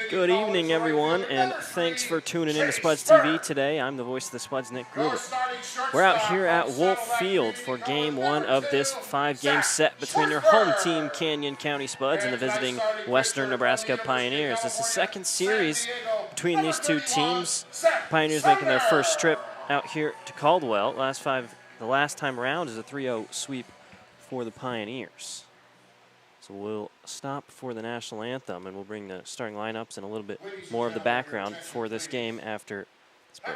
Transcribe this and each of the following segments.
Good evening, everyone, and thanks for tuning in to Spuds TV today. I'm the voice of the Spuds, Nick Gruber. We're out here at Wolf Field for Game 1 of this 5-game set between your home team, Canyon County Spuds, and the visiting Western Nebraska Pioneers. It's the second series between these two teams. Pioneers making their first trip out here to Caldwell. The last time around is a 3-0 sweep for the Pioneers. So we'll stop for the national anthem, and we'll bring the starting lineups and a little bit more of the background for this game after this break.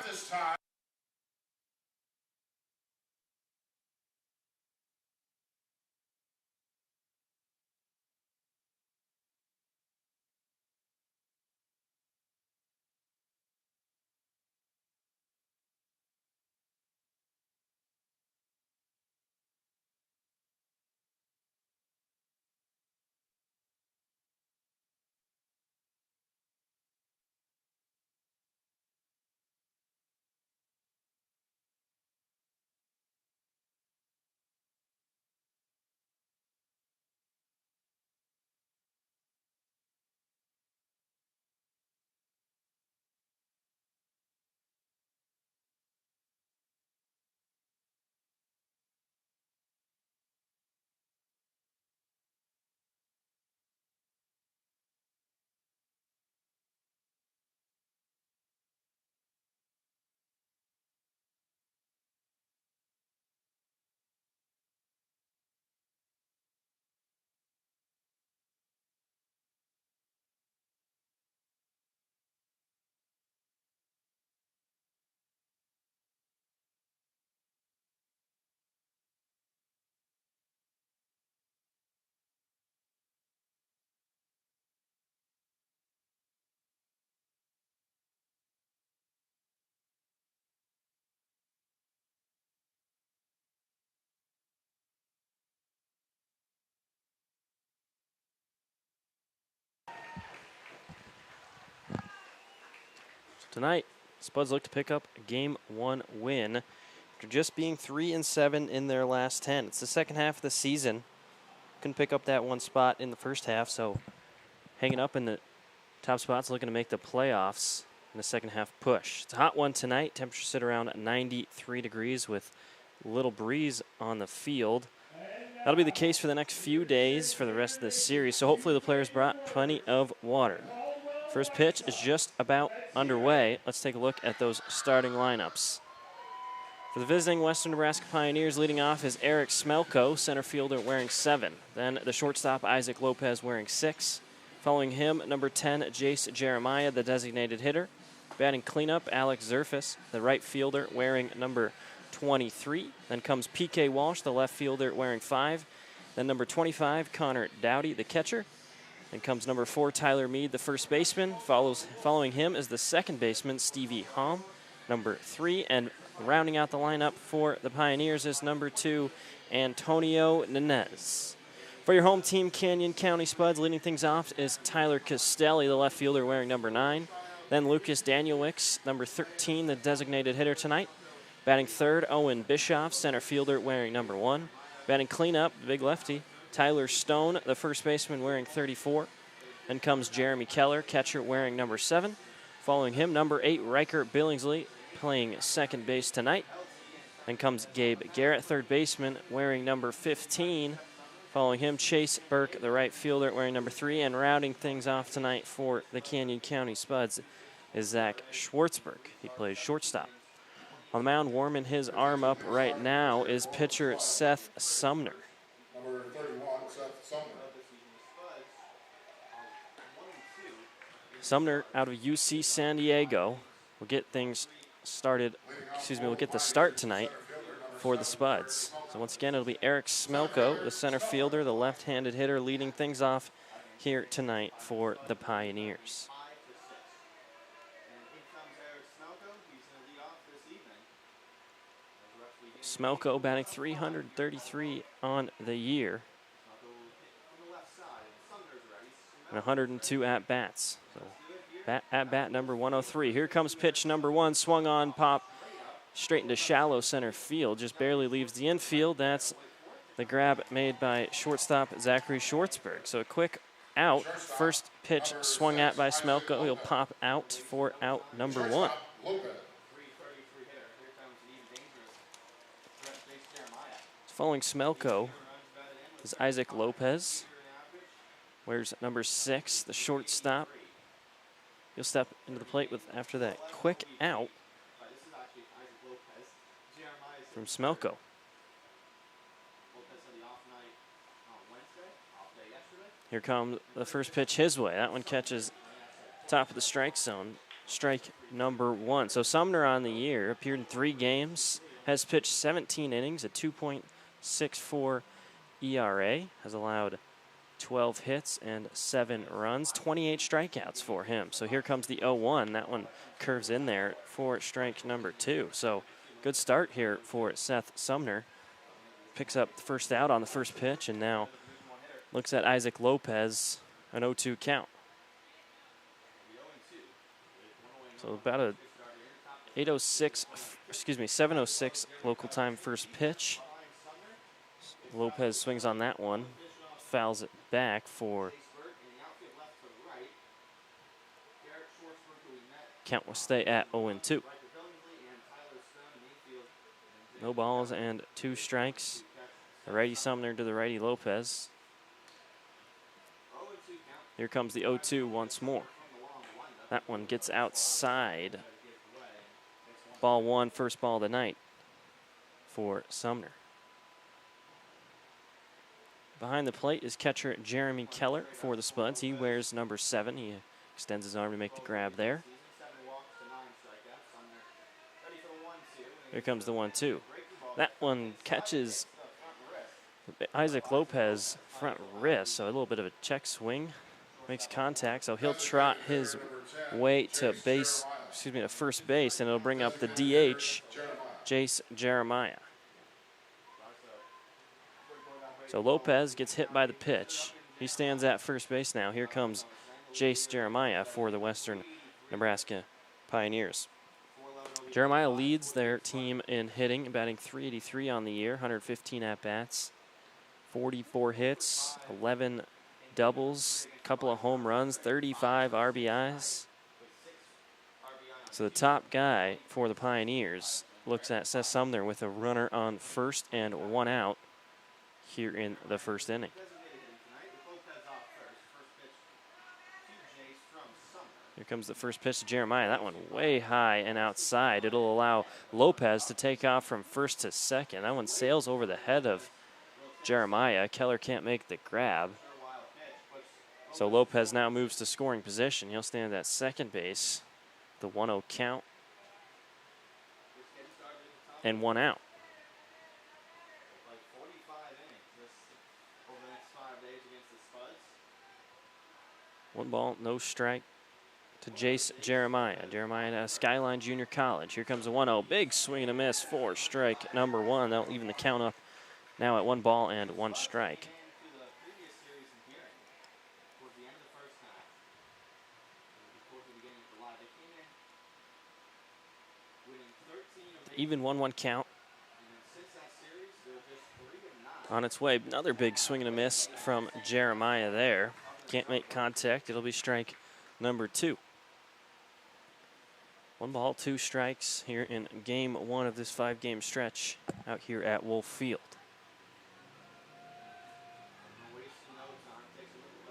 Tonight, Spuds look to pick up a Game 1 win after just being 3-7 in their last 10. It's the second half of the season. Couldn't pick up that one spot in the first half, so hanging up in the top spots, looking to make the playoffs in the second half push. It's a hot one tonight. Temperatures sit around 93 degrees with a little breeze on the field. That'll be the case for the next few days for the rest of this series, so hopefully the players brought plenty of water. First pitch is just about underway. Let's take a look at those starting lineups. For the visiting Western Nebraska Pioneers, leading off is Eric Smelko, center fielder, wearing 7. Then the shortstop, Isaac Lopez, wearing 6. Following him, number 10, Jace Jeremiah, the designated hitter. Batting cleanup, Alex Zerfus, the right fielder, wearing number 23. Then comes PK Walsh, the left fielder, wearing 5. Then number 25, Connor Dowdy, the catcher. Then comes number 4, Tyler Mead, the first baseman. Following him is the second baseman, Stevie Hom, number 3. And rounding out the lineup for the Pioneers is number 2, Antonio Nenez. For your home team, Canyon County Spuds, leading things off is Tyler Castelli, the left fielder, wearing number 9. Then Lucas Danielwicz, number 13, the designated hitter tonight. Batting third, Owen Bischoff, center fielder, wearing number 1. Batting cleanup, big lefty, Tyler Stone, the first baseman, wearing 34. Then comes Jeremy Keller, catcher, wearing number 7. Following him, number 8, Riker Billingsley, playing second base tonight. Then comes Gabe Garrett, third baseman, wearing number 15. Following him, Chase Burke, the right fielder, wearing number 3. And rounding things off tonight for the Canyon County Spuds is Zach Schwartzberg. He plays shortstop. On the mound, warming his arm up right now is pitcher Seth Sumner. Number 31, Seth Sumner. Sumner out of UC San Diego will get things started, we'll get the start tonight for the Spuds. So once again, it'll be Eric Smelko, the center fielder, the left-handed hitter, leading things off here tonight for the Pioneers. Smelko batting .333 on the year and 102 at-bats. So at-bat number 103. Here comes pitch number 1, swung on, pop straight into shallow center field. Just barely leaves the infield. That's the grab made by shortstop Zachary Schwartzberg. So a quick out. First pitch swung at by Smelko. He'll pop out for out number 1. Shortstop, Lopez. Following Smelko is Isaac Lopez. Wears number 6, the shortstop. He'll step into the plate with, after that, quick out from Smelko. Here comes the first pitch his way. That one catches top of the strike zone. Strike number 1. So Sumner on the year appeared in 3 games, has pitched 17 innings, a 2.64 ERA, has allowed 12 hits and 7 runs, 28 strikeouts for him. So here comes the 0-1. That one curves in there for strike number 2. So good start here for Seth Sumner. Picks up the first out on the first pitch and now looks at Isaac Lopez, an 0-2 count. So about a 7:06 local time first pitch. Lopez swings on that one, fouls it back for count will stay at 0-2. No balls and 2 strikes. The righty Sumner to the righty Lopez. Here comes the 0-2 once more. That one gets outside. Ball 1, first ball of the night for Sumner. Behind the plate is catcher Jeremy Keller for the Spuds. He wears number 7. He extends his arm to make the grab there. Here comes the 1-2. That one catches Isaac Lopez front wrist, so a little bit of a check swing. Makes contact, so he'll trot his way to first base, and it'll bring up the DH, Jace Jeremiah. So Lopez gets hit by the pitch. He stands at first base now. Here comes Jace Jeremiah for the Western Nebraska Pioneers. Jeremiah leads their team in hitting, batting .383 on the year, 115 at-bats, 44 hits, 11 doubles, couple of home runs, 35 RBIs. So the top guy for the Pioneers looks at Seth Sumner with a runner on first and 1 out here in the first inning. Here comes the first pitch to Jeremiah. That one way high and outside. It'll allow Lopez to take off from first to second. That one sails over the head of Jeremiah. Keller can't make the grab. So Lopez now moves to scoring position. He'll stand at second base. The 1-0 count. And 1 out. 1 ball, no strike to Jace Jeremiah. Jeremiah at Skyline Junior College. Here comes a 1-0. Big swing and a miss for strike number 1. That'll even the count up now at 1 ball and 1 strike. Even 1-1 count. On its way, another big swing and a miss from Jeremiah there. Can't make contact. It'll be strike number 2. 1 ball, 2 strikes here in game 1 of this 5-game stretch out here at Wolf Field.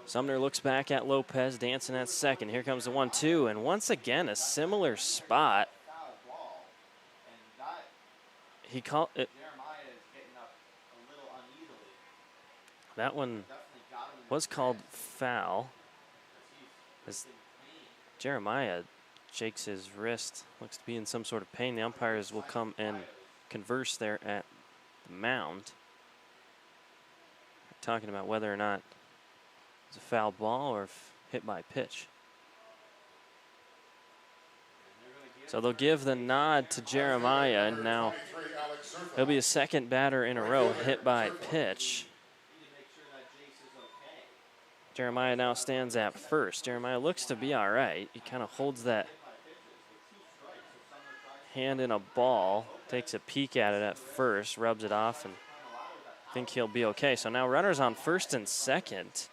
Sumner looks back at Lopez, dancing at second. Here comes the 1-2, and once again, a similar spot. He called it. That one was called foul. As Jeremiah shakes his wrist, looks to be in some sort of pain. The umpires will come and converse there at the mound, talking about whether or not it's a foul ball or if hit by pitch. So they'll give the nod to Jeremiah, and now he'll be a second batter in a row hit by pitch. Jeremiah now stands at first. Jeremiah looks to be all right. He kind of holds that hand in a ball, takes a peek at it at first, rubs it off, and I think he'll be okay. So now runners on first and second.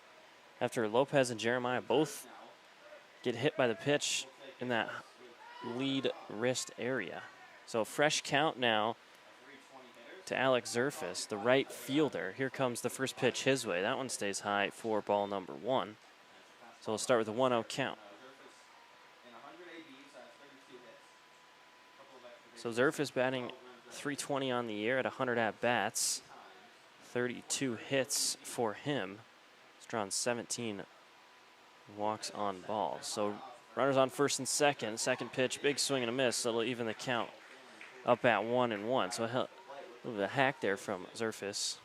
after Lopez and Jeremiah both get hit by the pitch in that lead wrist area. So a fresh count now to Alex Zerfus, the right fielder. Here comes the first pitch his way. That one stays high for ball number 1. So we'll start with a 1-0 count. So Zerfus batting .320 on the year at 100 at-bats. 32 hits for him. He's drawn 17 walks on balls. So runners on first and second. Second pitch, big swing and a miss. So it'll even the count up at 1-1. So a little bit of a hack there from Zerfus.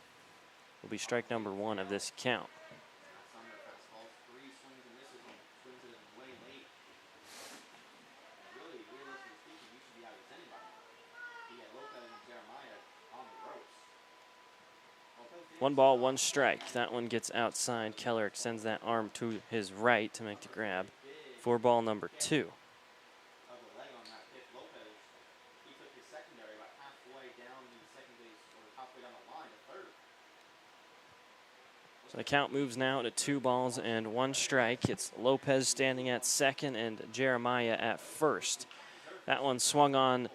Will be strike number 1 of this count. One ball, one strike. That one gets outside. Keller extends that arm to his right to make the grab for ball number 2. So the count moves now to 2 balls and 1 strike. It's Lopez standing at second and Jeremiah at first. That one swung on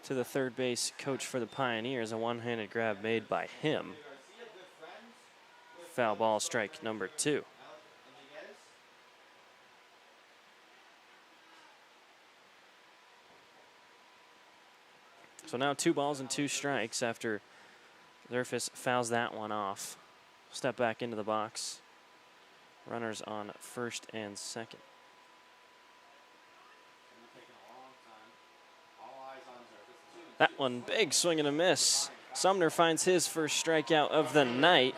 to the third base coach for the Pioneers. A one-handed grab made by him. Foul ball, strike number 2. So now 2 balls and 2 strikes after Zerfus fouls that one off. Step back into the box. Runners on first and second. That one, big swing and a miss. Sumner finds his first strikeout of the night.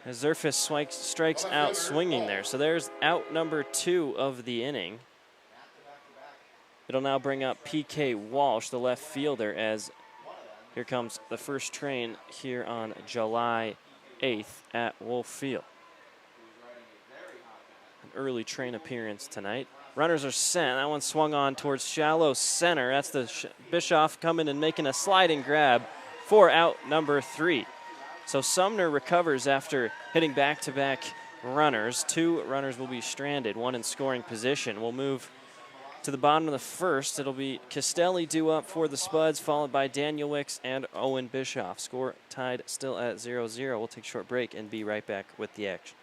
As Zerfus strikes out swinging there. So there's out number 2 of the inning. It'll now bring up P.K. Walsh, the left fielder, as here comes the first train here on July 8th at Wolf Field. An early train appearance tonight. Runners are sent. That one swung on towards shallow center. That's the Bischoff coming and making a sliding grab for out number 3. So Sumner recovers after hitting back-to-back runners. 2 runners will be stranded, 1 in scoring position. We'll move to the bottom of the first. It'll be Castelli due up for the Spuds, followed by Daniel Wicks and Owen Bischoff. Score tied still at 0-0. We'll take a short break and be right back with the action.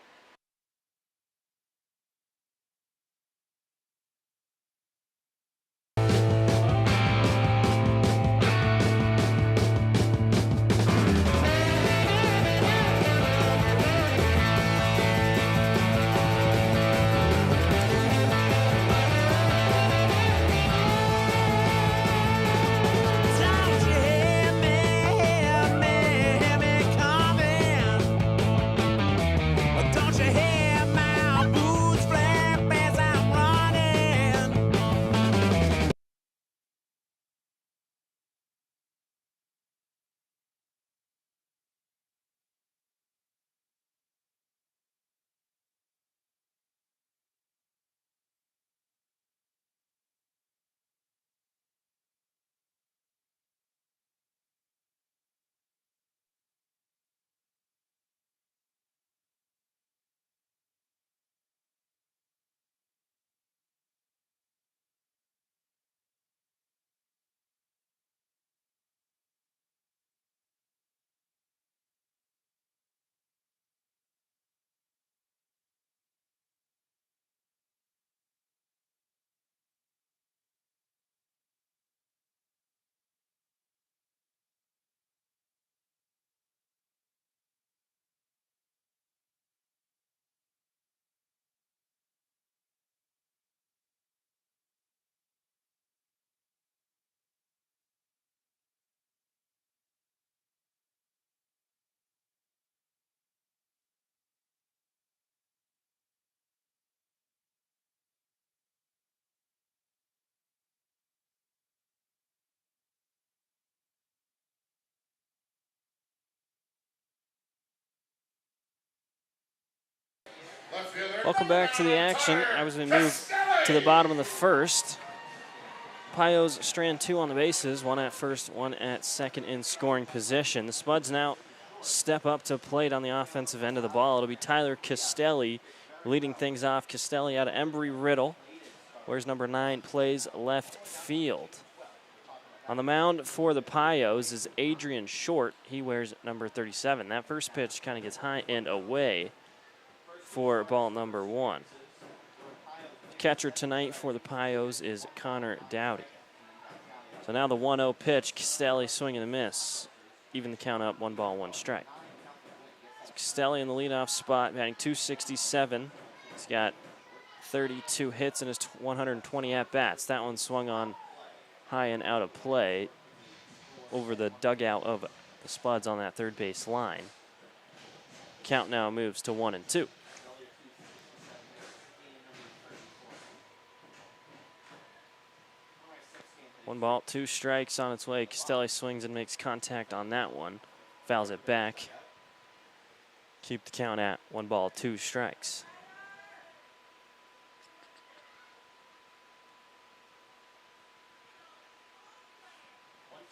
Welcome back to the action. As we move to the bottom of the first. Pios strand 2 on the bases, 1 at first, 1 at second in scoring position. The Spuds now step up to plate on the offensive end of the ball. It'll be Tyler Castelli leading things off. Castelli out of Embry-Riddle. Where's number 9 plays left field. On the mound for the Pios is Adrian Short. He wears number 37. That first pitch kind of gets high and away for ball number 1. Catcher tonight for the Pios is Connor Dowdy. So now the 1-0 pitch, Castelli swing and a miss. Even the count up, 1 ball, 1 strike. So Castelli in the leadoff spot, batting .267. He's got 32 hits in his 120 at-bats. That one swung on high and out of play over the dugout of the Spuds on that third base line. Count now moves to 1-2. One ball, 2 strikes on its way. Castelli swings and makes contact on that one. Fouls it back. Keep the count at 1 ball, 2 strikes.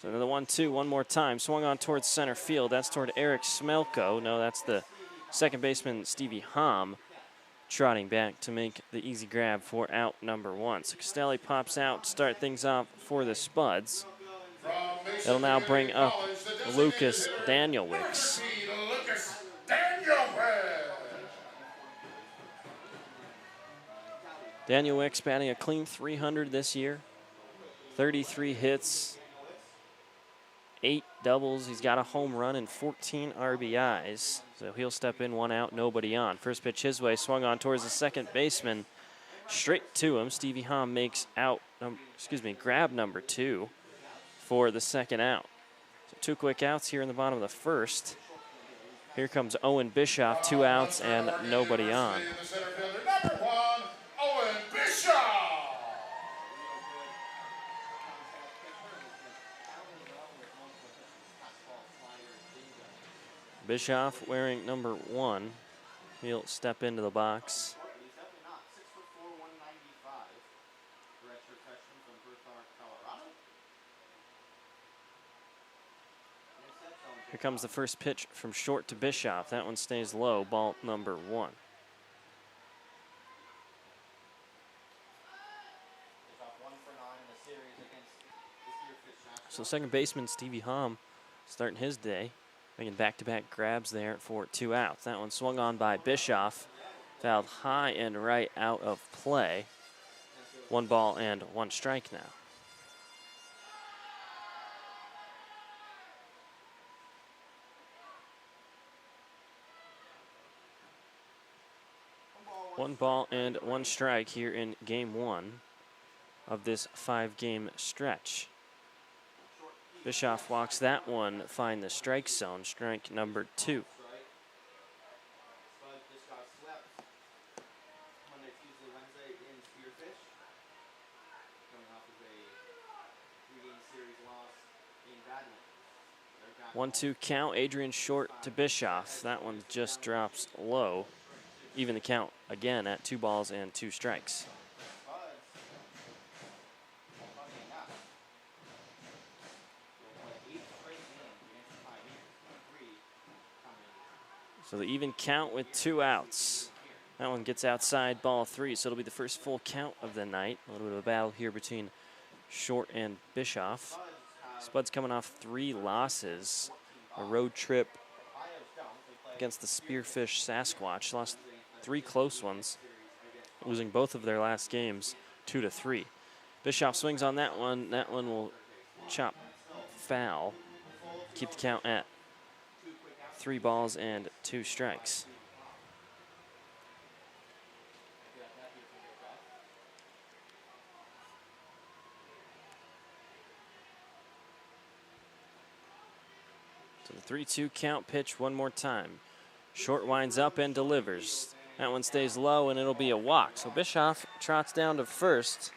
So another 1-2, one more time. Swung on towards center field. That's toward Eric Smelko. No, that's the second baseman, Stevie Hom, trotting back to make the easy grab for out number 1. So Castelli pops out to start things off for the Spuds. It'll now bring up Lucas Danielwicks. Danielwicks batting a clean .300 this year. 33 hits, 8 doubles. He's got a home run and 14 RBIs. So he'll step in, 1 out, nobody on. First pitch his way, swung on towards the second baseman. Straight to him. Stevie Hom makes grab number 2 for the second out. So 2 quick outs here in the bottom of the first. Here comes Owen Bischoff, 2 outs and nobody on. Number 1, Owen Bischoff. Bischoff wearing number 1. He'll step into the box. Here comes the first pitch from short to Bischoff. That one stays low, ball number 1. So second baseman Stevie Hom starting his day, making back-to-back grabs there for 2 outs. That one swung on by Bischoff, fouled high and right out of play. 1 ball and 1 strike now. One ball and 1 strike here in game 1 of this 5-game stretch. Bischoff walks that one, find the strike zone, strike number 2. One-two count, Adrian Short to Bischoff. That one just drops low. Even the count again at 2 balls and 2 strikes. So the even count with 2 outs. That one gets outside ball 3, so it'll be the first full count of the night. A little bit of a battle here between Short and Bischoff. Spuds coming off 3 losses. A road trip against the Spearfish Sasquatch. Lost 3 close ones, losing both of their last games 2-3. Bischoff swings on that one. That one will chop foul. Keep the count at 3 balls and 2 strikes. So the 3-2 count, pitch one more time. Short winds up and delivers. That one stays low and it'll be a walk. So Bischoff trots down to first,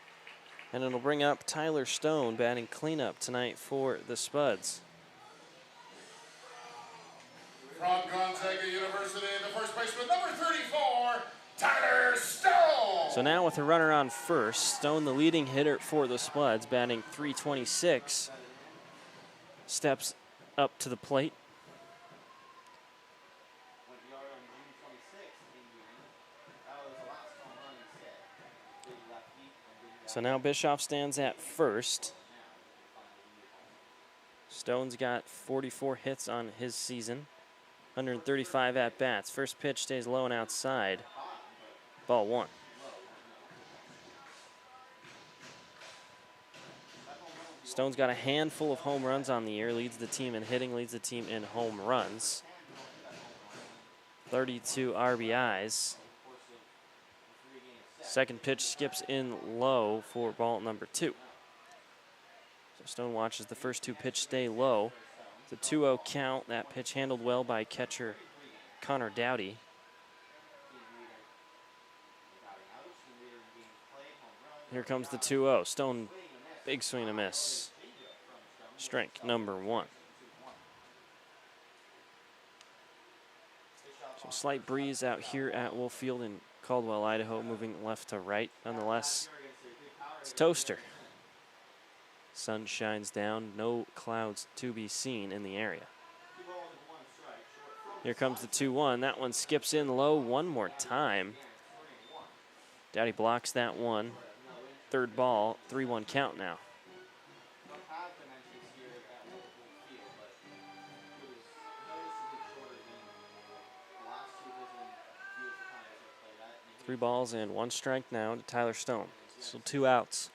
and it'll bring up Tyler Stone batting cleanup tonight for the Spuds. From Gonzaga University, the first baseman, number 34, Tyler Stone. So now with a runner on first, Stone, the leading hitter for the Spuds, batting .326, steps up to the plate. So now Bischoff stands at first. Stone's got 44 hits on his season, 135 at-bats. First pitch stays low and outside. Ball 1. Stone's got a handful of home runs on the year, leads the team in hitting, leads the team in home runs. 32 RBIs. Second pitch skips in low for ball number 2. So Stone watches the first 2 pitch stay low. It's a 2-0 count. That pitch handled well by catcher Connor Dowdy. Here comes the 2-0. Stone, big swing and a miss. Strike number 1. So slight breeze out here at Wolf Field in Caldwell, Idaho, moving left to right. Nonetheless, it's toaster. Sun shines down, no clouds to be seen in the area. Here comes the 2-1. That one skips in low one more time. Dowdy blocks that one. Third ball, 3-1 count now. Three balls and 1 strike now to Tyler Stone. So 2 outs.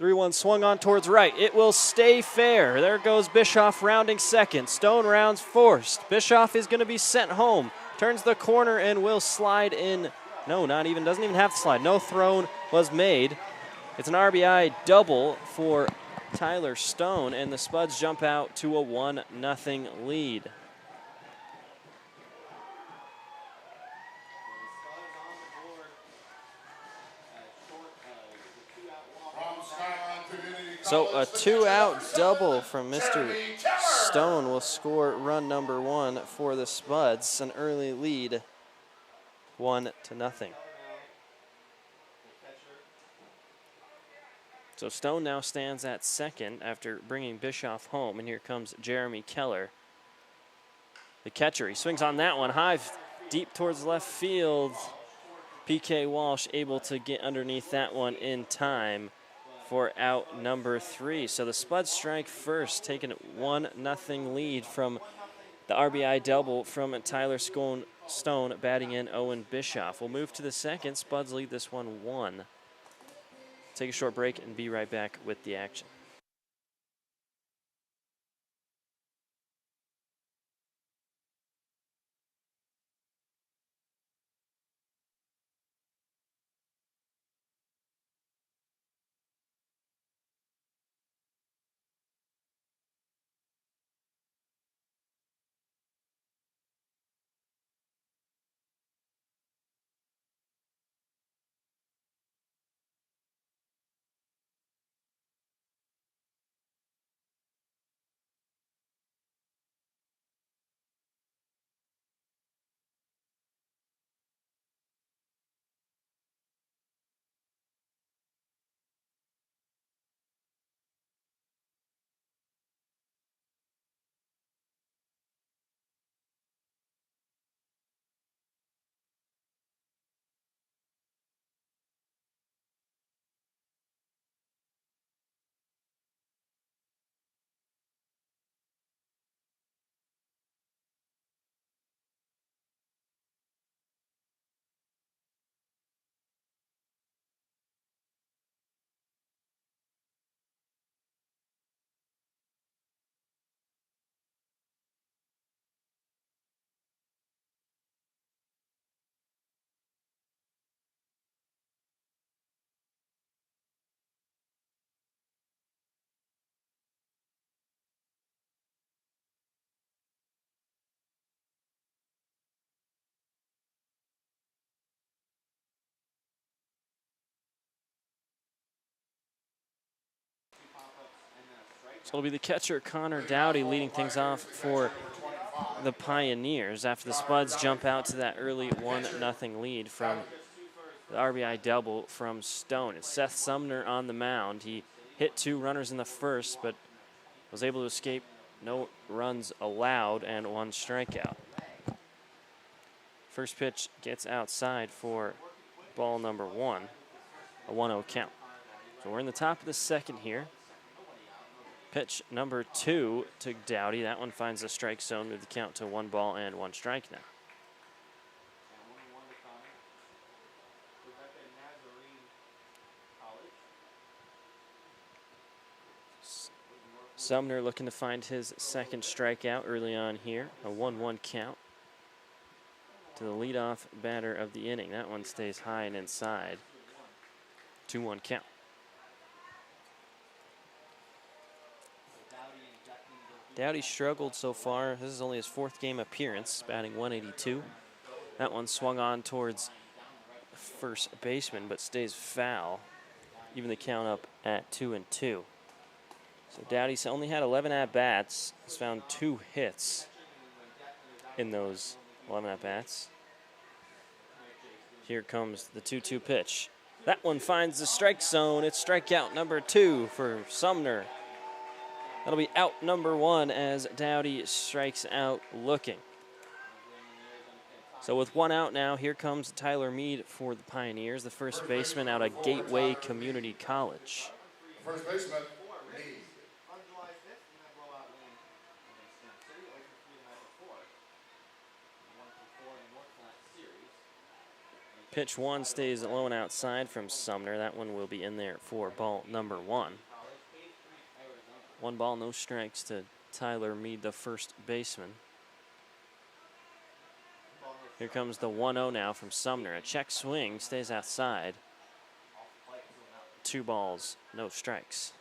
3-1 swung on towards right. It will stay fair. There goes Bischoff rounding second. Stone rounds first. Bischoff is going to be sent home. Turns the corner and will slide in. No, not even. Doesn't even have to slide. No thrown was made. It's an RBI double for Tyler Stone, and the Spuds jump out to a 1-0 lead. So a 2-out double from Mr. Stone will score run number 1 for the Spuds. An early lead, 1-0. So Stone now stands at second after bringing Bischoff home, and here comes Jeremy Keller, the catcher. He swings on that one high, deep towards left field. PK Walsh able to get underneath that one in time for out number 3. So the Spuds strike first, taking a 1-0 lead from the RBI double from Tyler Stone, batting in Owen Bischoff. We'll move to the second. Spuds lead this one 1. Take a short break and be right back with the action. So it'll be the catcher, Connor Dowdy, leading things off for the Pioneers after the Spuds jump out to that early 1-0 lead from the RBI double from Stone. It's Seth Sumner on the mound. He hit 2 runners in the first, but was able to escape no runs allowed and 1 strikeout. First pitch gets outside for ball number 1. a 1-0 count. So we're in the top of the second here. Pitch number 2 to Dowdy. That one finds the strike zone with the count to 1 ball and 1 strike now. Sumner looking to find his second strikeout early on here. A 1-1 count to the leadoff batter of the inning. That one stays high and inside. 2-1 count. Dowdy struggled so far. This is only his 4th game appearance, batting 182. That one swung on towards first baseman, but stays foul. Even the count up at 2-2. So Dowdy's only had 11 at-bats. He's found 2 hits in those 11 at-bats. Here comes the 2-2 pitch. That one finds the strike zone. It's strikeout number 2 for Sumner. That'll be out number 1 as Dowdy strikes out looking. So with 1 out now, here comes Tyler Mead for the Pioneers, the first baseman out of Gateway Community College. First baseman, Mead. Pitch 1 stays low and outside from Sumner. That one will be in there for ball number 1. 1 ball, no strikes to Tyler Mead, the first baseman. Here comes the 1-0 now from Sumner. A check swing, stays outside. 2 balls, no strikes.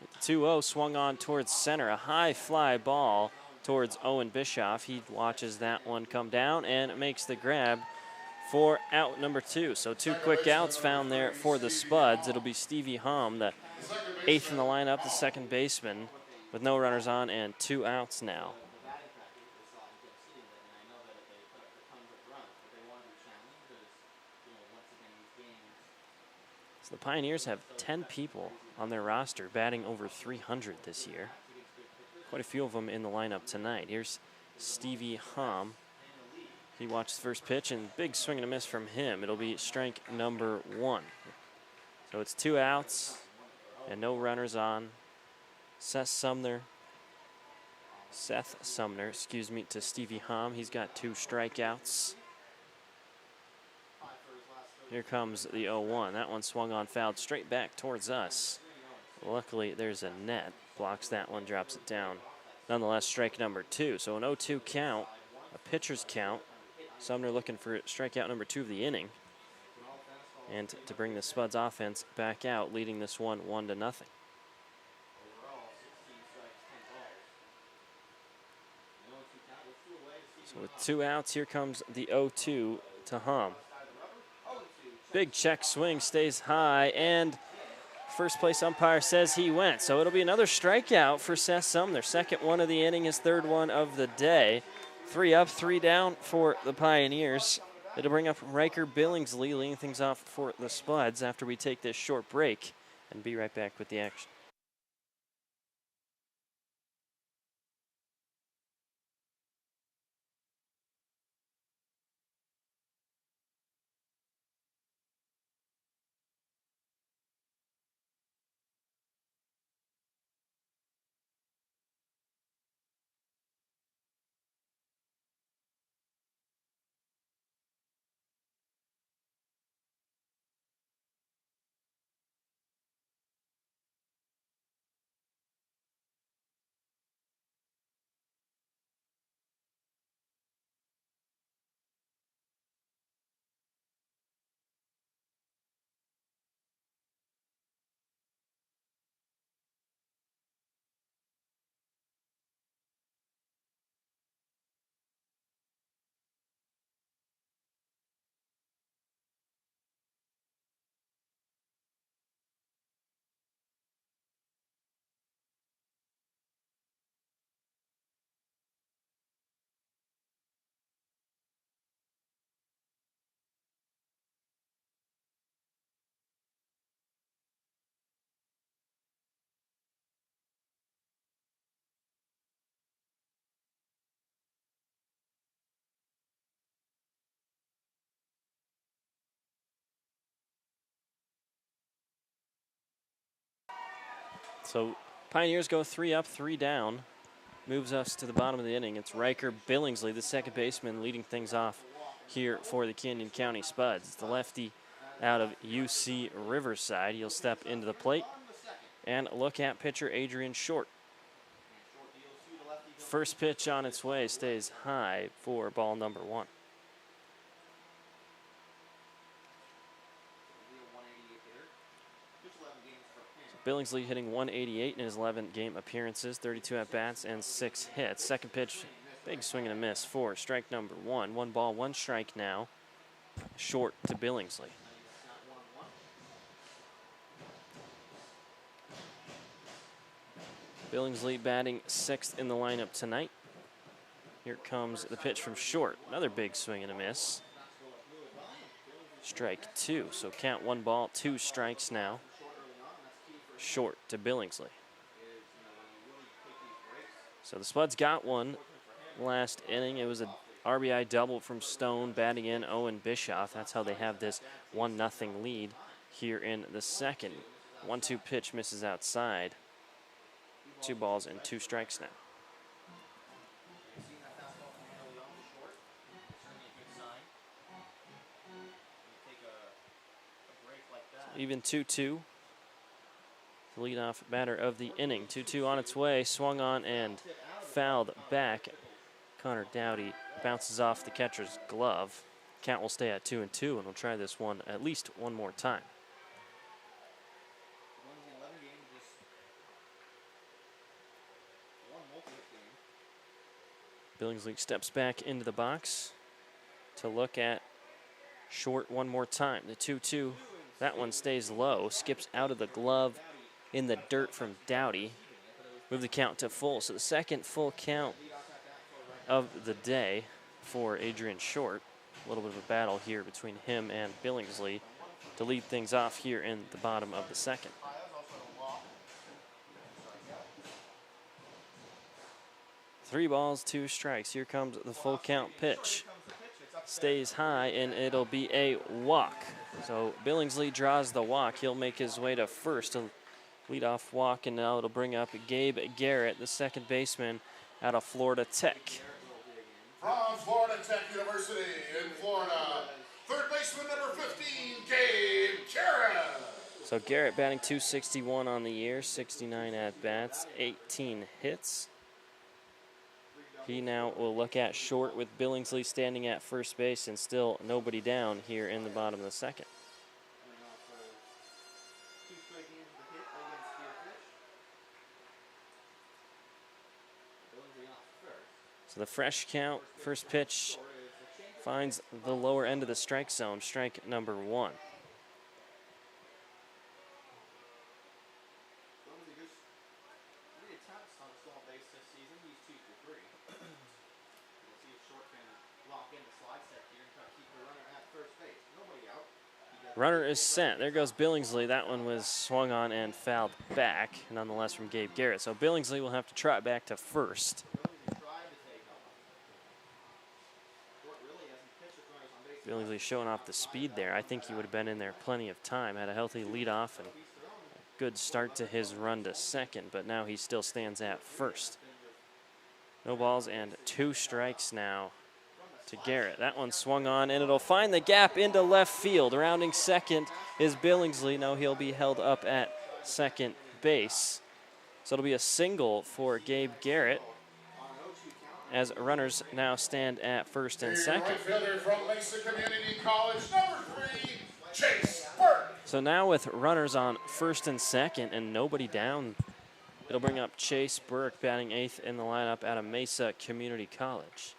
The 2-0 swung on towards center. A high fly ball towards Owen Bischoff. He watches that one come down and makes the grab for out number 2. So 2 quick outs found there for the Spuds. It'll be Stevie Hom, the 8th in the lineup, the second baseman, with no runners on and 2 outs now. So the Pioneers have 10 people on their roster batting over 300 this year. Quite a few of them in the lineup tonight. Here's Stevie Hom. He watched the first pitch, and big swing and a miss from him. It'll be strike number 1. So it's 2 outs and no runners on. Seth Sumner, to Stevie Hom. He's got 2 strikeouts. Here comes the 0-1. That one swung on, fouled straight back towards us. Luckily, there's a net. Blocks that one, drops it down. Nonetheless, strike number 2. So an 0-2 count, a pitcher's count. Sumner looking for strikeout number 2 of the inning. And to bring the Spuds offense back out, leading this one 1-0. So with 2 outs, here comes the 0-2 to Hom. Big check swing, stays high, and first place umpire says he went. So it'll be another strikeout for Seth Sumner. Second one of the inning, his 3rd one of the day. 3 up, 3 down for the Pioneers. It'll bring up Riker Billingsley, leading things off for the Spuds after we take this short break and be right back with the action. So Pioneers go 3 up, 3 down. Moves us to the bottom of the inning. It's Riker Billingsley, the second baseman, leading things off here for the Canyon County Spuds. It's the lefty out of UC Riverside. He'll step into the plate and look at pitcher Adrian Short. First pitch on its way, stays high for ball number 1. Billingsley hitting 188 in his 11 game appearances, 32 at-bats, and 6 hits. Second pitch, big swing and a miss for strike number 1. 1 ball, 1 strike now. Short to Billingsley. Billingsley batting 6th in the lineup tonight. Here comes the pitch from Short. Another big swing and a miss. Strike 2, so count 1 ball, 2 strikes now. Short to Billingsley. So the Spuds got one last inning. It was a RBI double from Stone, batting in Owen Bischoff. That's how they have this 1-0 lead here in the second. 1-2 pitch misses outside. 2 balls and 2 strikes now. Even 2-2. The leadoff batter of the inning. 2-2 on its way, swung on and fouled back. Connor Dowdy bounces off the catcher's glove. Count will stay at 2-2, and we'll try this one at least one more time. Billingsley steps back into the box to look at Short one more time. The 2-2, that one stays low, skips out of the glove in the dirt from Dowdy. Move the count to full. So the second full count of the day for Adrian Short. A little bit of a battle here between him and Billingsley to lead things off here in the bottom of the second. Three balls, 2 strikes. Here comes the full count pitch. Stays high, and it'll be a walk. So Billingsley draws the walk. He'll make his way to first. Leadoff walk, and now it'll bring up Gabe Garrett, the second baseman out of Florida Tech. From Florida Tech University in Florida, third baseman number 15, Gabe Garrett. So Garrett batting .261 on the year, 69 at-bats, 18 hits. He now will look at Short with Billingsley standing at first base and still nobody down here in the bottom of the second. So the fresh count, first pitch finds the lower end of the strike zone, strike number 1. Runner is sent. There goes Billingsley. That one was swung on and fouled back, nonetheless, from Gabe Garrett. So Billingsley will have to trot back to first. Billingsley showing off the speed there. I think he would have been in there plenty of time. Had a healthy leadoff and a good start to his run to second, but now he still stands at first. No balls and 2 strikes now to Garrett. That one swung on, and it'll find the gap into left field. Rounding second is Billingsley. No, he'll be held up at second base. So it'll be a single for Gabe Garrett, as runners now stand at first and second. Right fielder from Mesa Community College, number 3, Chase Burke. So now with runners on first and second and nobody down, it'll bring up Chase Burke, batting 8th in the lineup out of Mesa Community College.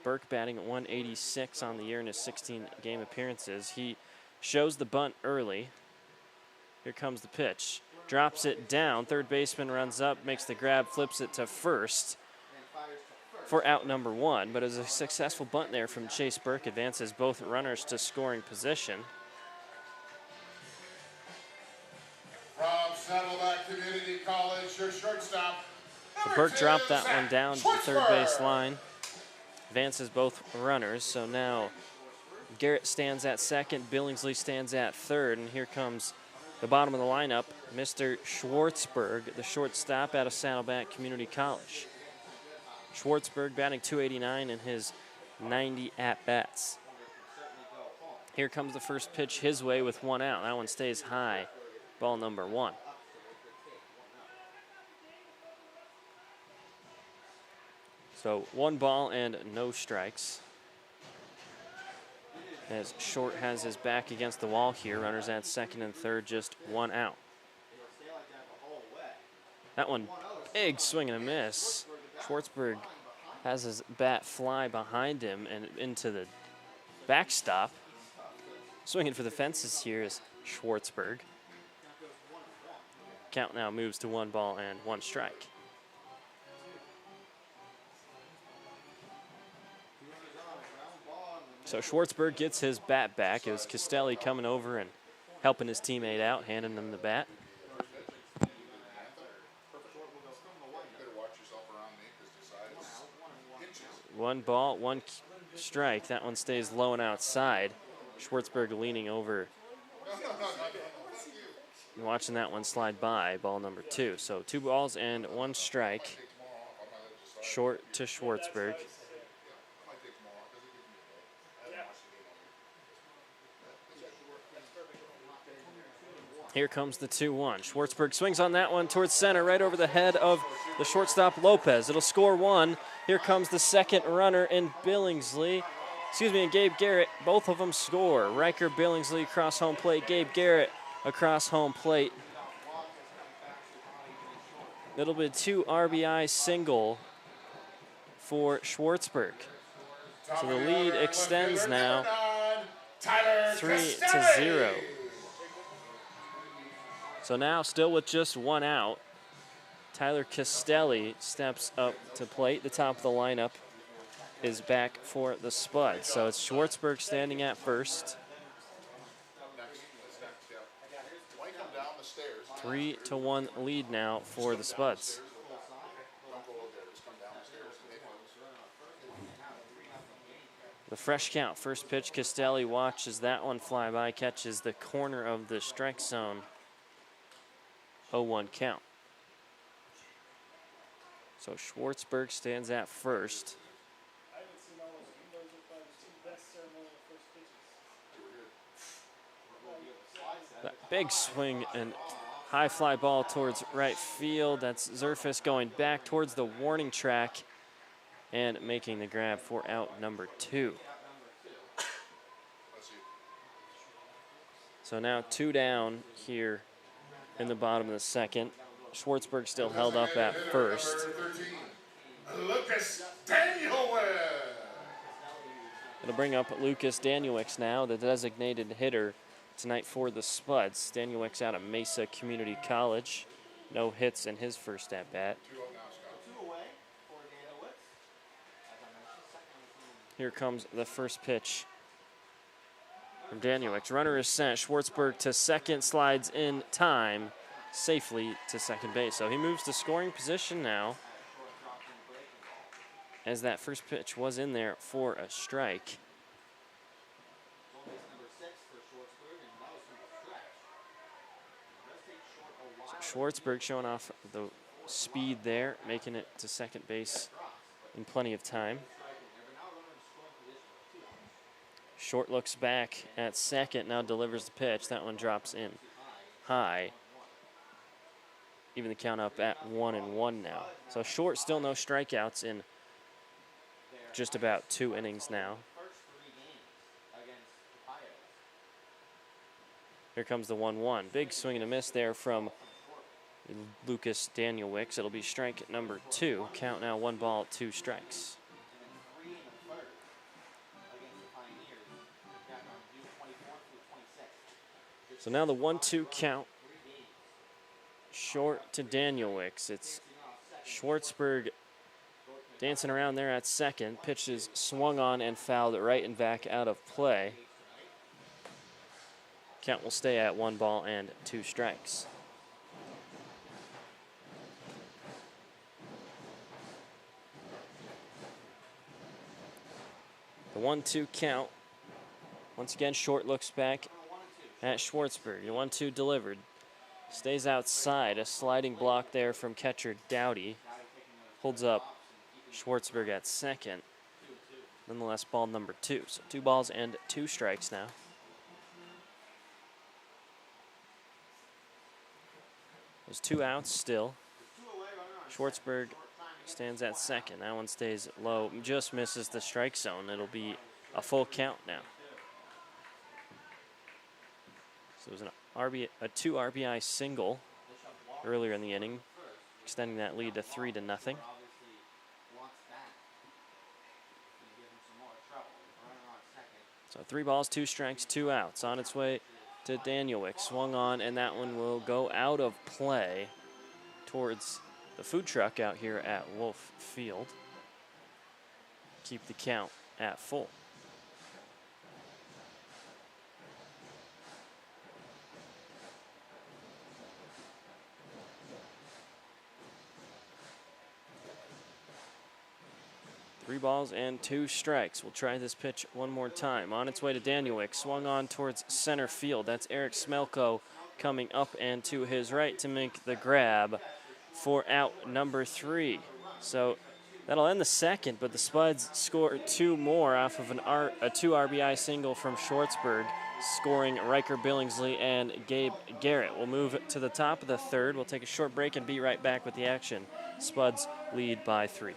Burke batting at 186 on the year in his 16 game appearances. He shows the bunt early. Here comes the pitch. Drops it down. Third baseman runs up, makes the grab, flips it to first for out number 1. But it was a successful bunt there from Chase Burke. Advances both runners to scoring position. From Saddleback Community College, your shortstop. Burke dropped that one down to the third base line. Advances both runners. So now Garrett stands at second. Billingsley stands at third. And here comes The bottom of the lineup, Mr. Schwartzberg, the shortstop out of Saddleback Community College. Schwartzberg batting .289 in his 90 at-bats. Here comes the first pitch his way with one out. That one stays high. Ball number 1. So 1 ball and no strikes. As Short has his back against the wall here. Runners at second and third, just 1 out. That one, big swing and a miss. Schwartzberg has his bat fly behind him and into the backstop. Swinging for the fences here is Schwartzberg. Count now moves to 1 ball and 1 strike. So Schwartzberg gets his bat back. It was Castelli coming over and helping his teammate out, handing him the bat. 1 ball, 1 strike. That one stays low and outside. Schwartzberg leaning over. Watching that one slide by, ball number 2. So 2 balls and 1 strike. Short to Schwartzberg. Here comes the 2-1. Schwartzberg swings on that one towards center, right over the head of the shortstop Lopez. It'll score 1. Here comes the second runner in Billingsley. And Gabe Garrett. Both of them score. Riker Billingsley across home plate. Gabe Garrett across home plate. It'll be a 2 RBI single for Schwartzberg. So the lead extends now 3-0. So now, still with just 1 out, Tyler Castelli steps up to plate. The top of the lineup is back for the Spuds. So it's Schwartzberg standing at first. 3-1 lead now for the Spuds. The fresh count, first pitch, Castelli watches that one fly by, catches the corner of the strike zone. 0-1 count. So Schwartzberg stands at first. That big swing and high fly ball towards right field. That's Zerfus going back towards the warning track and making the grab for out number 2. So now 2 down here in the bottom of the second. Schwartzberg still held up at first. Lucas Danielewicz. It'll bring up Lucas Danielewicz now, the designated hitter tonight for the Spuds. Danielewicz out of Mesa Community College. No hits in his first at-bat. Here comes the first pitch from Danielewicz. Runner is sent. Schwartzberg to second, slides in time safely to second base. So he moves to scoring position now, as that first pitch was in there for a strike. So Schwartzberg showing off the speed there, making it to second base in plenty of time. Short looks back at second, now delivers the pitch. That one drops in high. Even the count up at 1-1 now. So Short still no strikeouts in just about 2 innings now. Here comes the 1-1. Big swing and a miss there from Lucas Danielewicz. It'll be strike number 2. Count now 1 ball, 2 strikes. So now the 1-2 count. Short to Danielewicz. It's Schwartzberg dancing around there at second. Pitch is swung on and fouled right and back out of play. Count will stay at 1 ball and 2 strikes. The 1-2 count. Once again, Short looks back at Schwartzberg. The 1-2 delivered. Stays outside. A sliding block there from catcher Dowdy. Holds up Schwartzberg at second. Nonetheless, ball number 2. So 2 balls and 2 strikes now. There's 2 outs still. Schwartzberg stands at second. That one stays low. Just misses the strike zone. It'll be a full count now. So it was a 2 RBI single earlier in the inning, extending that lead to 3-0. So 3 balls, 2 strikes, 2 outs. On its way to Danielwick. Swung on, and that one will go out of play towards the food truck out here at Wolf Field. Keep the count at full. Three balls and 2 strikes. We'll try this pitch one more time. On its way to Danielwick. Swung on towards center field. That's Eric Smelko coming up and to his right to make the grab for out number 3. So that'll end the second, but the Spuds score 2 more off of a 2 RBI single from Schwartzberg, scoring Riker Billingsley and Gabe Garrett. We'll move to the top of the third. We'll take a short break and be right back with the action. Spuds lead by 3.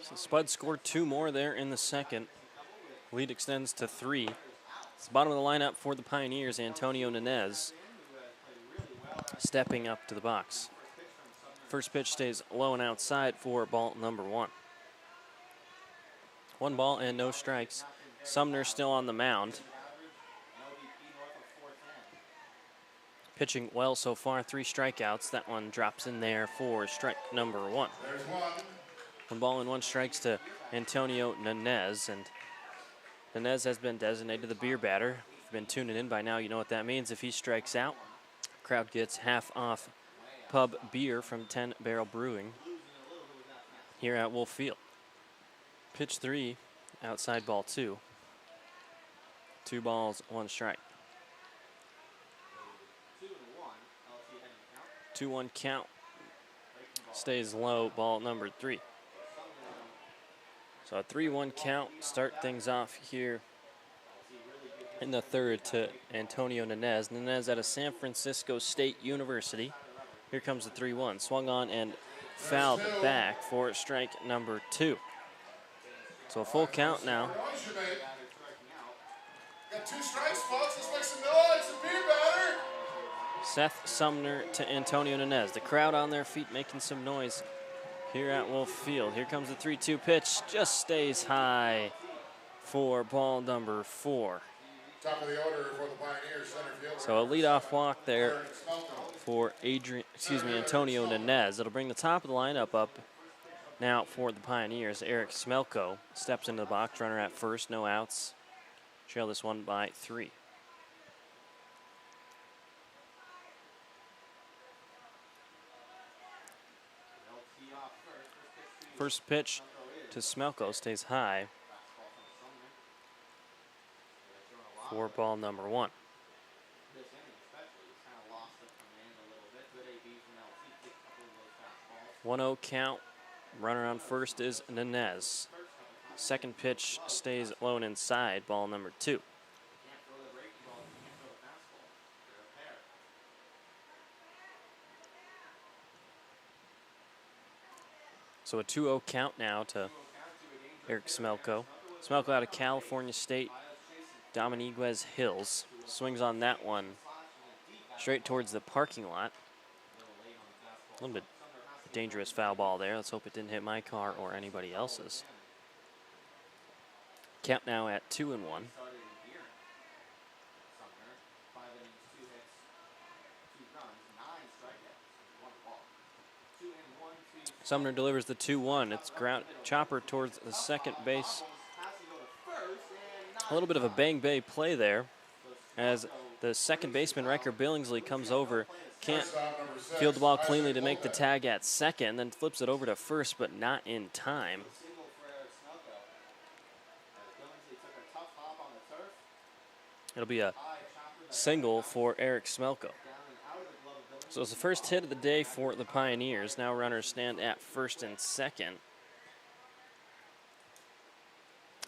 So Spud scored 2 more there in the second. Lead extends to 3. It's the bottom of the lineup for the Pioneers, Antonio Nanez stepping up to the box. First pitch stays low and outside for ball number 1. 1 ball and no strikes. Sumner still on the mound. Pitching well so far, 3 strikeouts. That one drops in there for strike number 1. There's 1 ball and 1 strikes to Antonio Nanez, and Nanez has been designated the beer batter. If you've been tuning in by now, you know what that means. If he strikes out, crowd gets half off pub beer from 10 Barrel Brewing here at Wolf Field. Pitch 3, outside ball 2. 2 balls, 1 strike. 2-1 count. Stays low, ball number 3. So a 3-1 count, start things off here in the third to Antonio Nanez. Nanez out of San Francisco State University. Here comes the 3-1. Swung on and fouled back for strike number 2. So a full count now. Got 2 strikes, folks. Let's make some noise. The beer batter. Seth Sumner to Antonio Nanez. The crowd on their feet making some noise here at Wolf Field. Here comes the 3-2 pitch. Just stays high for ball number 4. Top of the order for the Pioneers, center field. So a leadoff walk there for Antonio Nanez. It'll bring the top of the lineup up Now for the Pioneers, Eric Smelko steps into the box, runner at first, no outs. Trail this one by 3. First pitch to Smelko stays high for ball number 1. 1-0 count. Runner on first is Nanez. Second pitch stays low and inside, ball number 2. So a 2-0 count now to Eric Smelko. Smelko out of California State, Dominguez Hills. Swings on that one straight towards the parking lot. A little bit dangerous foul ball there. Let's hope it didn't hit my car or anybody else's. Count now at 2-1. Sumner delivers the 2-1. It's ground chopper towards the second base. A little bit of a bang bay play there as the second baseman, Riker Billingsley, comes over. Can't field the ball cleanly to make the tag at second, then flips it over to first, but not in time. It'll be a single for Eric Smelko. So it's the first hit of the day for the Pioneers. Now runners stand at first and second.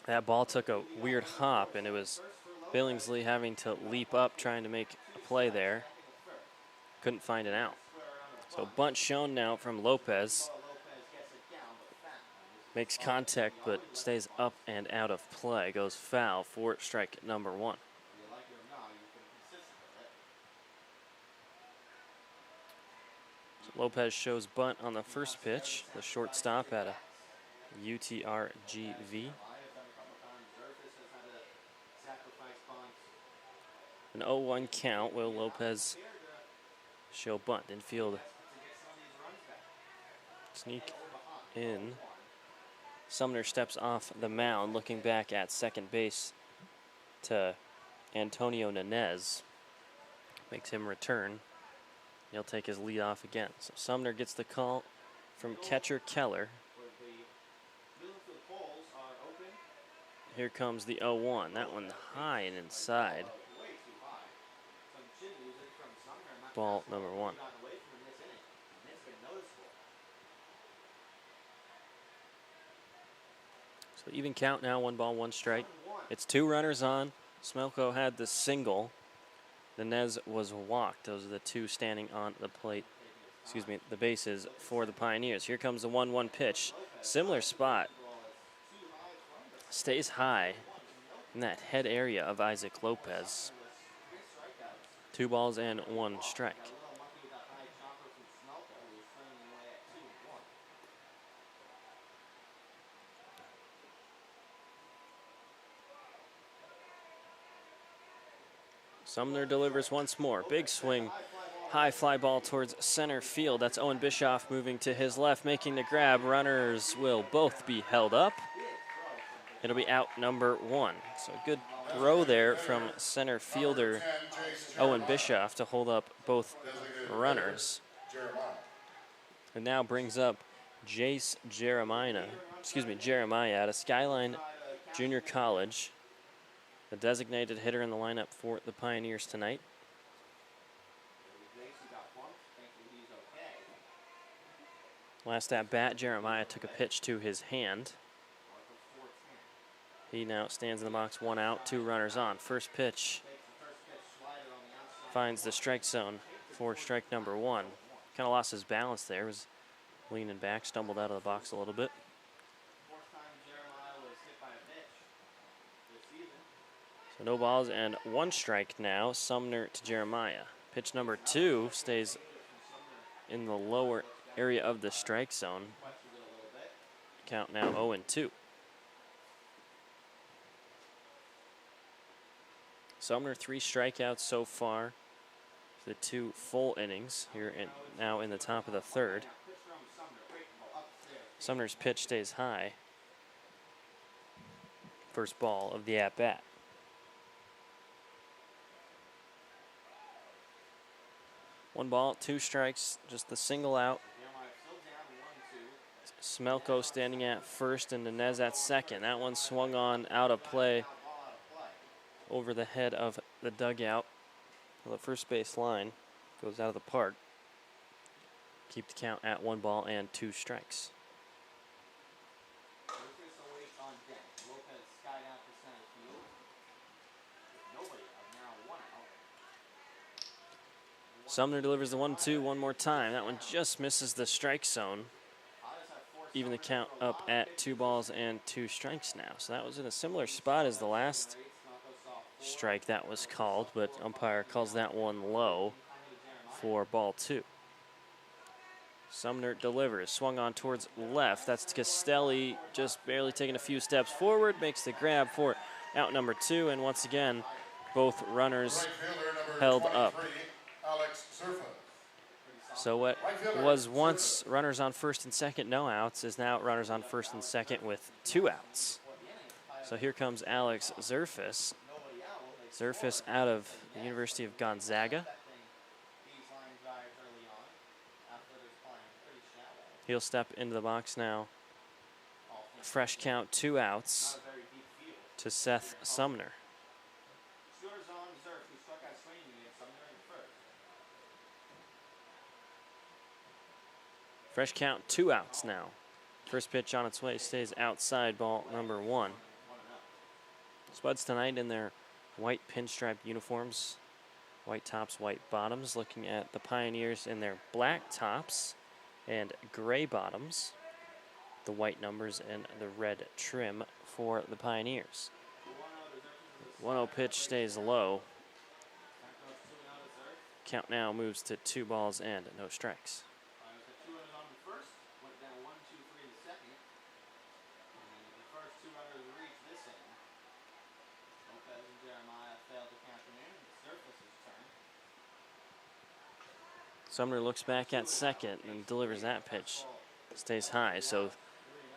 That ball took a weird hop, and it was Billingsley having to leap up trying to make a play there. Couldn't find it out. So bunt shown now from Lopez. Makes contact but stays up and out of play. Goes foul for strike number 1. So Lopez shows bunt on the first pitch. The shortstop at a UTRGV. An 0-1 count. Will Lopez show bunt? Infield sneak in. Sumner steps off the mound, looking back at second base to Antonio Nanez. Makes him return. He'll take his lead off again. So Sumner gets the call from catcher Keller. Here comes the 0-1. That one high and inside. Ball number 1. So even count now, 1 ball, 1 strike. It's 2 runners on. Smelko had the single. Nanez was walked. Those are the 2 standing on the plate, the bases for the Pioneers. Here comes the 1-1 pitch. Similar spot. Stays high in that head area of Isaac Lopez. 2 balls and 1 strike. Sumner delivers once more. Big swing. High fly ball towards center field. That's Owen Bischoff moving to his left, making the grab. Runners will both be held up. It'll be out number 1. So good throw there from center fielder Owen Bischoff to hold up both runners. And now brings up Jeremiah out of Skyline Junior College, the designated hitter in the lineup for the Pioneers tonight. Last at bat, Jeremiah took a pitch to his hand. He now stands in the box, 1 out, 2 runners on. First pitch finds the strike zone for strike number 1. Kind of lost his balance there, was leaning back, stumbled out of the box a little bit. So no balls and 1 strike now. Sumner to Jeremiah. Pitch number 2 stays in the lower area of the strike zone. Count now 0-2. Sumner 3 strikeouts so far. The 2 full innings here now in the top of the 3rd. Sumner's pitch stays high. First ball of the at-bat. One ball, 2 strikes, just the single out. Smelko standing at first and Inez at second. That one swung on out of play over the head of the dugout. Well, the first base line goes out of the park. Keep the count at 1 ball and 2 strikes. Sumner delivers the 1-2 one more time. That one just misses the strike zone. Even the count up at 2 balls and 2 strikes now. So that was in a similar spot as the last strike that was called, but umpire calls that one low for ball 2. Sumner delivers, swung on towards left. That's Castelli just barely taking a few steps forward, makes the grab for out number 2, and once again, both runners held up. So what was once runners on first and second, no outs, is now runners on first and second with 2 outs. So here comes Alex Zerfus. Zerfus out of the University of Gonzaga. He'll step into the box now. Fresh count, 2 outs to Seth Sumner. Fresh count, 2 outs now. First pitch on its way, stays outside, ball number 1. Spuds tonight in their white pinstripe uniforms. White tops, white bottoms. Looking at the Pioneers in their black tops and gray bottoms. The white numbers and the red trim for the Pioneers. 1-0 pitch stays low. Count now moves to 2 balls and no strikes. Sumner looks back at second and delivers that pitch. Stays high, so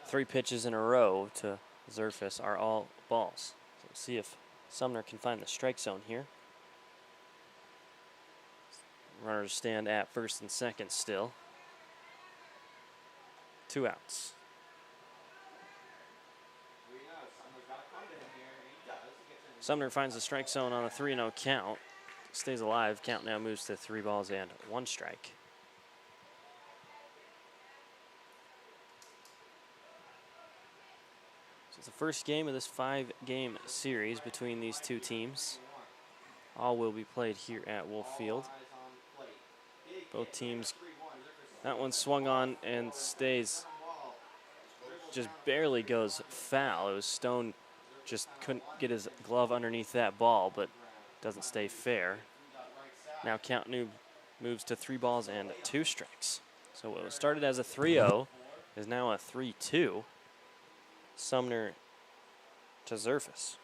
3 pitches in a row to Zerfus are all balls. So we'll see if Sumner can find the strike zone here. Runners stand at first and second still. 2 outs. Sumner finds the strike zone on a 3-0 count. Stays alive. Count now moves to 3 balls and 1 strike. So it's the first game of this 5-game series between these 2 teams. All will be played here at Wolf Field. Both teams. That one swung on and stays. Just barely goes foul. It was Stone just couldn't get his glove underneath that ball, but doesn't stay fair. Now count moves to 3 balls and 2 strikes. So what was started as a 3-0 is now a 3-2. Sumner to Zerfus.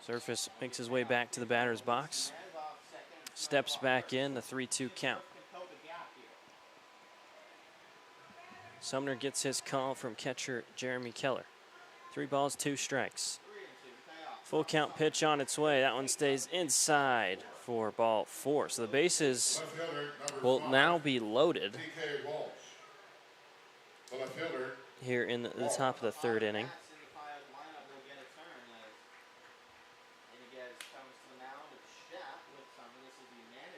Zerfus makes his way back to the batter's box. Steps back in, the 3-2 count. Sumner gets his call from catcher Jeremy Keller. 3 balls, 2 strikes. Full count pitch on its way. That one stays inside for ball 4. So the bases will now be loaded here in the top of the 3rd inning.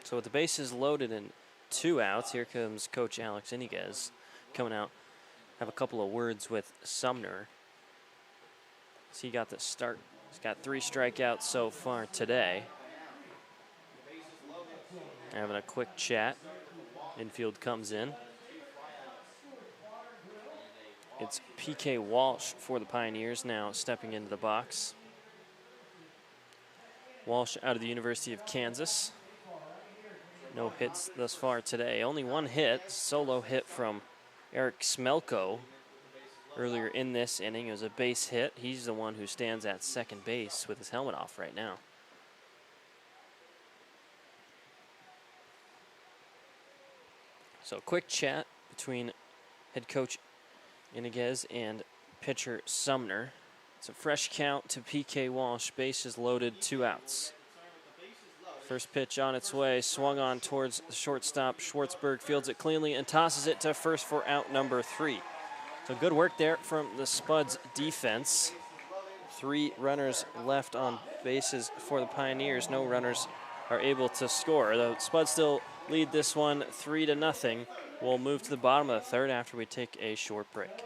So with the bases loaded and 2 outs, here comes Coach Alex Iniguez coming out. Have a couple of words with Sumner. So he got the start. He's got 3 strikeouts so far today. Having a quick chat. Infield comes in. It's PK Walsh for the Pioneers now stepping into the box. Walsh out of the University of Kansas. No hits thus far today. Only 1 hit, solo hit from Eric Smelko earlier in this inning. It was a base hit. He's the one who stands at second base with his helmet off right now. So quick chat between head coach Iniguez and pitcher Sumner. It's a fresh count to PK Walsh. Bases loaded, 2 outs. First pitch on its way, swung on towards the shortstop. Schwartzberg fields it cleanly and tosses it to first for out number 3. So good work there from the Spuds defense. 3 runners left on bases for the Pioneers. No runners are able to score. The Spuds still lead this one 3-0. We'll move to the bottom of the third after we take a short break.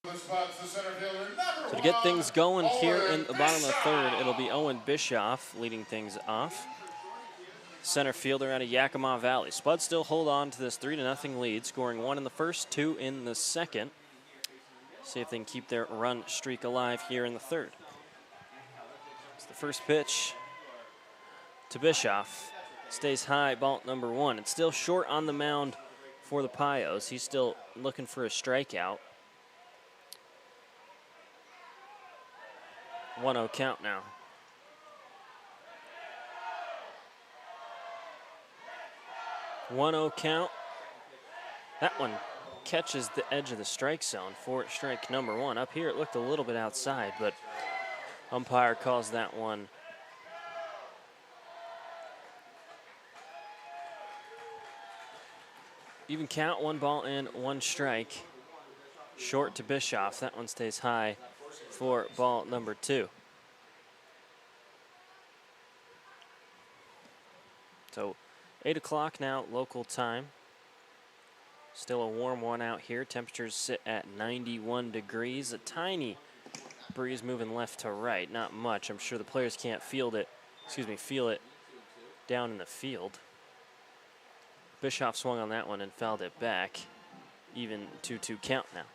So to get things going here in the bottom of the third, it'll be Owen Bischoff leading things off. Center fielder out of Yakima Valley. Spuds still hold on to this 3-0 lead, scoring 1 in the first, 2 in the second. See if they can keep their run streak alive here in the third. It's the first pitch to Bischoff. Stays high, ball number 1. It's still short on the mound for the Pios. He's still looking for a strikeout. 1-0 count now. One-0 count. That one catches the edge of the strike zone for strike number 1. Up here it looked a little bit outside, but umpire calls that one even count. 1 ball and 1 strike. Short to Bischoff. That one stays high for ball number 2. So 8 o'clock now local time. Still a warm one out here. Temperatures sit at 91 degrees. A tiny breeze moving left to right. Not much. I'm sure the players can't feel it down in the field. Bischoff swung on that one and fouled it back. Even 2-2 count now.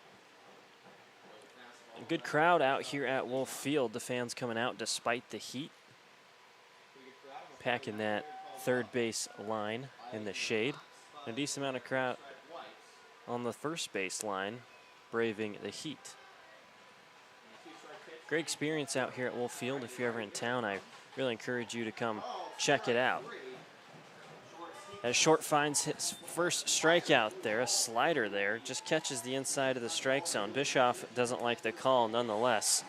A good crowd out here at Wolf Field. The fans coming out despite the heat. Packing that third base line in the shade. A decent amount of crowd on the first base line, braving the heat. Great experience out here at Wolf Field. If you're ever in town, I really encourage you to come check it out. As Short finds his first strikeout there, a slider there, just catches the inside of the strike zone. Bischoff doesn't like the call nonetheless.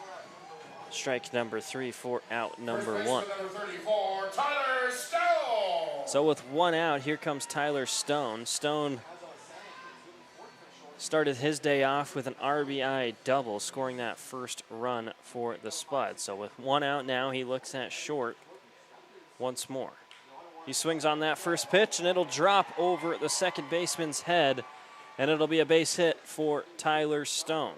Strike number 3 for out number 1. Number 34, Tyler Stone. So with 1 out, here comes Tyler Stone. Stone started his day off with an RBI double, scoring that first run for the Spuds. So with 1 out now, he looks at Short once more. He swings on that first pitch, and it'll drop over the second baseman's head, and it'll be a base hit for Tyler Stone.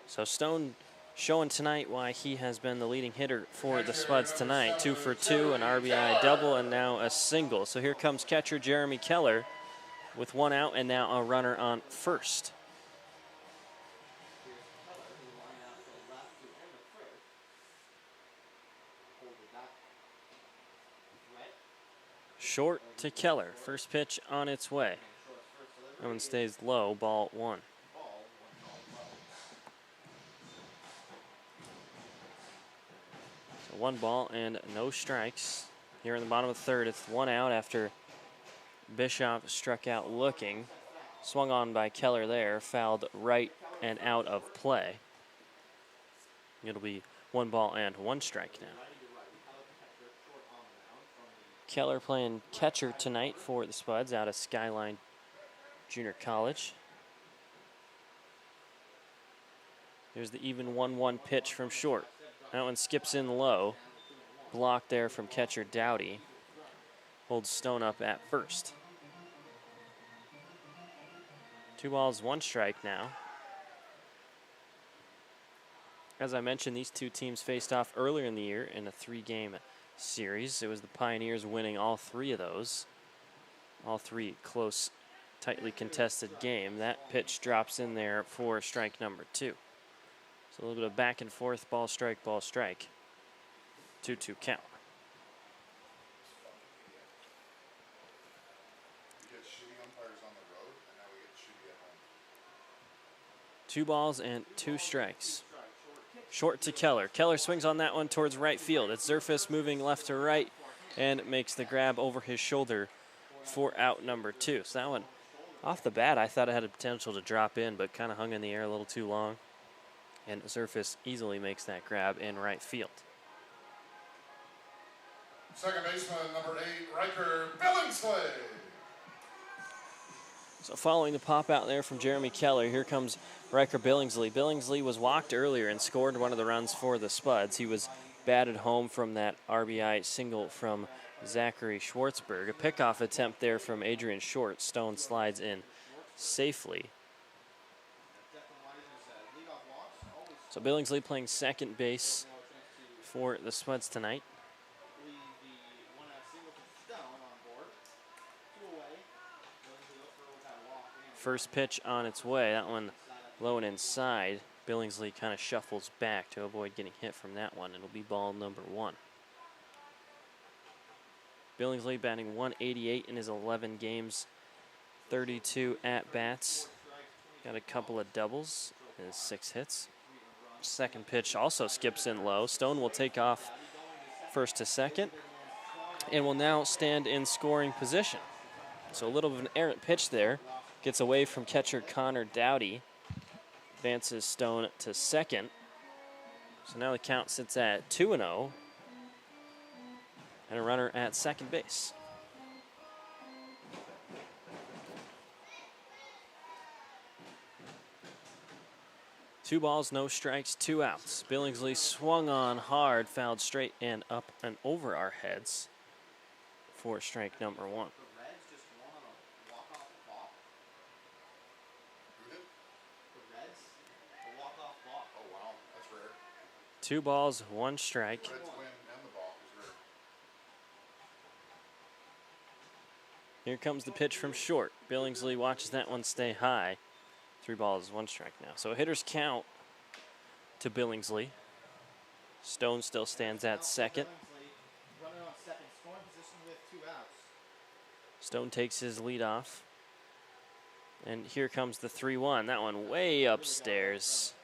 So Stone showing tonight why he has been the leading hitter for the Spuds tonight. 2 for 2, an RBI double, and now a single. So here comes catcher Jeremy Keller with 1 out and now a runner on first. Short to Keller. First pitch on its way. That one stays low, ball 1. So 1 ball and no strikes. Here in the bottom of the third, it's 1 out after Bischoff struck out looking. Swung on by Keller there, fouled right and out of play. It'll be 1 ball and 1 strike now. Keller playing catcher tonight for the Spuds out of Skyline Junior College. Here's the even 1-1 pitch from short. That one skips in low. Blocked there from catcher Dowdy. Holds Stone up at first. 2 balls, 1 strike now. As I mentioned, these two teams faced off earlier in the year in a 3-game series. It was the Pioneers winning all 3 of those. All 3 close, tightly contested game. That pitch drops in there for strike number 2. So a little bit of back and forth, ball strike, 2-2 count. We get shitty umpires on the road, and now we get shitty at home. 2 balls and 2 strikes. Short to Keller. Keller swings on that one towards right field. It's Zerfus moving left to right and makes the grab over his shoulder for out number 2. So that one, off the bat, I thought it had a potential to drop in, but kind of hung in the air a little too long. And Zerfus easily makes that grab in right field. Second baseman, number 8, Riker Billingsley. So following the pop out there from Jeremy Keller, here comes Riker Billingsley. Billingsley was walked earlier and scored one of the runs for the Spuds. He was batted home from that RBI single from Zachary Schwartzberg. A pickoff attempt there from Adrian Short. Stone slides in safely. So Billingsley playing second base for the Spuds tonight. First pitch on its way. That one low and inside. Billingsley kind of shuffles back to avoid getting hit from that one. It'll be ball number 1. Billingsley batting 188 in his 11 games, 32 at-bats. Got a couple of doubles in his 6 hits. Second pitch also skips in low. Stone will take off first to second and will now stand in scoring position. So a little bit of an errant pitch there. Gets away from catcher Connor Dowdy. Advances Stone to second. So now the count sits at 2-0. And a runner at second base. Two balls, no strikes, 2 outs. Billingsley swung on hard, fouled straight and up and over our heads for strike number 1. Oh, wow. That's rare. 2 balls, 1 strike. Reds win and the ball is rare. Here comes the pitch from short. Billingsley watches that one stay high. 3 balls, 1 strike now. So a hitter's count to Billingsley. Stone still stands at second. Stone takes his lead off. And here comes the 3-1. That one way upstairs.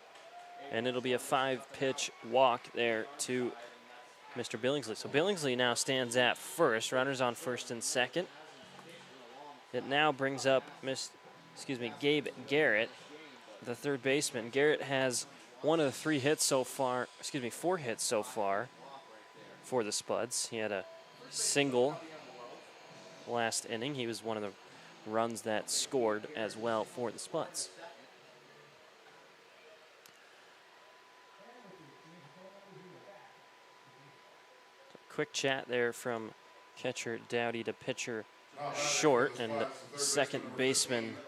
And it'll be a 5-pitch walk there to Mr. Billingsley. So Billingsley now stands at first. Runners on first and second. It now brings up Gabe Garrett, the third baseman. Garrett has 4 hits so far for the Spuds. He had a single last inning. He was one of the runs that scored as well for the Spuds. Quick chat there from catcher Dowdy to pitcher Short, and second baseman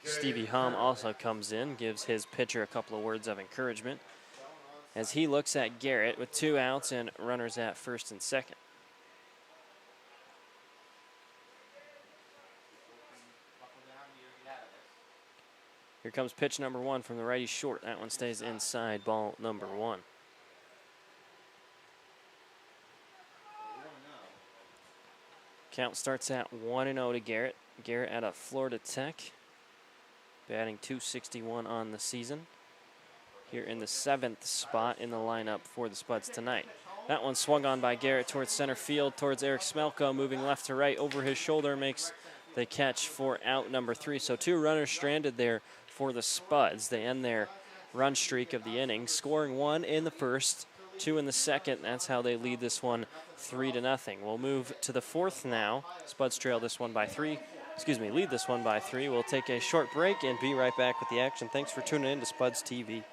Stevie Hum also comes in, gives his pitcher a couple of words of encouragement as he looks at Garrett with 2 outs and runners at first and second. Here comes pitch number 1 from the righty Short. That one stays inside, ball number 1. Count starts at 1-0 to Garrett. Garrett out of Florida Tech, batting .261 on the season. Here in the 7th spot in the lineup for the Spuds tonight. That one swung on by Garrett towards center field, towards Eric Smelko, moving left to right over his shoulder, makes the catch for out number 3. So 2 runners stranded there for the Spuds. They end their run streak of the inning, scoring 1 in the first, 2 in the second. That's how they lead this one 3-0. We'll move to the 4th now. Spuds trail this one by 3. Lead this one by 3. We'll take a short break and be right back with the action. Thanks for tuning in to Spuds TV.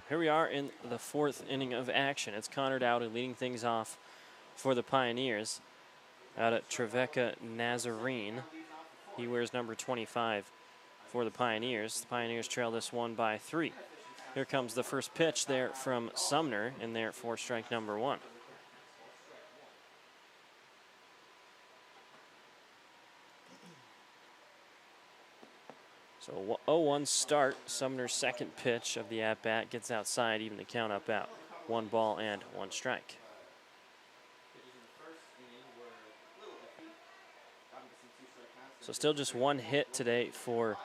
Here we are in the 4th inning of action. It's Connor Dowdy leading things off for the Pioneers out at Trevecca Nazarene. He wears number 25 for the Pioneers. The Pioneers trail this one by 3. Here comes the first pitch there from Sumner, and there for strike number 1. So 0-1 start. Sumner's second pitch of the at-bat gets outside, even the count up out. 1 ball and 1 strike. So still just 1 hit today for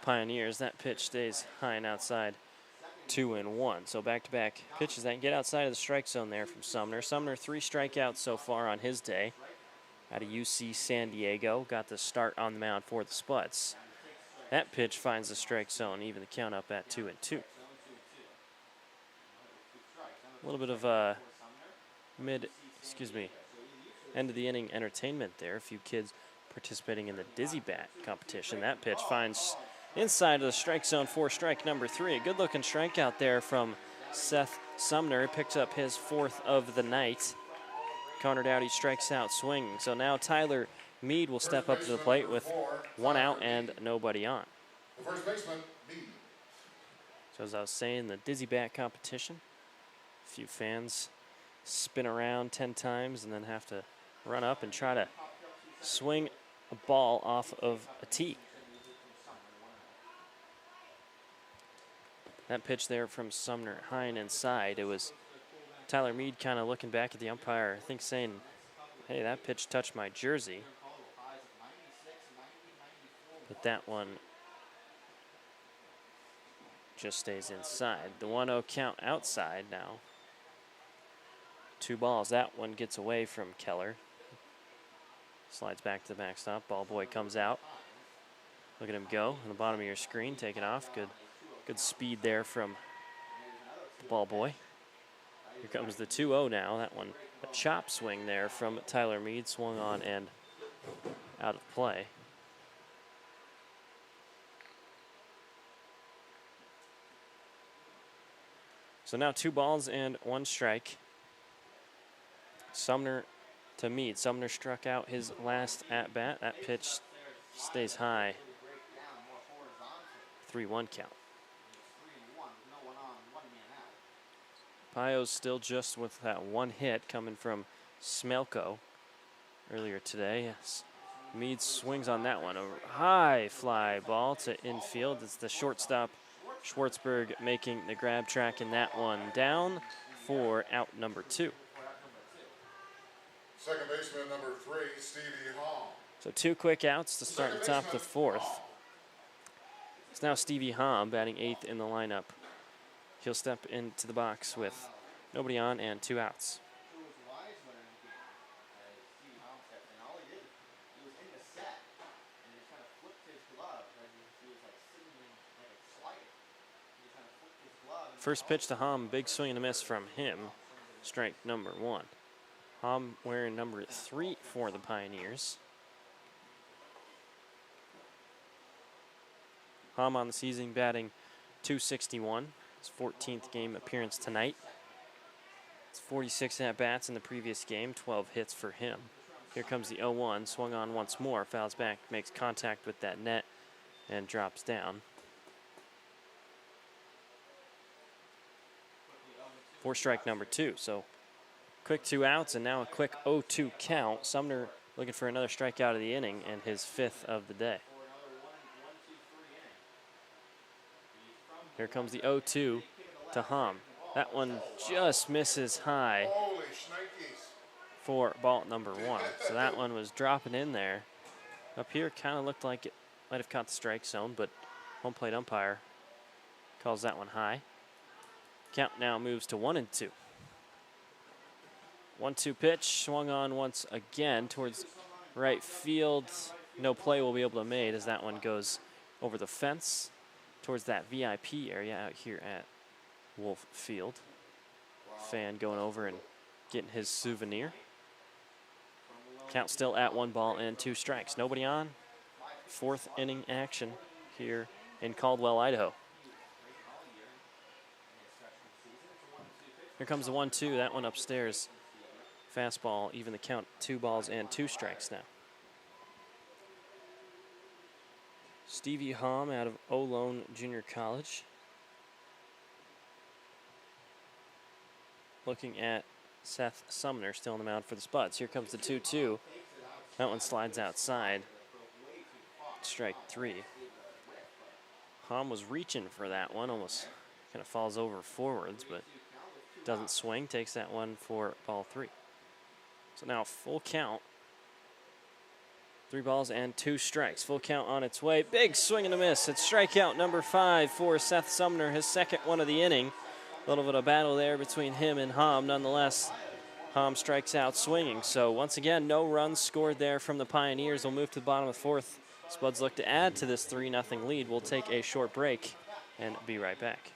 Pioneers. That pitch stays high and outside, 2-1. So back-to-back pitches that get outside of the strike zone there from Sumner. Sumner 3 strikeouts so far on his day out of UC San Diego. Got the start on the mound for the Spuds. That pitch finds the strike zone, even the count up at 2-2. A little bit of end of the inning entertainment there. A few kids participating in the Dizzy Bat competition. That pitch finds inside of the strike zone for strike number 3. A good-looking strikeout there from Seth Sumner. Picks up his 4th of the night. Connor Dowdy strikes out swinging. So now Tyler Mead will step up to the plate with 1 out and nobody on. The first baseman, Mead. So as I was saying, the Dizzy Bat competition. A few fans spin around 10 times and then have to run up and try to swing a ball off of a tee. That pitch there from Sumner high and inside. It was Tyler Mead kind of looking back at the umpire, I think saying, hey, that pitch touched my jersey. But that one just stays inside. The 1-0 count outside now. 2 balls. That one gets away from Keller. Slides back to the backstop. Ball boy comes out. Look at him go on the bottom of your screen, taking off. Good speed there from the ball boy. Here comes the 2-0 now. That one, a chop swing there from Tyler Mead, swung on and out of play. So now 2 balls and 1 strike. Sumner to Mead. Sumner struck out his last at bat. That pitch stays high. 3-1 count. Pio's still just with that 1 hit coming from Smelko earlier today. Yes. Mead swings on that one. A high fly ball to infield. It's the shortstop Schwartzberg making the grab, tracking that one down for out number 2. Second baseman number 3, Stevie Hall. So 2 quick outs to start the top of the 4th. It's now Stevie Hom batting 8th in the lineup. He'll step into the box with nobody on and 2 outs. First pitch to Hom, big swing and a miss from him. Strike number 1. Hom wearing number 3 for the Pioneers. Hom on the season batting .261. His 14th game appearance tonight. It's 46 at-bats in the previous game, 12 hits for him. Here comes the 0-1, swung on once more, fouls back, makes contact with that net, and drops down. 4 strike number 2, so quick 2 outs and now a quick 0-2 count. Sumner looking for another strikeout of the inning and his 5th of the day. Here comes the 0-2 to Hom. That one just misses high for ball number 1. So that one was dropping in there. Up here kind of looked like it might have caught the strike zone, but home plate umpire calls that one high. Count now moves to 1-2. 1-2 pitch, swung on once again towards right field. No play will be able to be made as that one goes over the fence towards that VIP area out here at Wolf Field. Fan going over and getting his souvenir. Count still at 1 ball and 2 strikes. Nobody on. 4th inning action here in Caldwell, Idaho. Here comes the 1-2, that one upstairs. Fastball, even the count, 2 balls and 2 strikes now. Stevie Hom out of Olone Junior College. Looking at Seth Sumner still on the mound for the Spuds. Here comes the 2-2. That one slides outside. Strike 3. Hom was reaching for that one, almost kind of falls over forwards, but doesn't swing, takes that one for ball 3. So now full count. 3 balls and 2 strikes. Full count on its way. Big swing and a miss. It's strikeout number 5 for Seth Sumner, his 2nd one of the inning. A little bit of battle there between him and Hom. Nonetheless, Hom strikes out swinging. So once again, no runs scored there from the Pioneers. We'll move to the bottom of the 4th. Spuds look to add to this 3-0 lead. We'll take a short break and be right back.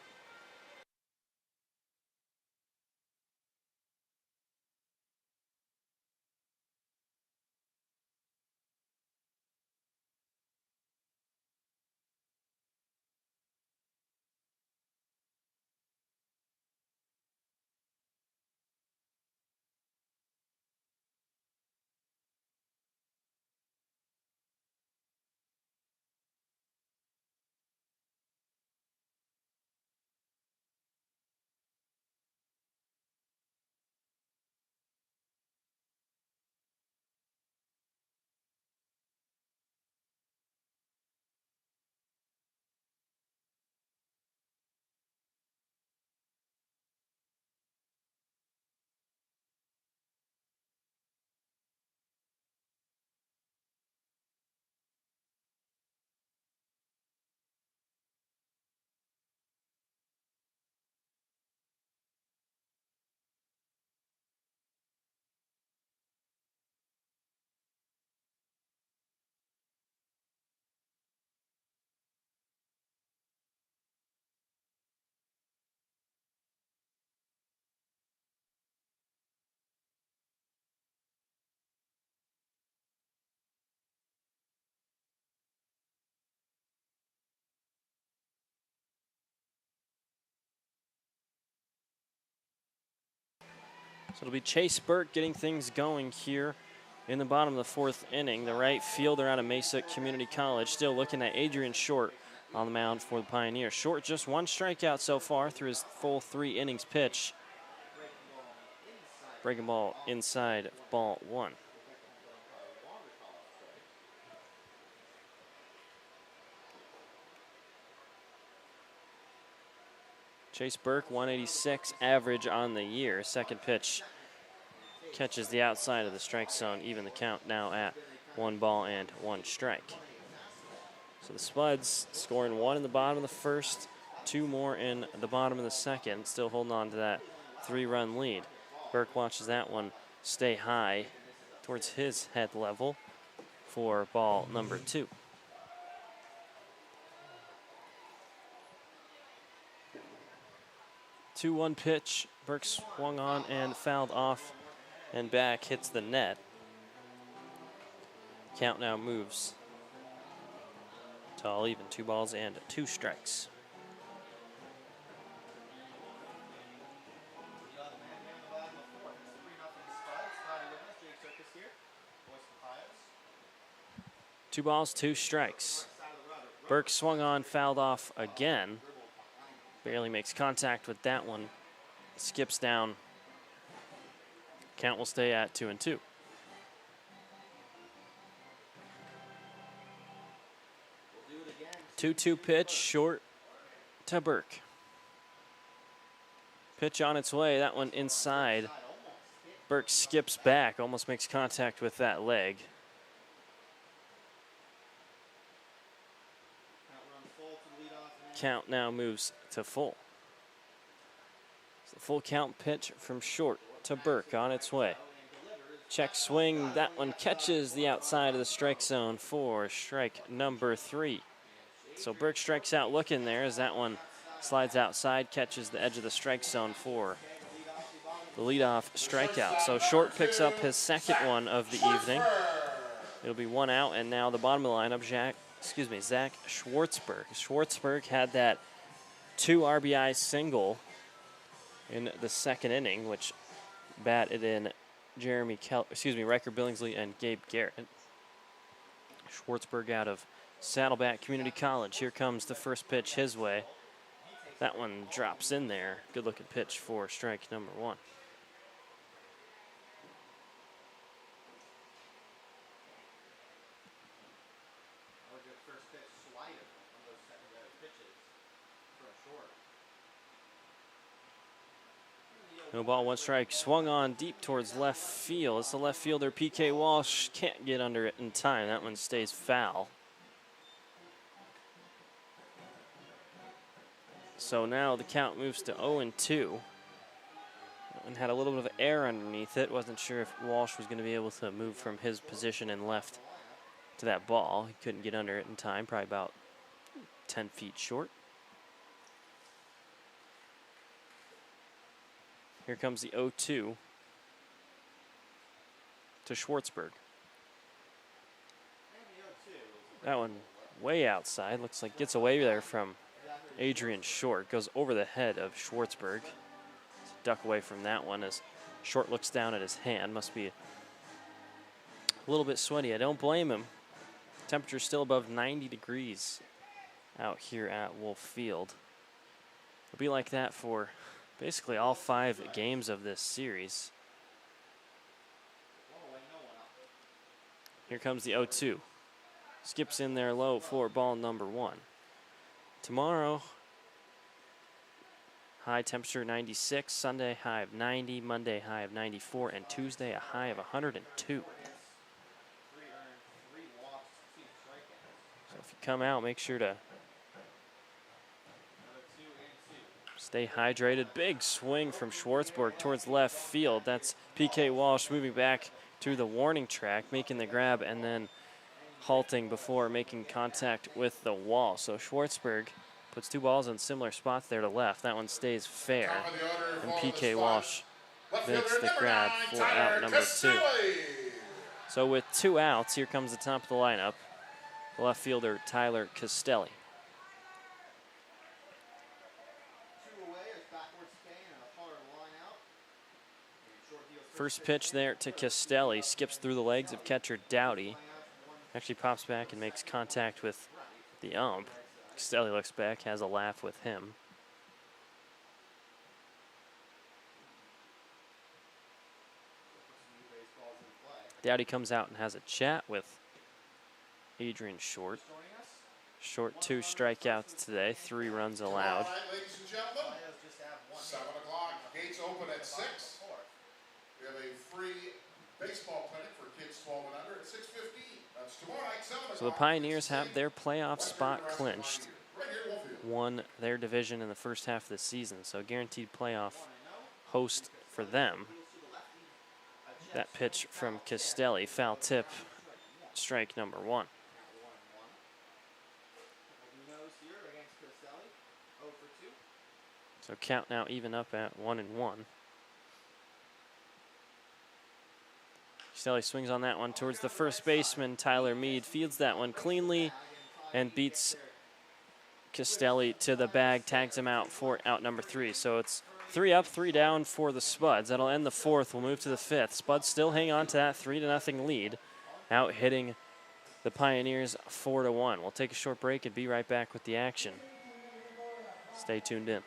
So it'll be Chase Burke getting things going here in the bottom of the fourth inning. The right fielder out of Mesa Community College still looking at Adrian Short on the mound for the Pioneers. Short just one strikeout so far through his full 3 innings pitch. Breaking ball inside, ball 1. Chase Burke, 186 average on the year. Second pitch catches the outside of the strike zone. Even the count now at 1 ball and 1 strike. So the Spuds scoring 1 in the bottom of the first, 2 more in the bottom of the second, still holding on to that 3-run lead. Burke watches that one stay high towards his head level for ball number 2. 2-1 pitch. Burke swung on and fouled off and back, hits the net. Count now moves to all even, 2 balls and 2 strikes. Two balls, 2 strikes. Burke swung on, fouled off again. Barely makes contact with that one. Skips down. Count will stay at 2-2. Two-two pitch, short to Burke. Pitch on its way, that one inside. Burke skips back, almost makes contact with that leg. Count now moves to full. So full count pitch from Short to Burke on its way. Check swing, that one catches the outside of the strike zone for strike number 3. So Burke strikes out looking there as that one slides outside, catches the edge of the strike zone for the leadoff strikeout. So Short picks up his second one of the evening. It'll be 1 out, and now the bottom of the lineup, Zach Schwartzberg. Schwartzberg had that 2 RBI single in the second inning, which batted in Riker Billingsley and Gabe Garrett. Schwartzberg out of Saddleback Community College. Here comes the first pitch his way. That one drops in there. Good looking pitch for strike number 1. No ball, 1 strike. Swung on deep towards left field. It's the left fielder, P.K. Walsh. Can't get under it in time. That one stays foul. So now the count moves to 0-2. And had a little bit of air underneath it. Wasn't sure if Walsh was going to be able to move from his position in left to that ball. He couldn't get under it in time, probably about 10 feet short. Here comes the 0-2 to Schwartzberg. That one way outside. Looks like gets away there from Adrian Short. Goes over the head of Schwartzberg. Duck away from that one as Short looks down at his hand. Must be a little bit sweaty. I don't blame him. Temperature's still above 90 degrees out here at Wolf Field. It'll be like that for basically all 5 games of this series. Here comes the 0-2. Skips in there low for ball number 1. Tomorrow, high temperature 96, Sunday high of 90, Monday high of 94, and Tuesday a high of 102. So if you come out, make sure to stay hydrated. Big swing from Schwartzberg towards left field. That's P.K. Walsh moving back to the warning track, making the grab and then halting before making contact with the wall. So Schwartzberg puts 2 balls in similar spots there to left. That one stays fair. And P.K. Walsh makes the grab for out number 2. So with 2 outs, here comes the top of the lineup. The left fielder, Tyler Castelli. First pitch there to Castelli, skips through the legs of catcher Dowdy. Actually pops back and makes contact with the ump. Castelli looks back, has a laugh with him. Dowdy comes out and has a chat with Adrian Short. Short 2 strikeouts today, 3 runs allowed. All right, ladies and gentlemen, 7 o'clock, gates open at 6. We have a free baseball clinic for kids 12 and under at 6:15. That's tomorrow night, 7 o'clock. So the Pioneers have their playoff spot clinched. Won their division in the first half of the season, so guaranteed playoff host for them. That pitch from Castelli, foul tip, strike number 1. So count now even up at 1-1. Castelli swings on that one towards the first baseman, Tyler Mead, fields that one cleanly and beats Castelli to the bag, tags him out for out number 3. So it's 3 up, 3 down for the Spuds. That'll end the 4th. We'll move to the 5th. Spuds still hang on to that 3-0 lead, out hitting the Pioneers 4-1. We'll take a short break and be right back with the action. Stay tuned in.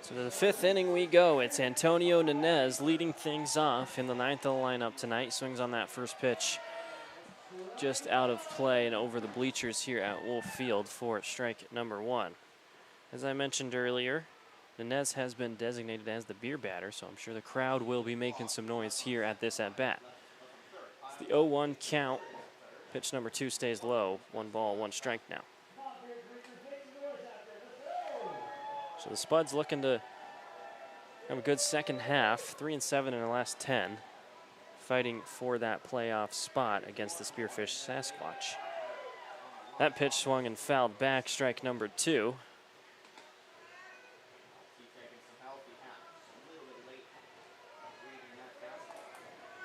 So to the 5th inning we go. It's Antonio Nanez leading things off in the 9th of the lineup tonight. Swings on that first pitch just out of play and over the bleachers here at Wolf Field for strike number 1. As I mentioned earlier, Nanez has been designated as the beer batter, so I'm sure the crowd will be making some noise here at this at-bat. It's the 0-1 count. Pitch number 2 stays low. 1 ball, 1 strike now. So the Spuds looking to have a good second half, 3-7 in their last 10, fighting for that playoff spot against the Spearfish Sasquatch. That pitch swung and fouled back, strike number 2.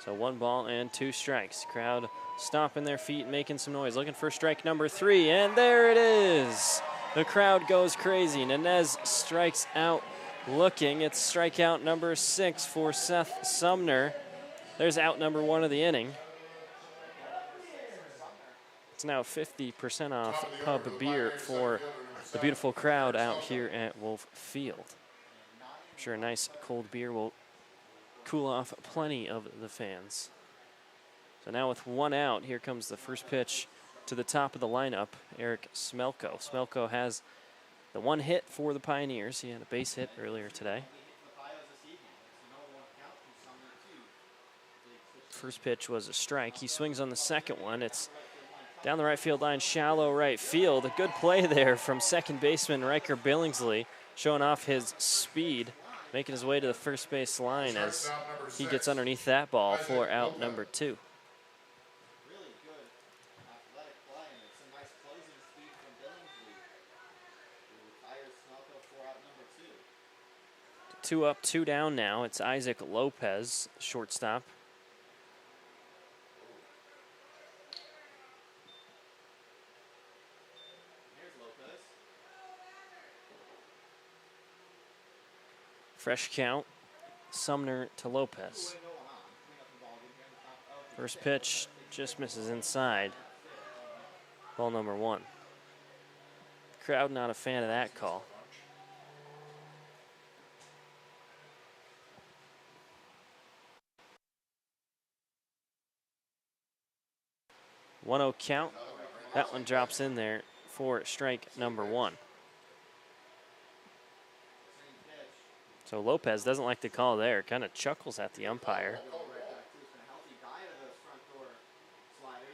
So 1 ball and 2 strikes. Crowd stomping their feet, making some noise, looking for strike number 3, and there it is. The crowd goes crazy. Nanez strikes out looking. It's strikeout number 6 for Seth Sumner. There's out number 1 of the inning. It's now 50% off pub beer for the beautiful crowd out here at Wolf Field. I'm sure a nice cold beer will cool off plenty of the fans. So now with 1 out, here comes the first pitch to the top of the lineup, Eric Smelko. Smelko has the 1 hit for the Pioneers. He had a base hit earlier today. First pitch was a strike. He swings on the second one. It's down the right field line, shallow right field. A good play there from second baseman Riker Billingsley, showing off his speed, making his way to the first base line as he gets underneath that ball for out number 2. 2 up, 2 down now. It's Isaac Lopez, shortstop. Fresh count, Sumner to Lopez. First pitch just misses inside. Ball number 1. Crowd not a fan of that call. 1-0 count. That one drops in there for strike number 1. So Lopez doesn't like the call there. Kind of chuckles at the umpire.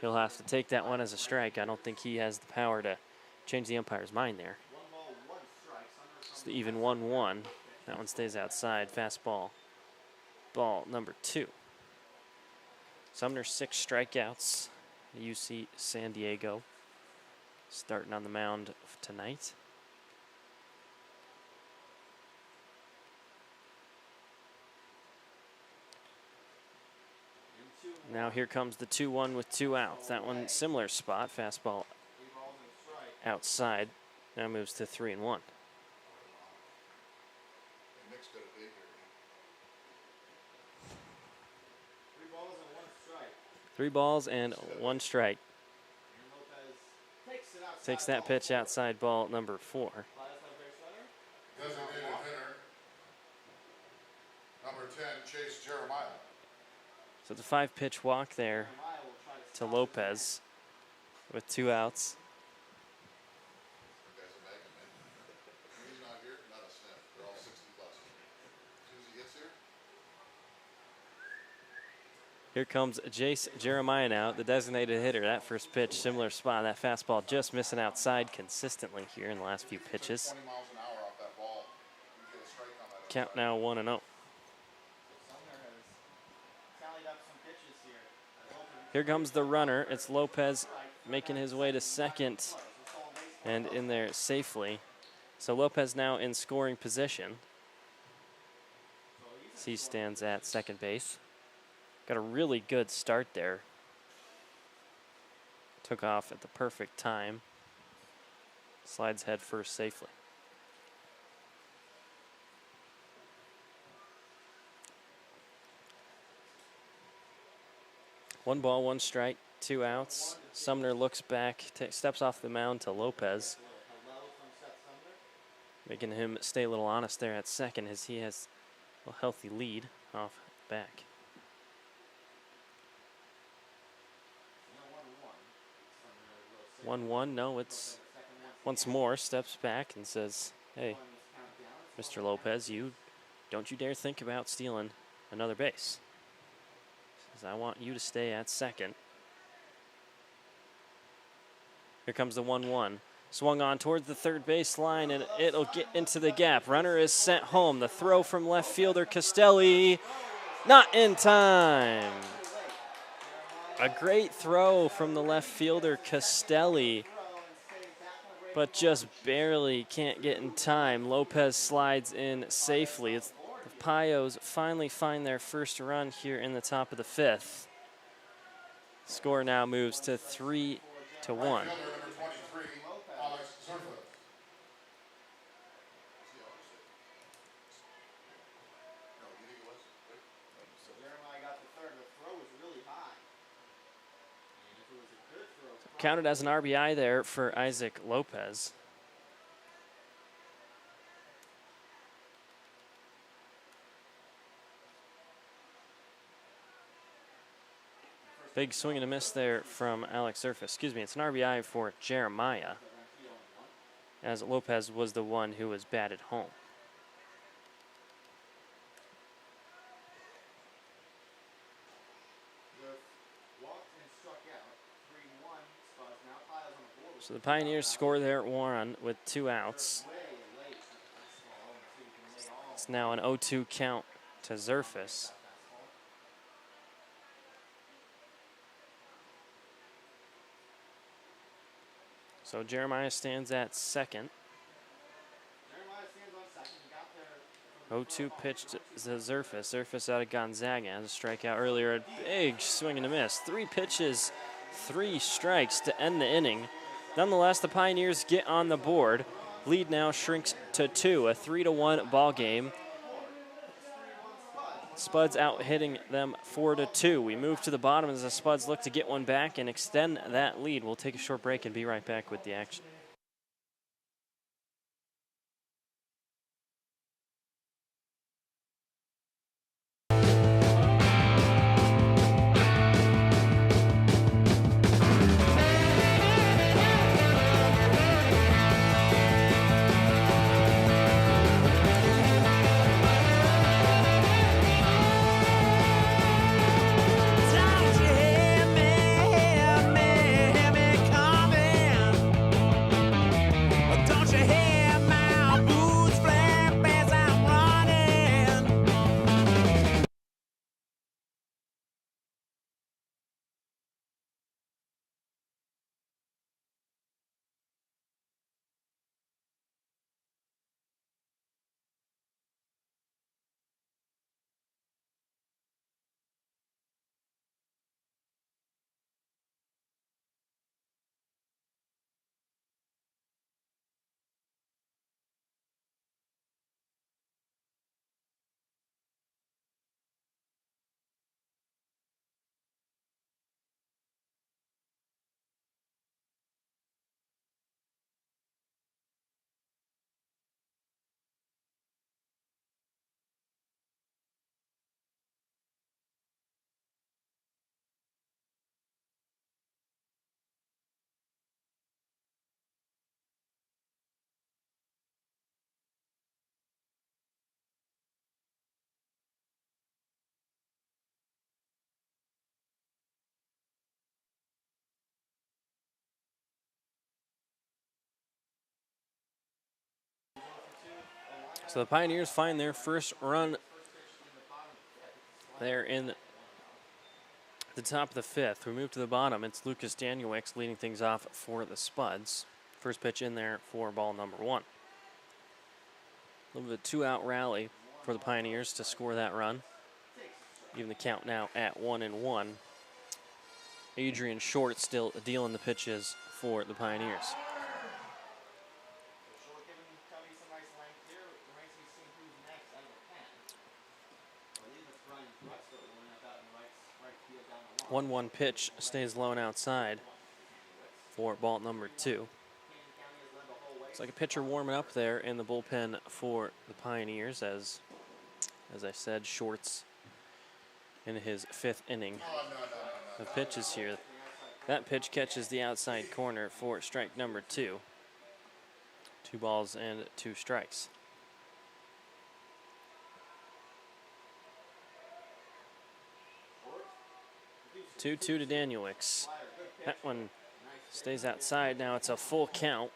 He'll have to take that one as a strike. I don't think he has the power to change the umpire's mind there. It's the even 1-1. That one stays outside. Fastball. Ball number 2. Sumner 6 strikeouts. UC San Diego starting on the mound tonight. Now here comes the 2-1 with 2 outs. That one similar spot. Fastball outside. Now moves to 3-1. 3 balls and 1 strike. Takes that pitch outside, ball number 4. Designated hitter, number 10, Chase Jeremiah. So the 5-pitch walk there to Lopez with 2 outs. He's not here, not a sniff. They're all 60 plus. As soon as he gets here. Here comes Jace Jeremiah now, the designated hitter. That first pitch, similar spot. That fastball just missing outside consistently here in the last few pitches. 20 miles an hour off that ball. You get a strike on that. Count now 1-0. Here comes the runner. It's Lopez making his way to second and in there safely. So Lopez now in scoring position. He stands at second base. Got a really good start there. Took off at the perfect time. Slides head first safely. One ball, 1 strike, 2 outs. Sumner looks back, steps off the mound to Lopez, making him stay a little honest there at second as he has a healthy lead off back. 1-1, no, it's once more steps back and says, hey, Mr. Lopez, don't you dare think about stealing another base. Says, I want you to stay at second. Here comes the 1-1. Swung on towards the third base line, and it'll get into the gap. Runner is sent home. The throw from left fielder Castelli, not in time. A great throw from the left fielder Castelli, but just barely can't get in time. Lopez slides in safely. The Pios finally find their first run here in the top of the 5th. Score now moves to 3-1. Counted as an RBI there for Isaac Lopez. Big swing and a miss there from Alex Surface. Excuse me, it's an RBI for Jeremiah, as Lopez was the one who was batted home. So the Pioneers score there at 1 with 2 outs. It's now an 0-2 count to Zerfus. So Jeremiah stands at second. 0-2 pitch to Zerfus. Zerfus out of Gonzaga. Has a strikeout earlier. A big swing and a miss. 3 pitches, 3 strikes to end the inning. Nonetheless, the Pioneers get on the board. Lead now shrinks to 2, a 3-1 ball game. Spuds out hitting them 4-2. We move to the bottom as the Spuds look to get one back and extend that lead. We'll take a short break and be right back with the action. So the Pioneers find their first run there in the top of the 5th. We move to the bottom. It's Lucas Danuix leading things off for the Spuds. First pitch in there for ball number 1. A little bit of 2-out rally for the Pioneers to score that run. Even the count now at 1-1. Adrian Short still dealing the pitches for the Pioneers. One 1 pitch stays low and outside for ball number 2. It's like a pitcher warming up there in the bullpen for the Pioneers as I said, Short's in his 5th inning of pitches here. That pitch catches the outside corner for strike number 2. 2 balls and 2 strikes. 2-2 to Danuix. That one stays outside. Now it's a full count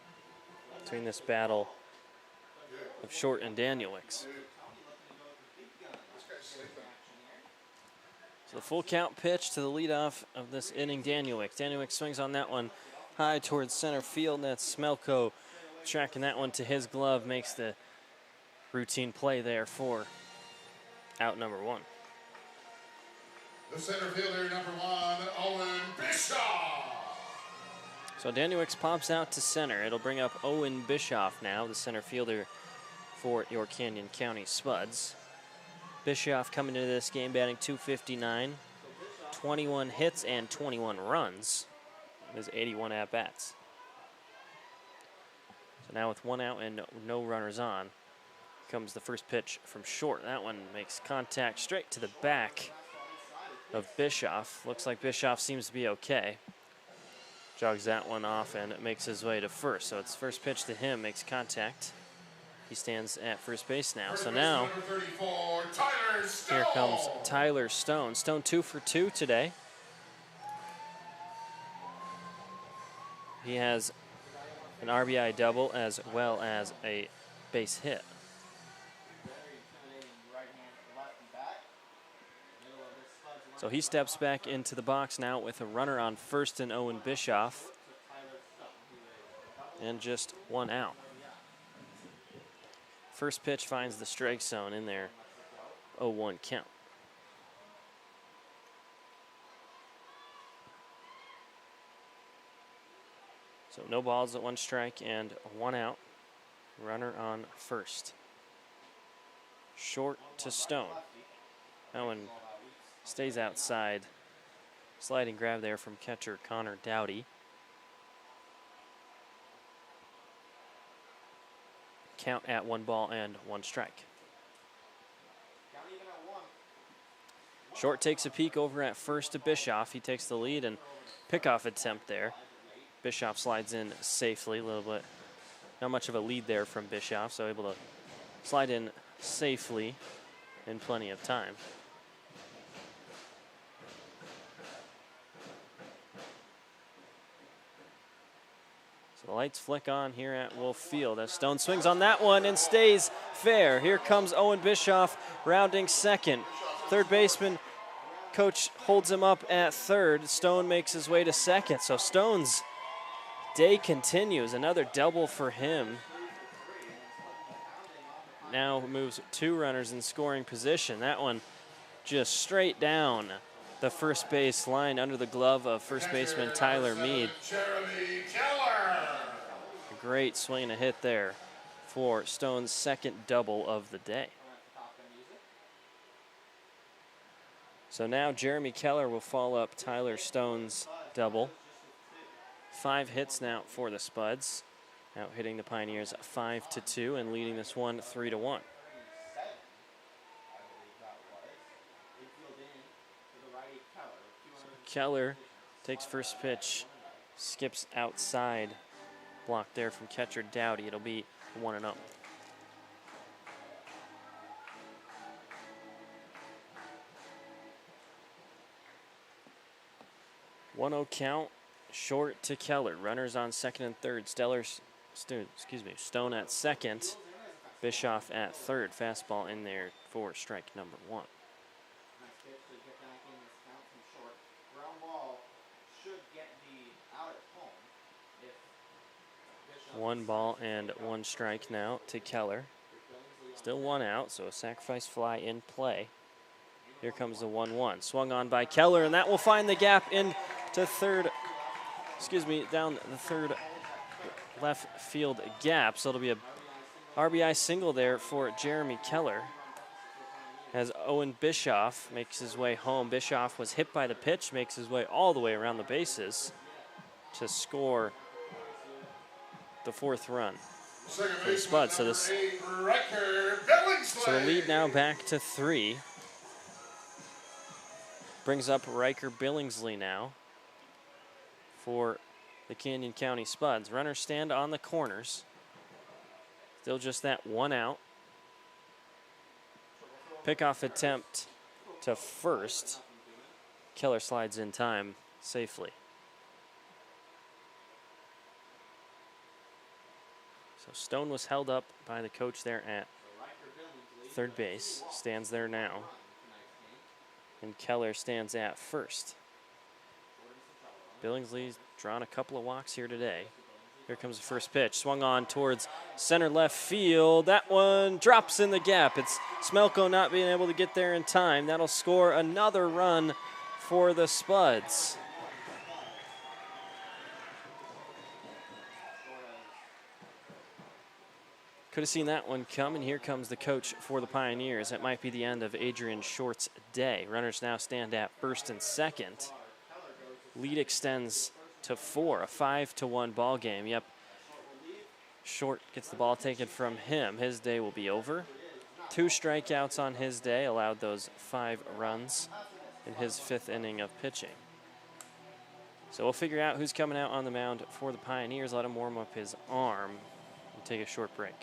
between this battle of Short and Danuix. So the full count pitch to the leadoff of this inning, Danuix. Danuix swings on that one high towards center field. That's Smelko tracking that one to his glove, makes the routine play there for out number 1. The center fielder, number 1, Owen Bischoff. So Danuix pops out to center. It'll bring up Owen Bischoff now, the center fielder for York Canyon County Spuds. Bischoff coming into this game batting .259, 21 hits and 21 runs. His 81 at-bats. So now with 1 out and no runners on, comes the first pitch from Short. That one makes contact straight to the back of Bischoff. Looks like Bischoff seems to be okay. Jogs that one off and makes his way to first. So it's first pitch to him, makes contact. He stands at first base now. So now, here comes Tyler Stone. Stone 2 for 2 today. He has an RBI double as well as a base hit. So he steps back into the box now with a runner on first and Owen Bischoff. And just 1 out. First pitch finds the strike zone in there. 0-1 count. So no balls at 1 strike and 1 out. Runner on first. Short to Stone. That one stays outside. Sliding grab there from catcher Connor Dowdy. Count at 1 ball and 1 strike. Short takes a peek over at first to Bischoff. He takes the lead and pickoff attempt there. Bischoff slides in safely a little bit. Not much of a lead there from Bischoff, so able to slide in safely in plenty of time. So the lights flick on here at Wolf Field as Stone swings on that one and stays fair. Here comes Owen Bischoff rounding second. Third baseman coach holds him up at third. Stone makes his way to second. So Stone's day continues. Another double for him. Now moves 2 runners in scoring position. That one just straight down the first base line under the glove of first baseman Tyler Mead. Jeremy Keller. A great swing and a hit there for Stone's second double of the day. So now Jeremy Keller will follow up Tyler Stone's double. 5 hits now for the Spuds. Out hitting the Pioneers 5-2 and leading this one 3-1. So Keller takes first pitch, skips outside, blocked there from catcher Dowdy. It'll be 1-0. One-0 count, short to Keller. Runners on second and third. Stone at second. Bischoff at third. Fastball in there for strike number 1. 1 ball and 1 strike now to Keller. Still 1 out, so a sacrifice fly in play. Here comes the 1-1. Swung on by Keller, and that will find the gap into third, down the third left field gap. So it'll be a RBI single there for Jeremy Keller as Owen Bischoff makes his way home. Bischoff was hit by the pitch, makes his way all the way around the bases to score the 4th run for the Spuds. So the lead now back to 3. Brings up Riker Billingsley now for the Canyon County Spuds. Runners stand on the corners. Still just that 1 out. Pickoff attempt to first. Keller slides in time safely. So Stone was held up by the coach there at third base. Stands there now. And Keller stands at first. Billingsley's drawn a couple of walks here today. Here comes the first pitch. Swung on towards center left field. That one drops in the gap. It's Smelko not being able to get there in time. That'll score another run for the Spuds. Could have seen that one come, and here comes the coach for the Pioneers. That might be the end of Adrian Short's day. Runners now stand at first and second. Lead extends to 4, a 5-1 ball game. Yep, Short gets the ball taken from him. His day will be over. 2 strikeouts on his day allowed those 5 runs in his 5th inning of pitching. So we'll figure out who's coming out on the mound for the Pioneers. Let him warm up his arm and take a short break.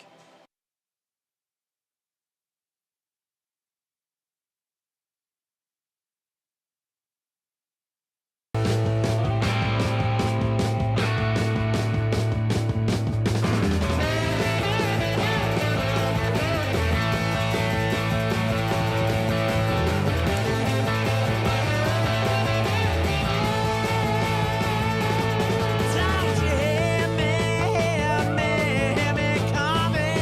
Don't you hear me coming?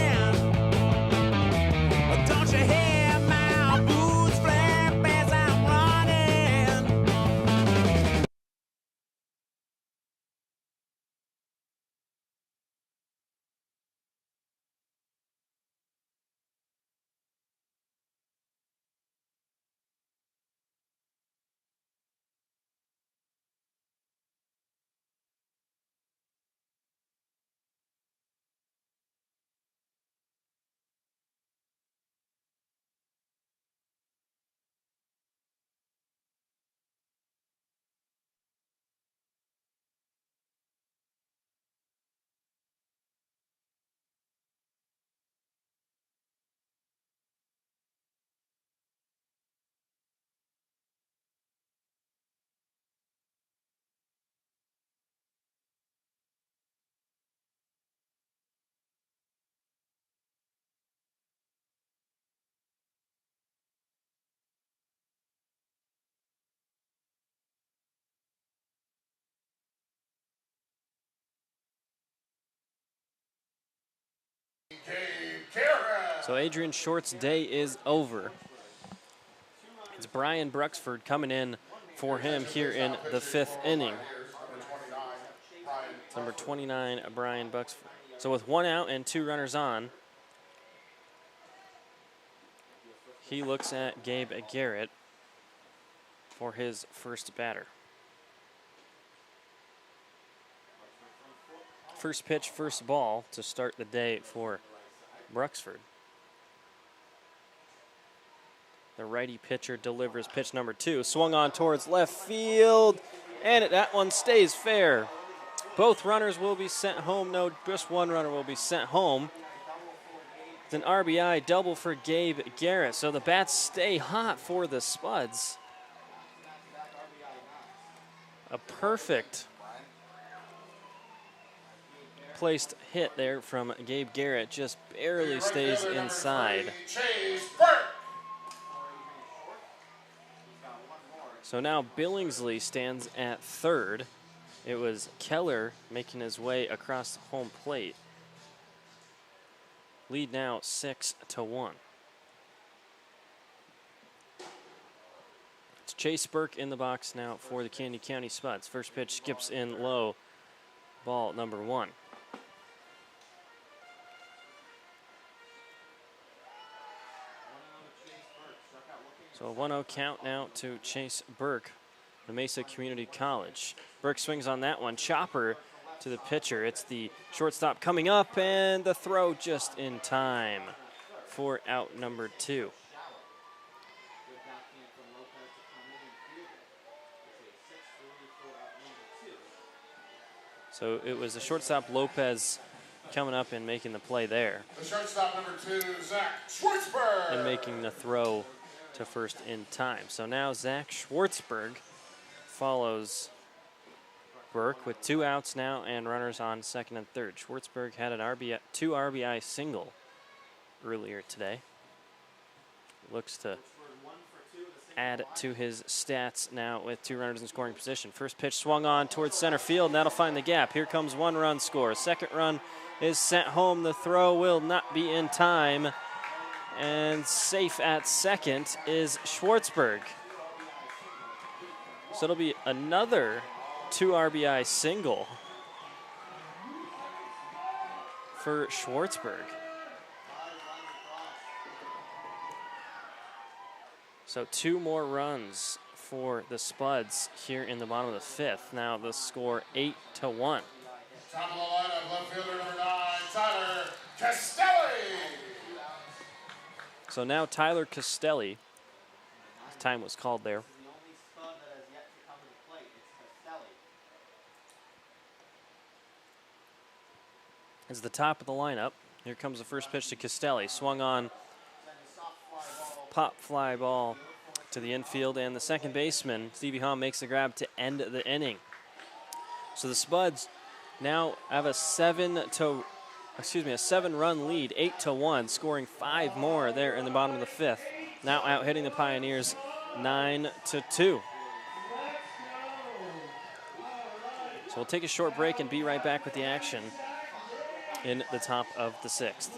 So Adrian Short's day is over. It's Brian Bruxford coming in for him here in the 5th inning. Number 29, Brian Bruxford. So with 1 out and 2 runners on, he looks at Gabe Garrett for his first batter. First pitch, first ball to start the day for Bruxford. The righty pitcher delivers pitch number 2. Swung on towards left field, and that one stays fair. Both runners will be sent home. No, just one runner will be sent home. It's an RBI double for Gabe Garrett. So the bats stay hot for the Spuds. A perfect placed hit there from Gabe Garrett. Just barely stays inside. So now Billingsley stands at third. It was Keller making his way across the home plate. Lead now 6-1. It's Chase Burke in the box now for the Candy County Spuds. First pitch skips in low. Ball number 1. So a 1-0 count now to Chase Burke, the Mesa Community College. Burke swings on that one. Chopper to the pitcher. It's the shortstop coming up, and the throw just in time for out number 2. So it was the shortstop Lopez coming up and making the play there. The shortstop number 2, Zach Schwartzberg. And making the throw to first in time. So now Zach Schwartzberg follows Burke with 2 outs now and runners on second and third. Schwartzberg had an 2 RBI single earlier today. Looks to add to his stats now with 2 runners in scoring position. First pitch swung on towards center field, and that'll find the gap. Here comes 1 run score. Second run is sent home. The throw will not be in time. And safe at second is Schwartzberg. So it'll be another 2 RBI single for Schwartzberg. So 2 more runs for the Spuds here in the bottom of the 5th. Now the score 8-1. Top of the lineup, left fielder number 9, Tyler Castelli. So now Tyler Castelli, time was called there. Is the top of the lineup. Here comes the first pitch to Castelli. Swung on, pop fly ball to the infield, and the second baseman, Stevie Hahn, makes the grab to end the inning. So the Spuds now have a 7-run lead, 8-1, scoring 5 more there in the bottom of the 5th. Now out hitting the Pioneers 9-2. So we'll take a short break and be right back with the action in the top of the 6th.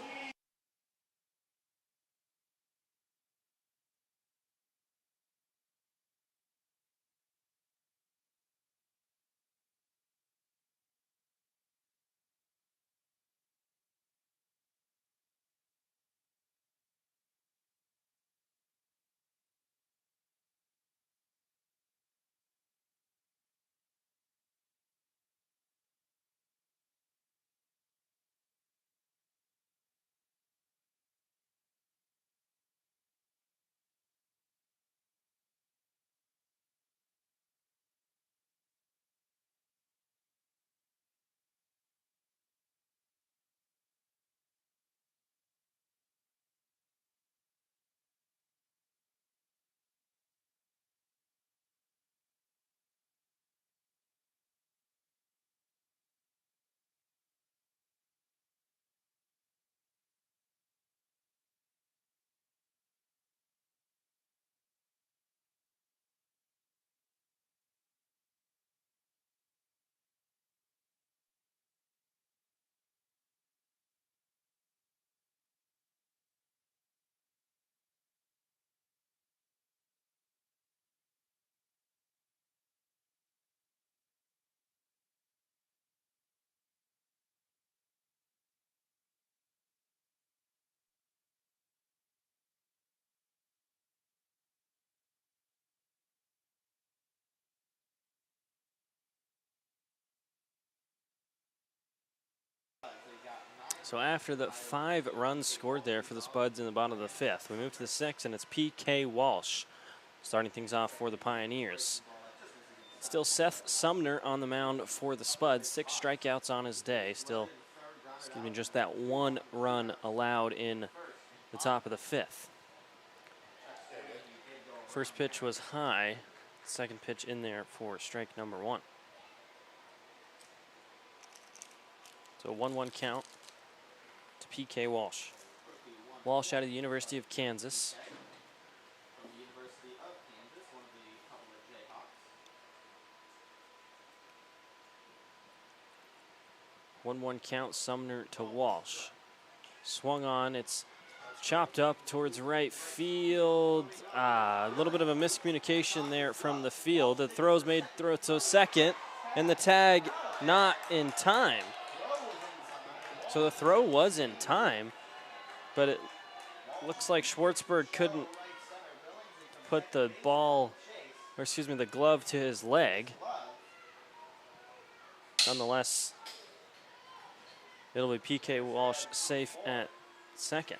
So after the 5 runs scored there for the Spuds in the bottom of the 5th, we move to the 6th, and it's P.K. Walsh starting things off for the Pioneers. Still Seth Sumner on the mound for the Spuds. 6 strikeouts on his day. Still, just that 1 run allowed in the top of the 5th. First pitch was high. Second pitch in there for strike number 1. So 1-1 count to P.K. Walsh. Walsh out of the University of Kansas. 1-1 count, Sumner to Walsh. Swung on, it's chopped up towards right field. A little bit of a miscommunication there from the field. The throw to second, and the tag not in time. So the throw was in time, but it looks like Schwartzberg couldn't put the glove to his leg. Nonetheless, it'll be P.K. Walsh safe at second.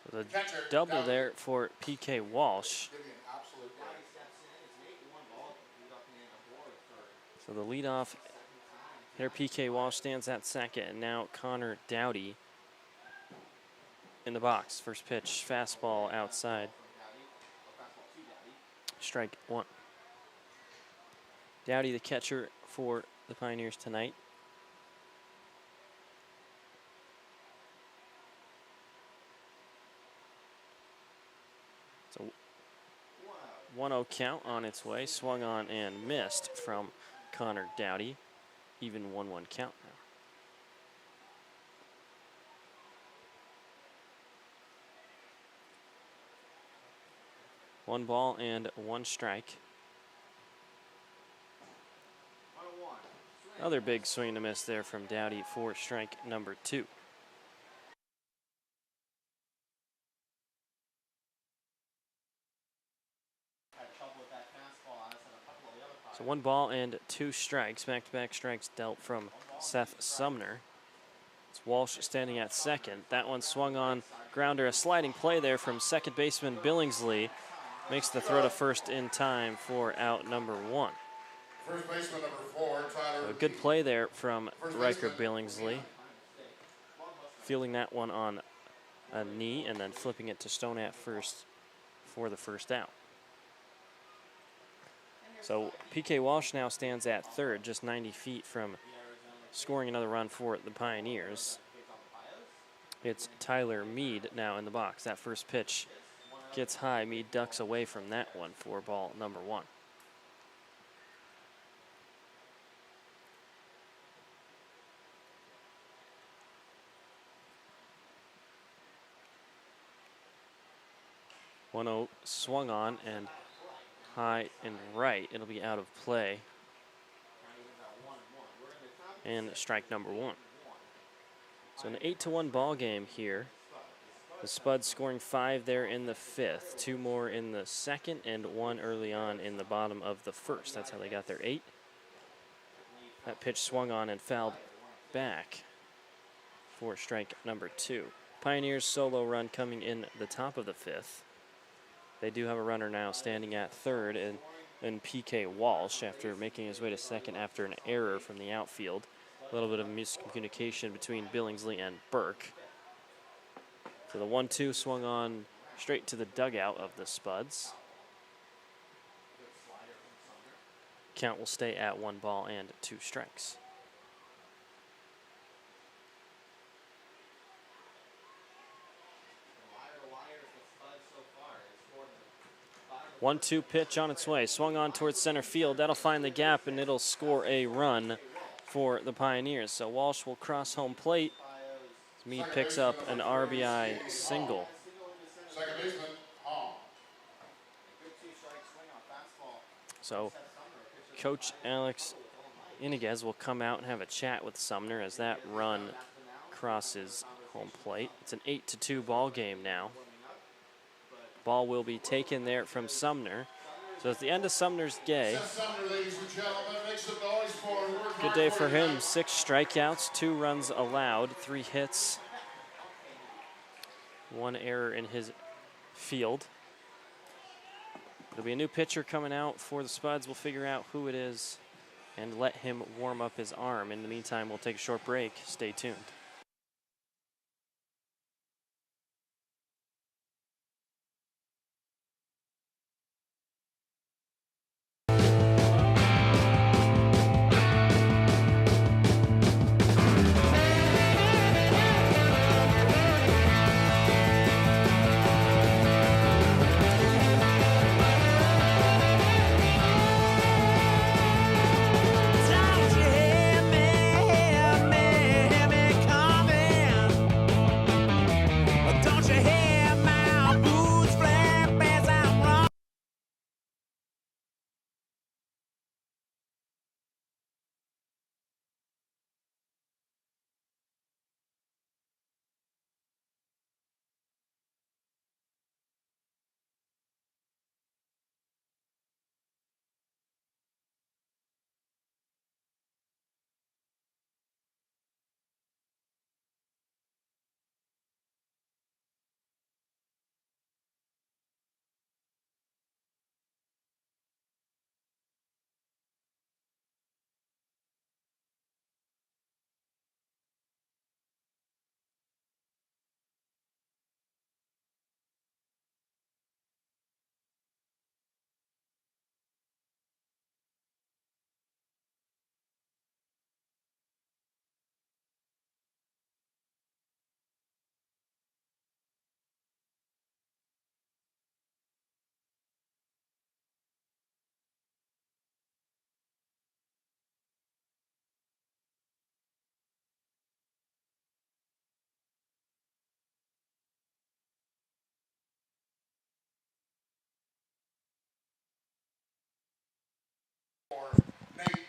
The double there for P.K. Walsh. So the leadoff hitter P.K. Walsh stands at second, and now Connor Dowdy in the box. First pitch, fastball outside. Strike 1. Dowdy, the catcher for the Pioneers tonight. So 1-0 count on its way. Swung on and missed from Connor Dowdy. Even 1-1 count now. One ball and 1 strike. Another big swing and a miss there from Dowdy for strike number 2. So 1 ball and 2 strikes. Back-to-back strikes dealt from Seth Sumner. It's Walsh standing at second. That one swung on, grounder, a sliding play there from second baseman Billingsley. Makes the throw to first in time for out number 1. First baseman number 4, Tyler. So a good play there from Riker Billingsley. Fielding that one on a knee and then flipping it to Stone at first for the first out. So P.K. Walsh now stands at third, just 90 feet from scoring another run for the Pioneers. It's Tyler Mead now in the box. That first pitch gets high. Mead ducks away from that one for ball number 1. One-0 swung on and high and right. It'll be out of play. And strike number 1. So an 8-1 ball game here. The Spuds scoring 5 there in the 5th, 2 more in the 2nd, and 1 early on in the bottom of the 1st. That's how they got their 8. That pitch swung on and fouled back for strike number 2. Pioneers solo run coming in the top of the 5th. They do have a runner now standing at third in P.K. Walsh after making his way to second after an error from the outfield. A little bit of miscommunication between Billingsley and Burke. So the 1-2 swung on straight to the dugout of the Spuds. Count will stay at 1 ball and 2 strikes. 1-2 pitch on its way. Swung on towards center field. That'll find the gap, and it'll score a run for the Pioneers. So Walsh will cross home plate. Mead picks up an RBI single. Second baseman, Hall. So Coach Alex Iniguez will come out and have a chat with Sumner as that run crosses home plate. It's an 8-2 ball game now. Ball will be taken there from Sumner. So it's the end of Sumner's day. Sumner, ladies and gentlemen, make some noise for Good day for him. 6 strikeouts, 2 runs allowed, 3 hits, 1 error in his field. There'll be a new pitcher coming out for the Spuds. We'll figure out who it is and let him warm up his arm. In the meantime, we'll take a short break. Stay tuned.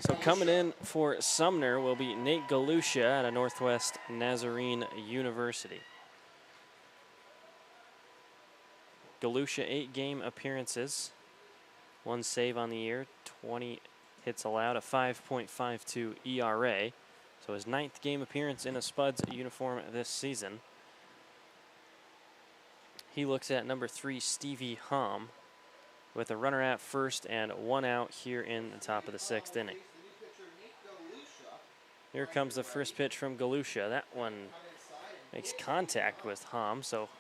So coming in for Sumner will be Nate Galusha out of Northwest Nazarene University. Galusha, 8 game appearances, 1 save on the year, 20 hits allowed, a 5.52 ERA. So his 9th game appearance in a Spuds uniform this season. He looks at number 3, Stevie Hom, with a runner at first and 1 out here in the top of the 6th inning. Here comes the first pitch from Galusha. That one makes contact with Hom, so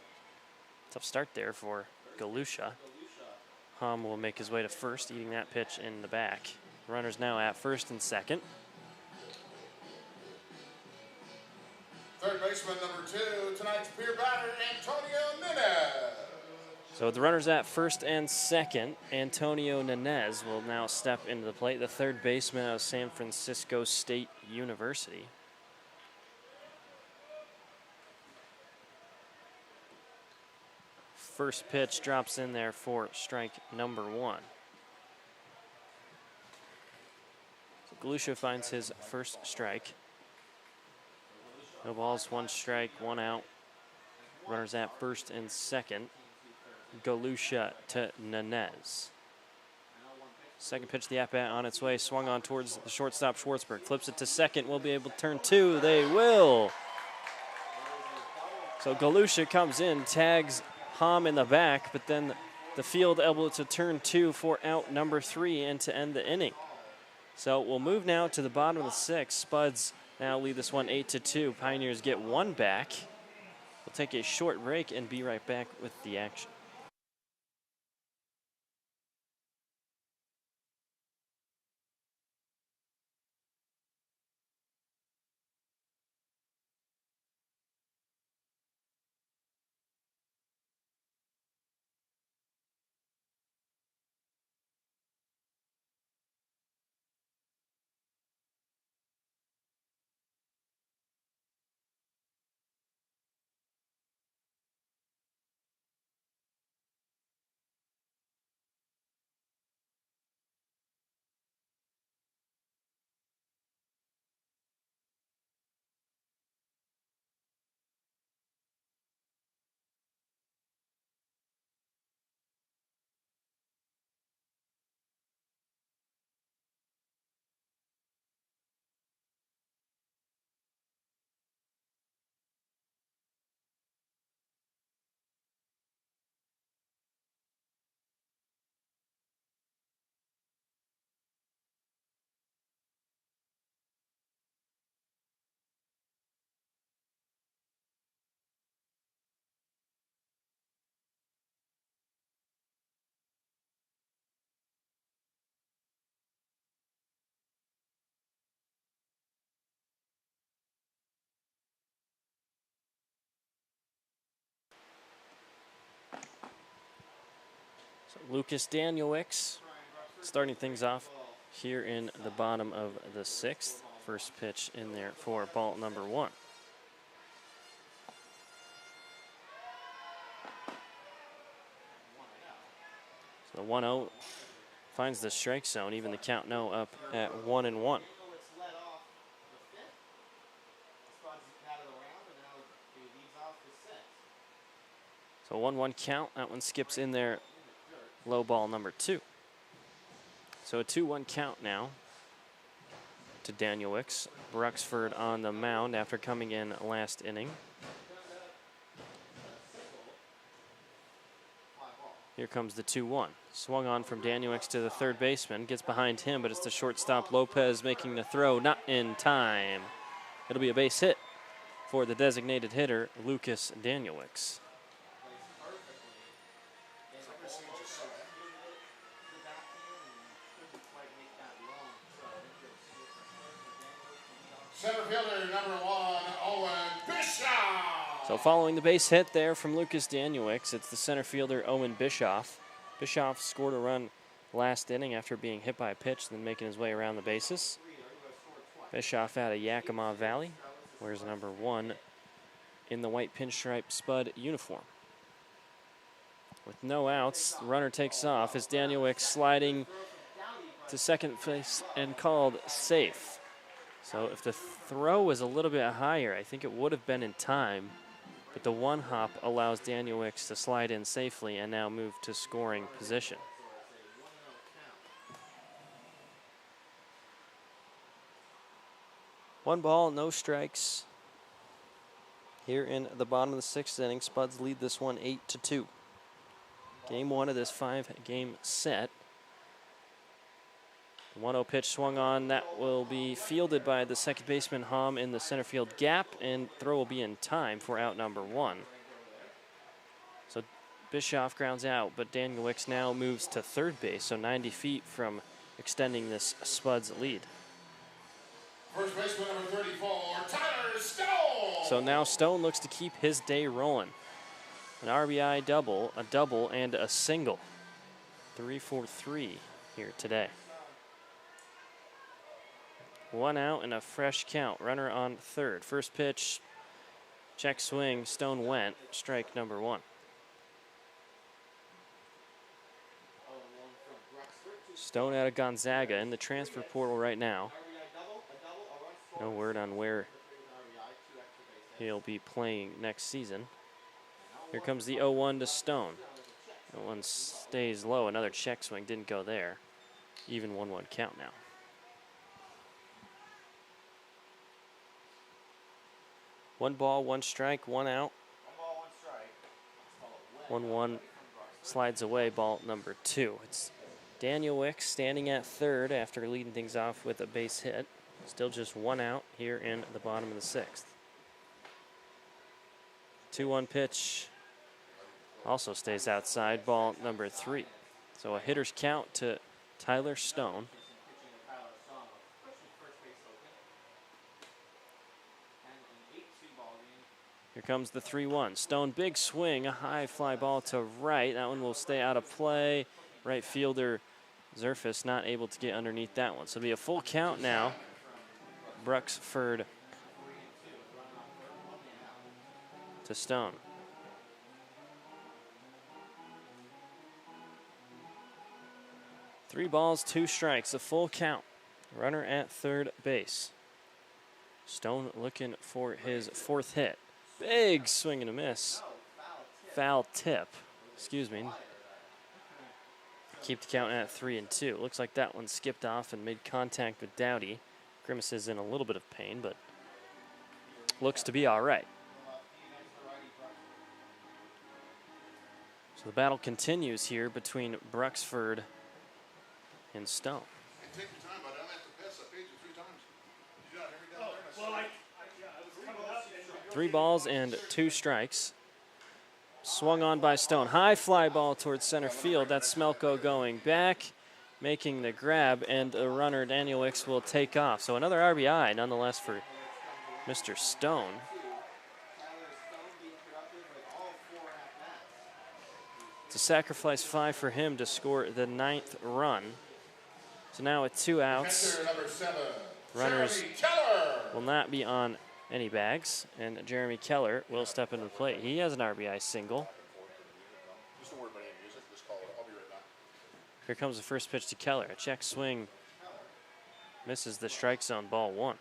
tough start there for Galusha. Hom will make his way to first, eating that pitch in the back. Runners now at first and second. Third baseman number 2, tonight's peer batter, Antonio Nunez. So with the runners at first and second, Antonio Nunez will now step into the plate, the third baseman out of San Francisco State University. First pitch drops in there for strike number 1. So Galusha finds his first strike. No balls, 1 strike, 1 out. Runners at first and second. Galusha to Nunez. Second pitch, the at-bat on its way, swung on towards the shortstop Schwartzberg. Flips it to second, will be able to turn 2. They will. So Galusha comes in, tags Hom in the back, but then the field able to turn 2 for out number 3 and to end the inning. So we'll move now to the bottom of the 6th. Spuds now lead this one 8-2. Pioneers get 1 back. We'll take a short break and be right back with the action. So Lucas Danielewicz starting things off here in the bottom of the 6th. First pitch in there for ball number 1. So the 1-0 finds the strike zone, even the count now up at 1-1. So 1-1 count. That one skips in there. Low ball number 2. So a 2-1 count now to Danielewicz. Bruxford on the mound after coming in last inning. Here comes the 2-1. Swung on from Danielewicz to the third baseman. Gets behind him, but it's the shortstop Lopez making the throw. Not in time. It'll be a base hit for the designated hitter, Lucas Danielewicz. Center fielder number 1, Owen Bischoff. So following the base hit there from Lucas Danielewicz, it's the center fielder Owen Bischoff. Bischoff scored a run last inning after being hit by a pitch, then making his way around the bases. Bischoff out of Yakima Valley, wears number 1 in the white pinstripe Spud uniform. With no outs, the runner takes off as Danielewicz sliding to second base and called safe. So if the throw was a little bit higher, I think it would have been in time, but the 1 hop allows Danielewicz to slide in safely and now move to scoring position. One ball, no strikes. Here in the bottom of the 6th inning, Spuds lead this one 8-2. Game 1 of this 5-game set. The 1-0 pitch swung on. That will be fielded by the second baseman Hom in the center field gap, and throw will be in time for out number 1. So Bischoff grounds out, but Danielewicz now moves to third base, so 90 feet from extending this Spuds lead. First baseman number 34, Tyler Stone. So now Stone looks to keep his day rolling. An RBI double, a double, and a single. 3 for 3 here today. 1 out and a fresh count. Runner on third. First pitch, check swing, Stone went. Strike number 1. Stone out of Gonzaga in the transfer portal right now. No word on where he'll be playing next season. Here comes the 0-1 to Stone. That one stays low. Another check swing, didn't go there. Even 1-1 count now. 1 ball, 1 strike, 1 out. 1-1 slides away, ball number 2. It's Danielewicz standing at third after leading things off with a base hit. Still just 1 out here in the bottom of the 6th. 2-1 pitch also stays outside, ball number 3. So a hitter's count to Tyler Stone. Here comes the 3-1. Stone, big swing, a high fly ball to right. That one will stay out of play. Right fielder Zerfus not able to get underneath that one. So it'll be a full count now. Bruxford to Stone. Three balls, 2 strikes, a full count. Runner at third base. Stone looking for his 4th hit. Big swing and a miss. Foul tip. Excuse me. Keep the count at 3-2. Looks like that one skipped off and made contact with Dowdy. Grimace is in a little bit of pain, but looks to be all right. So the battle continues here between Bruxford and Stone. Take your time, but I don't have to piss. I paid you 3 times. Did you not hear me down there? Well, I was coming up and 3 balls and 2 strikes. Swung on by Stone. High fly ball towards center field. That's Smelko going back, making the grab, and the runner Danielewicz will take off. So another RBI nonetheless for Mr. Stone. It's a sacrifice 5 for him to score the 9th run. So now with 2 outs, Catcher number 7, runners Jeremy Keller. will not be on any bags, and Jeremy Keller will step into play. He has an RBI single. Just don't worry about any music. Just call it. I'll be right back. Here comes the first pitch to Keller. A check swing. Misses the strike zone, ball 1.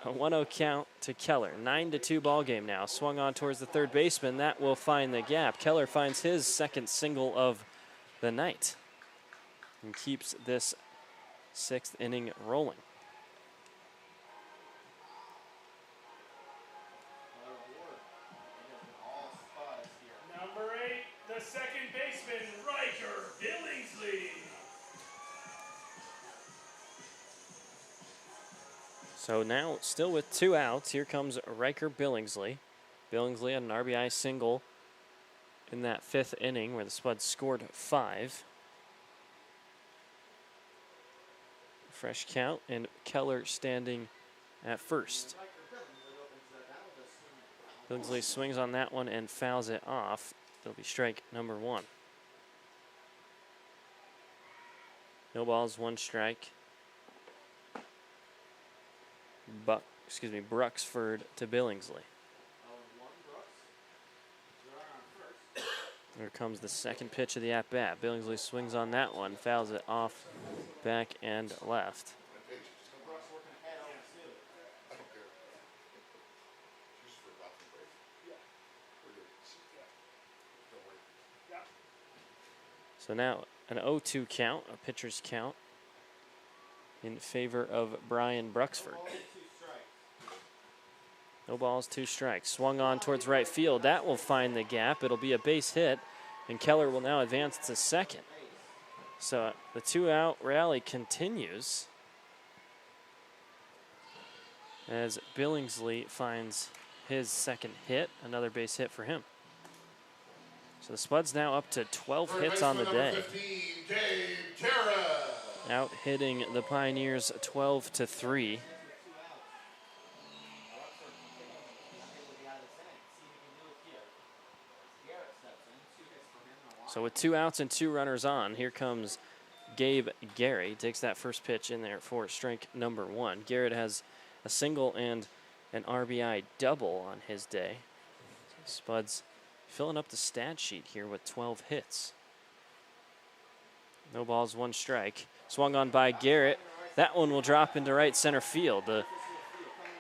A 1-0 count to Keller. 9-2 ball game now. Swung on towards the third baseman. That will find the gap. Keller finds his second single of the night and keeps this 6th inning rolling. Number 8, the second baseman, Riker Billingsley. So now, still with 2 outs, here comes Riker Billingsley. Billingsley had an RBI single in that 5th inning where the Spuds scored 5. Fresh count, and Keller standing at first. Billingsley swings on that one and fouls it off. It'll be strike number 1. No balls, 1 strike. Bruxford to Billingsley. Here comes the second pitch of the at-bat. Billingsley swings on that one, fouls it off, back and left. So now an 0-2 count, a pitcher's count, in favor of Brian Bruxford. No balls, 2 strikes. Swung on towards right field. That will find the gap. It'll be a base hit, and Keller will now advance to second. So the 2-out rally continues as Billingsley finds his second hit, another base hit for him. So the Spuds now up to 12 hits on the day. 15, Gabe Terra. Out hitting the Pioneers 12-3. So with 2 outs and 2 runners on, here comes Gabe Gary. Takes that first pitch in there for strike number 1. Garrett has a single and an RBI double on his day. Spuds filling up the stat sheet here with 12 hits. No balls, 1 strike. Swung on by Garrett. That one will drop into right center field. The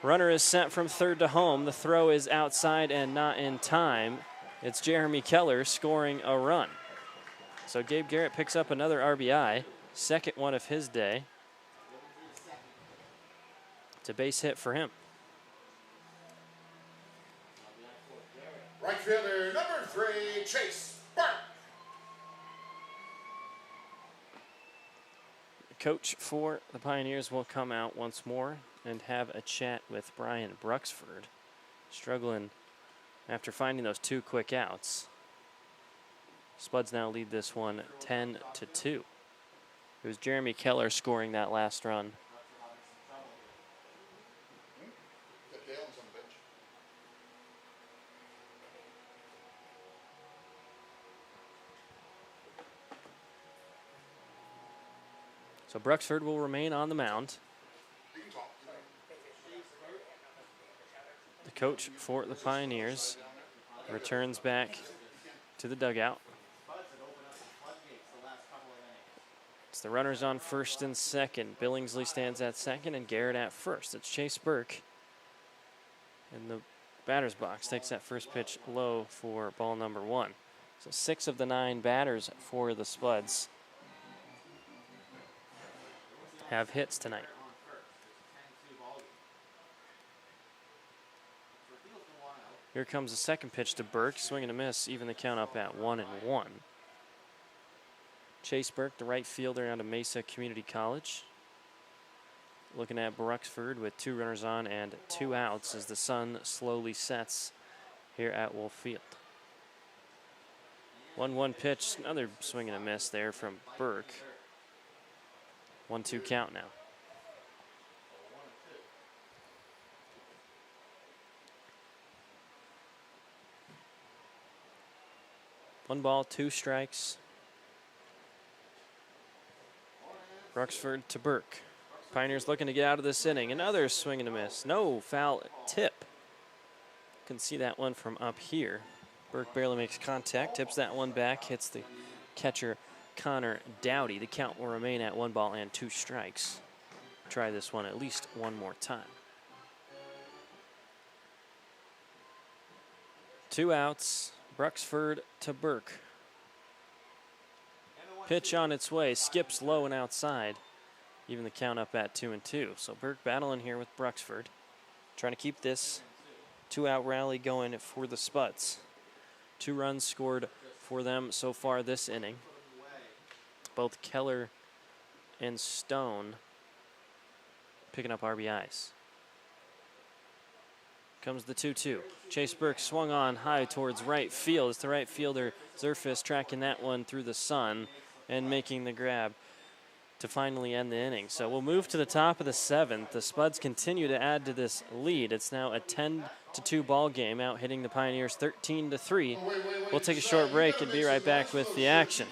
runner is sent from third to home. The throw is outside and not in time. It's Jeremy Keller scoring a run. So Gabe Garrett picks up another RBI, second one of his day. It's a base hit for him. Right fielder number 3, Chase Burke. The coach for the Pioneers will come out once more and have a chat with Brian Bruxford, struggling after finding those 2 quick outs. Spuds now lead this one 10-2. It was Jeremy Keller scoring that last run. So Bruxford will remain on the mound. The coach for the Pioneers returns back to the dugout. It's the runners on first and second. Billingsley stands at second and Garrett at first. It's Chase Burke in the batter's box. Takes that first pitch low for ball number 1. So 6 of the 9 batters for the Spuds have hits tonight. Here comes the second pitch to Burke. Swing and a miss, even the count up at 1-1. Chase Burke, the right fielder out of Mesa Community College. Looking at Bruxford with 2 runners on and 2 outs as the sun slowly sets here at Wolf Field. 1-1 pitch, another swing and a miss there from Burke. 1-2 count now. 1 ball, 2 strikes. Bruxford to Burke. Pioneers looking to get out of this inning. Another swing and a miss. No, foul tip. Can see that one from up here. Burke barely makes contact, tips that one back, hits the catcher Connor Dowdy. The count will remain at 1 ball and 2 strikes. Try this one at least one more time. 2 outs. Bruxford to Burke. Pitch on its way, skips low and outside. Even the count up at 2-2. So Burke battling here with Bruxford. Trying to keep this 2-out rally going for the Spuds. 2 runs scored for them so far this inning. Both Keller and Stone picking up RBIs. Comes the 2-2. Chase Burke swung on high towards right field. It's the right fielder, Zerfis, tracking that one through the sun and making the grab to finally end the inning. So we'll move to the top of the 7th. The Spuds continue to add to this lead. It's now a 10-2 ball game, out hitting the Pioneers 13-3. We'll take a short break and be right back with the action.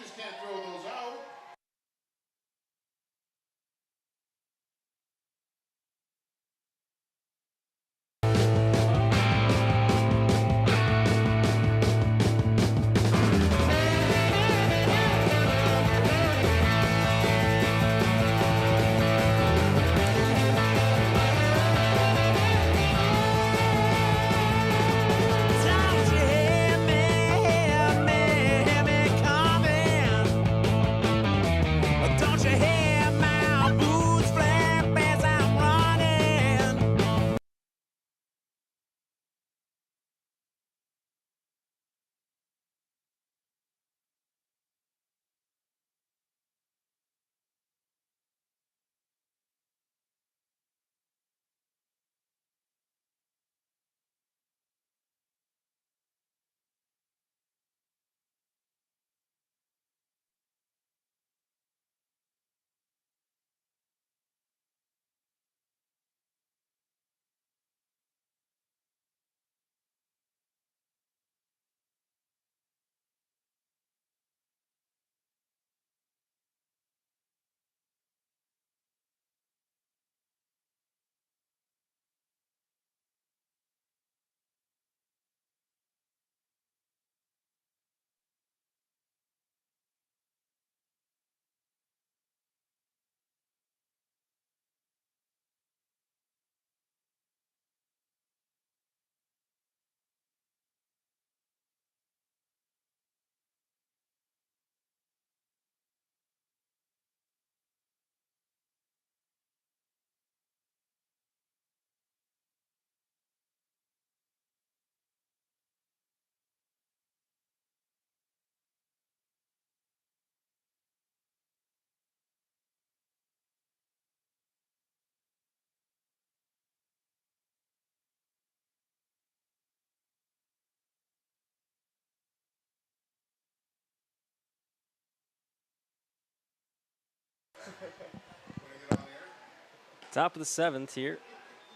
Top of the 7th here.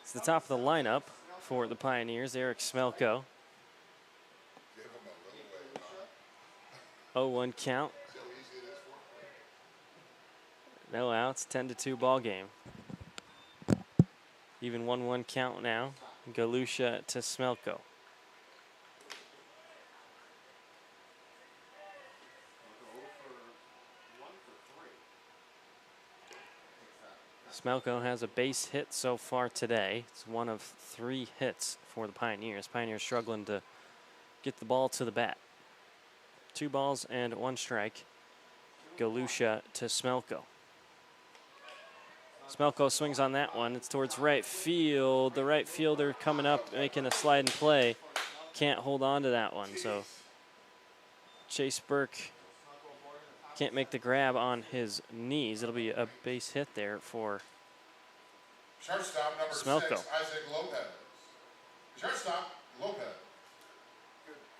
It's the top of the lineup for the Pioneers. Eric Smelko. 0-1 count. No outs, 10-2 ball game. Even 1-1 count now. Galusha to Smelko. Smelko has a base hit so far today. It's one of 3 hits for the Pioneers. Pioneers struggling to get the ball to the bat. 2 balls and 1 strike. Galusha to Smelko. Smelko swings on that one. It's towards right field. The right fielder coming up, making a slide and play. Can't hold on to that one. So Chase Burke can't make the grab on his knees. It'll be a base hit there for Shortstop number Smelko. 6, Isaac Lopez. Shortstop, Lopez.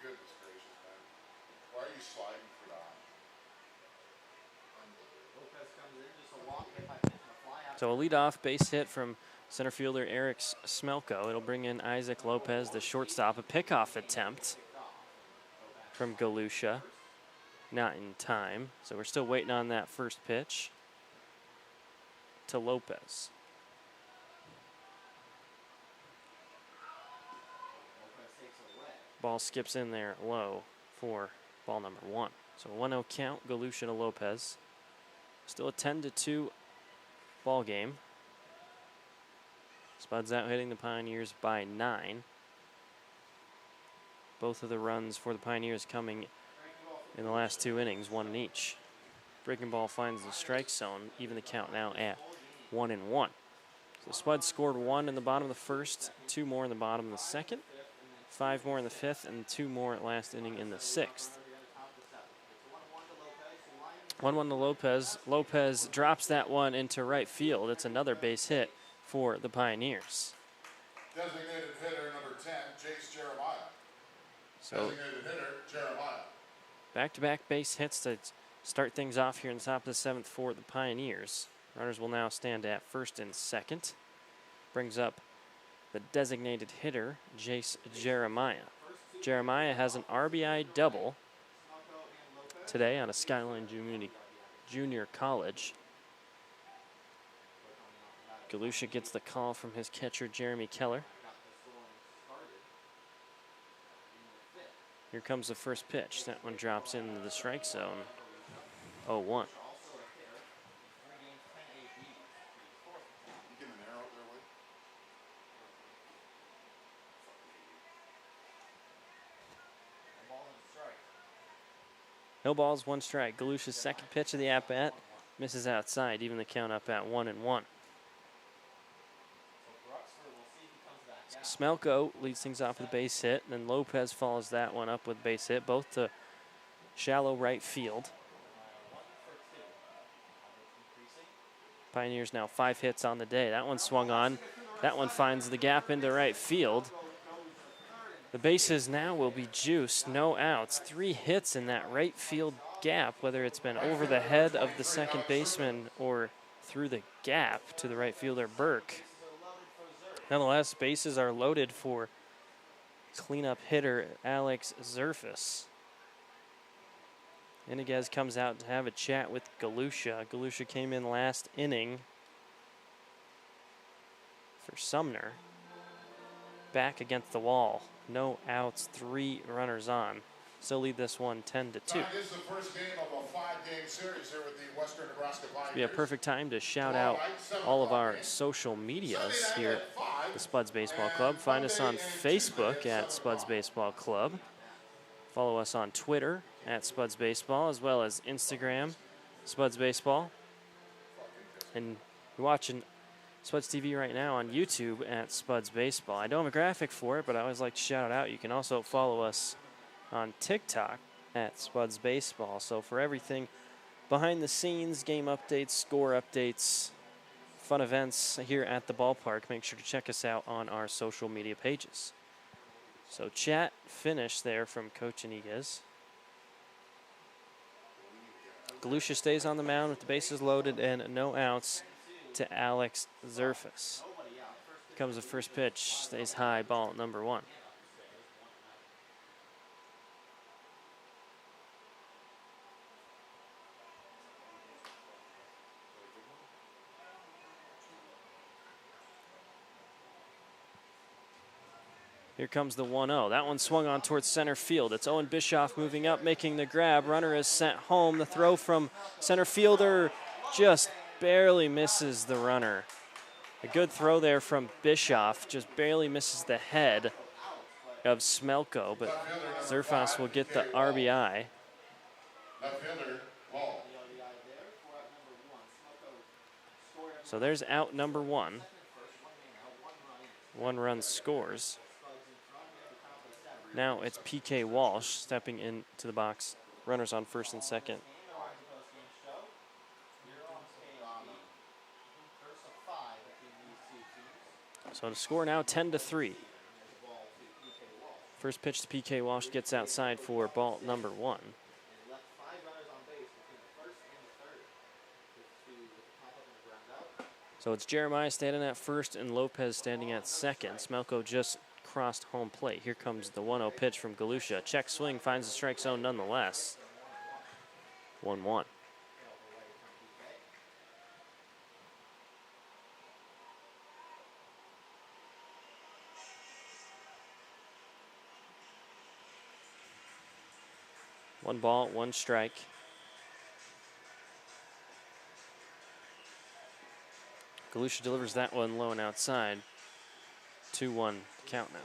Goodness gracious, man. Why are you sliding for that? So a leadoff base hit from center fielder Eric Smelko. It'll bring in Isaac Lopez, the shortstop. A pickoff attempt from Galusha. not in time. So we're still waiting on that first pitch to Lopez. Ball skips in there low for ball number 1. So 1-0 count, Galusha to Lopez. Still a 10-2 ball game. Spuds out hitting the Pioneers by 9. Both of the runs for the Pioneers coming in the last 2 innings, 1 in each. Breaking ball finds the strike zone, even the count now at 1-1. So Spuds scored 1 in the bottom of the first, 2 more in the bottom of the second, 5 more in the 5th, and 2 more last inning in the 6th. 1-1 to Lopez. Lopez drops that one into right field. It's another base hit for the Pioneers. Designated hitter number 10, Jace Jeremiah. So Designated hitter, Jeremiah. back-to-back base hits to start things off here in the top of the 7th for the Pioneers. Runners will now stand at first and second. Brings up the designated hitter, Jace Jeremiah. Jeremiah has an RBI double today on a Skyline Junior College. Galusha gets the call from his catcher, Jeremy Keller. Here comes the first pitch. That one drops into the strike zone. 0-1. No balls, 1 strike. Galusha's second pitch of the at-bat misses outside, even the count up at 1-1. Smelko leads things off with a base hit, and then Lopez follows that one up with base hit, both to shallow right field. Pioneers now 5 hits on the day. That one swung on. That one finds the gap into right field. The bases now will be juiced, no outs. 3 hits in that right field gap, whether it's been over the head of the second baseman or through the gap to the right fielder, Burke. Nonetheless, bases are loaded for cleanup hitter Alex Zerfus. Iniguez comes out to have a chat with Galusha. Galusha came in last inning for Sumner. Back against the wall. No outs, 3 runners on. Still lead this one 10-2. This is the first game of a 5-game series here with the Western Nebraska Pioneers. Be a perfect time to shout out all of our social medias here at the Spuds Baseball Club. Find us on Facebook at Spuds Baseball Club. Follow us on Twitter at Spuds Baseball, as well as Instagram, Spuds Baseball. And you're watching Spuds TV right now on YouTube at Spuds Baseball. I don't have a graphic for it, but I always like to shout it out. You can also follow us on TikTok at Spuds Baseball. So for everything behind the scenes, game updates, score updates, fun events here at the ballpark, make sure to check us out on our social media pages. So chat finish there from Coach Iniguez. Galusha stays on the mound with the bases loaded and no outs to Alex Zerfus. Comes the first pitch, stays high, ball number 1. Here comes the 1-0. That one swung on towards center field. It's Owen Bischoff moving up, making the grab. Runner is sent home. The throw from center fielder just barely misses the runner. A good throw there from Bischoff, just barely misses the head of Smelko, but Zerfus will get the RBI. So there's out number 1. 1 run scores. Now it's PK Walsh stepping into the box. Runners on first and second. So the score now 10-3. First pitch to PK Walsh gets outside for ball number 1. So it's Jeremiah standing at first and Lopez standing at second. Smelko just crossed home plate. Here comes the 1-0 pitch from Galusha. Check swing finds the strike zone nonetheless. 1-1. One ball, one strike. Galusha delivers that one low and outside. 2-1 count now.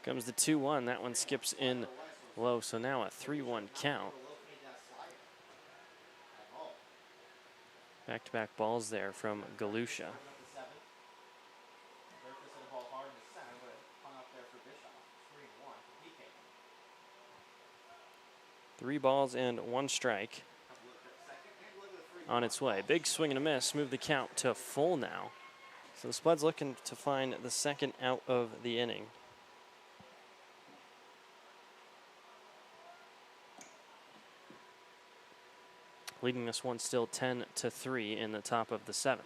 Comes the 2-1. That one skips in low, so now a 3-1 count. Back-to-back balls there from Galusha. 3 balls and 1 strike. On its way. Big swing and a miss. Move the count to full now. So the Spuds looking to find the second out of the inning. Leading this one still 10-3 in the top of the 7th.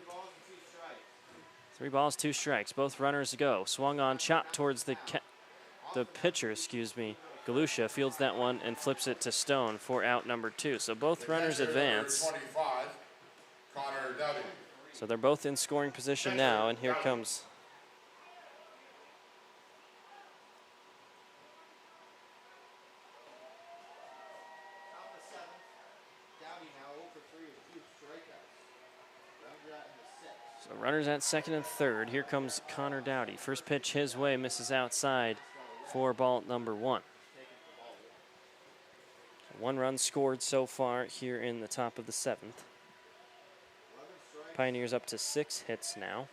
3 balls, 2 strikes. Both runners go. Swung on, chopped towards the pitcher, Galusha fields that one and flips it to Stone for out number 2. So both runners advance. So they're both in scoring position now, and here comes runners at second and third. Here comes Connor Dowdy. First pitch his way, misses outside for ball number 1. 1 run scored so far here in the top of the 7th. Pioneers up to 6 hits now.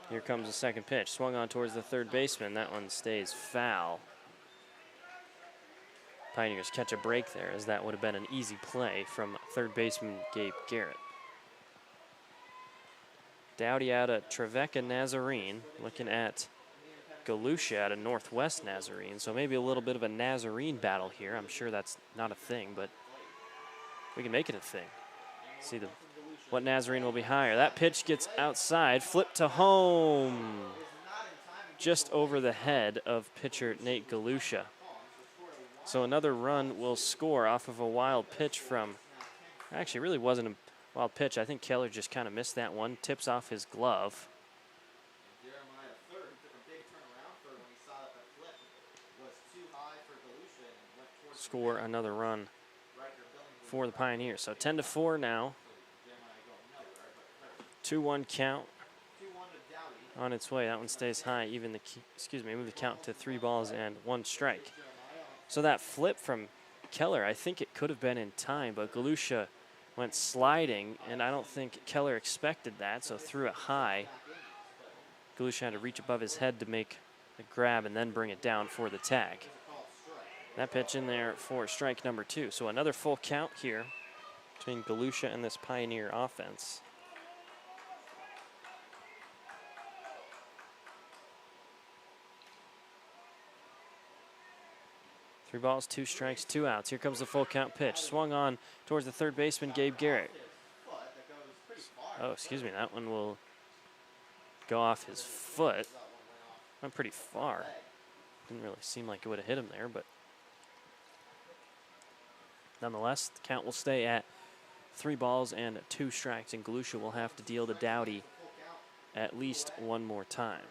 Here comes the second pitch. Swung on towards the third baseman. That one stays foul. Pioneers catch a break there, as that would have been an easy play from third baseman Gabe Garrett. Dowdy out of Trevecca Nazarene, looking at Galusha out of Northwest Nazarene, so maybe a little bit of a Nazarene battle here. I'm sure that's not a thing, but we can make it a thing. See what Nazarene will be higher. That pitch gets outside, flip to home, just over the head of pitcher Nate Galusha. So another run will score off of a wild pitch from, actually it really wasn't a wild pitch. I think Keller just kind of missed that one. Tips off his glove. Score another run for the Pioneers. So 10-4 now. 2-1 count on its way. That one stays high. Even move the count to 3 balls and 1 strike. So that flip from Keller, I think it could have been in time, but Galusha went sliding, and I don't think Keller expected that, so threw it high. Galusha had to reach above his head to make the grab and then bring it down for the tag. That pitch in there for strike number 2. So another full count here between Galusha and this Pioneer offense. Three balls, 2 strikes, 2 outs. Here comes the full count pitch. Swung on towards the third baseman, Gabe Garrett. Oh, excuse me, that one will go off his foot. Went pretty far. Didn't really seem like it would have hit him there, but nonetheless, the count will stay at 3 balls and 2 strikes, and Galusha will have to deal to Dowdy at least one more time.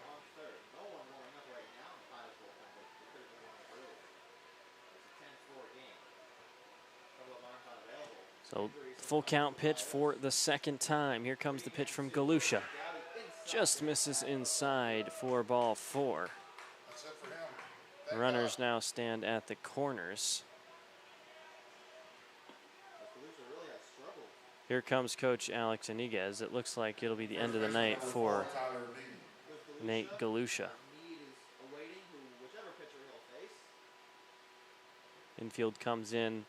So full count pitch for the second time. Here comes the pitch from Galusha. Just misses inside for ball 4. Runners now stand at the corners. Here comes Coach Alex Iniguez. It looks like it'll be the end of the night for Nate Galusha. Infield comes in.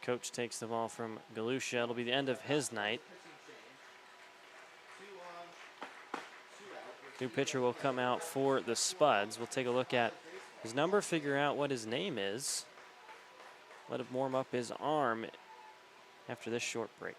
Coach takes the ball from Galusha. It'll be the end of his night. New pitcher will come out for the Spuds. We'll take a look at his number, figure out what his name is. Let him warm up his arm after this short break.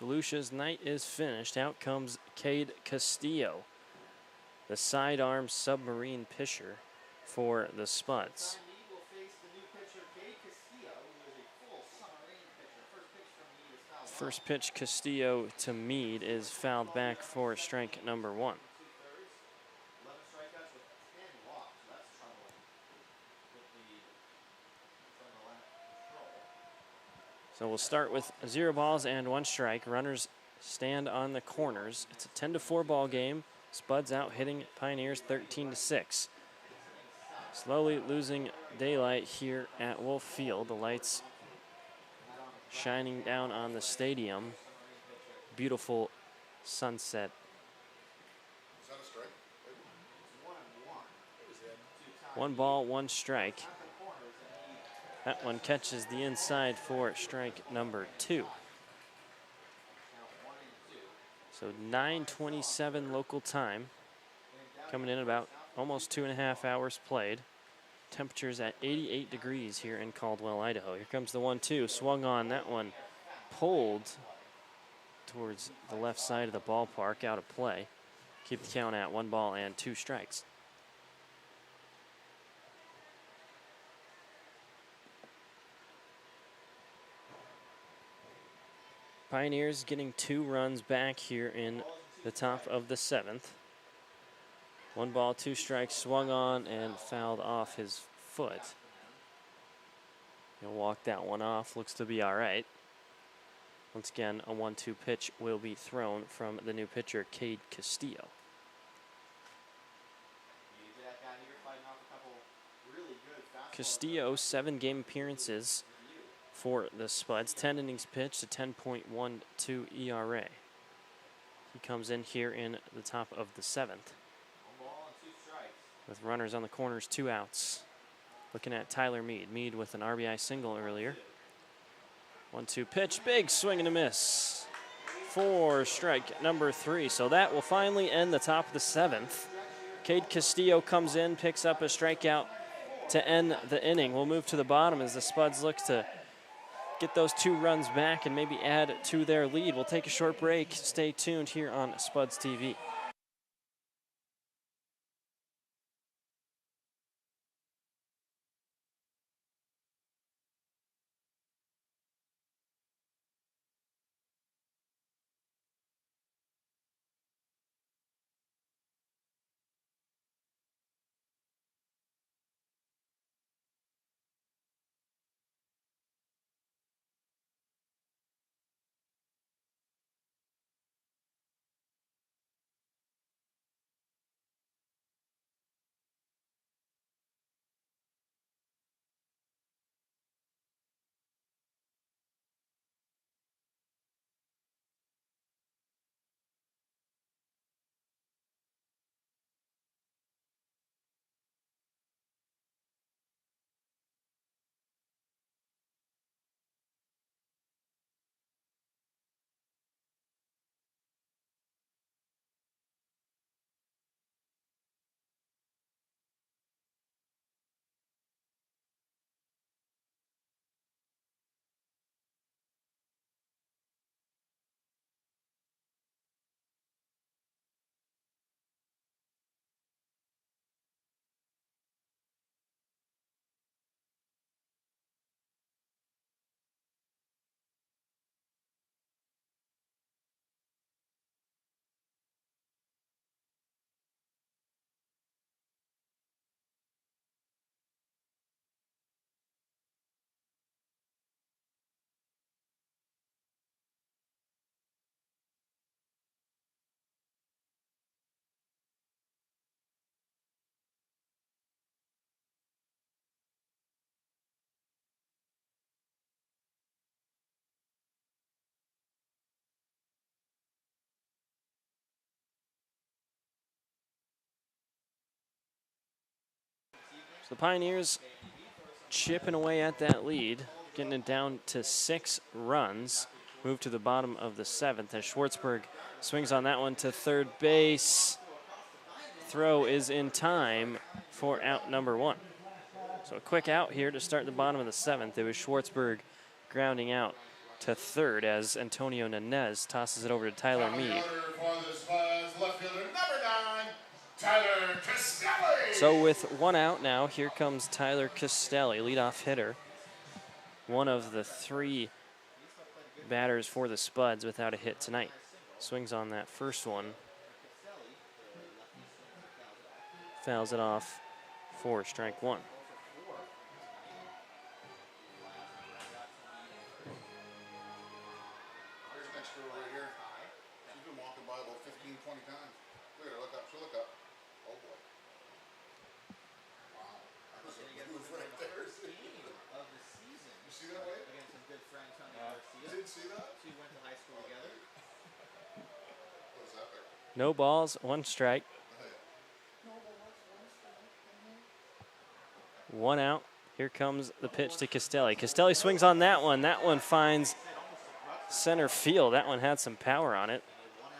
Galusha's night is finished. Out comes Cade Castillo, the sidearm submarine pitcher for the Spuds. First pitch Castillo to Meade is fouled back for strike number 1. So we'll start with 0 balls and 1 strike. Runners stand on the corners. It's a 10-4 ball game. Spuds out hitting Pioneers 13-6. Slowly losing daylight here at Wolf Field. The lights shining down on the stadium. Beautiful sunset. Is that a strike? 1 ball, 1 strike. That one catches the inside for strike number 2. So 9:27 local time. Coming in about almost 2.5 hours played. Temperatures at 88 degrees here in Caldwell, Idaho. Here comes the 1-2. Swung on. That one pulled towards the left side of the ballpark, out of play. Keep the count at 1 ball and 2 strikes. Pioneers getting 2 runs back here in the top of the 7th. 1 ball, 2 strikes, swung on and fouled off his foot. He'll walk that one off, looks to be all right. Once again, a 1-2 pitch will be thrown from the new pitcher, Cade Castillo. Castillo, 7 game appearances for the Spuds. 10 innings pitched, a 10.12 ERA. He comes in here in the top of the 7th. With runners on the corners, 2 outs. Looking at Tyler Meade. Meade with an RBI single earlier. 1-2 pitch, big swing and a miss for strike number 3. So that will finally end the top of the 7th. Cade Castillo comes in, picks up a strikeout to end the inning. We'll move to the bottom as the Spuds look to get those 2 runs back and maybe add to their lead. We'll take a short break. Stay tuned here on Spuds TV. So the Pioneers chipping away at that lead, getting it down to 6 runs. Move to the bottom of the 7th as Schwartzberg swings on that one to third base. Throw is in time for out number 1. So a quick out here to start the bottom of the 7th. It was Schwartzberg grounding out to third as Antonio Nanez tosses it over to Tyler Mead. Tyler Castelli. So with 1 out now, here comes Tyler Castelli, leadoff hitter. One of the 3 batters for the Spuds without a hit tonight. Swings on that first one. Fouls it off for strike 1. Here's next girl right here. She's been walking by about 15, 20 times. Look at her, look up, she'll look up. Oh boy. Wow. That was a move right there. Of the season You see that way? against some good friend Tony You Garcia. didn't see that? Two went to high school together. What was that there? No balls, 1 strike. 1 out. Here comes the pitch to Castelli. Castelli swings on that one. That one finds center field. That one had some power on it.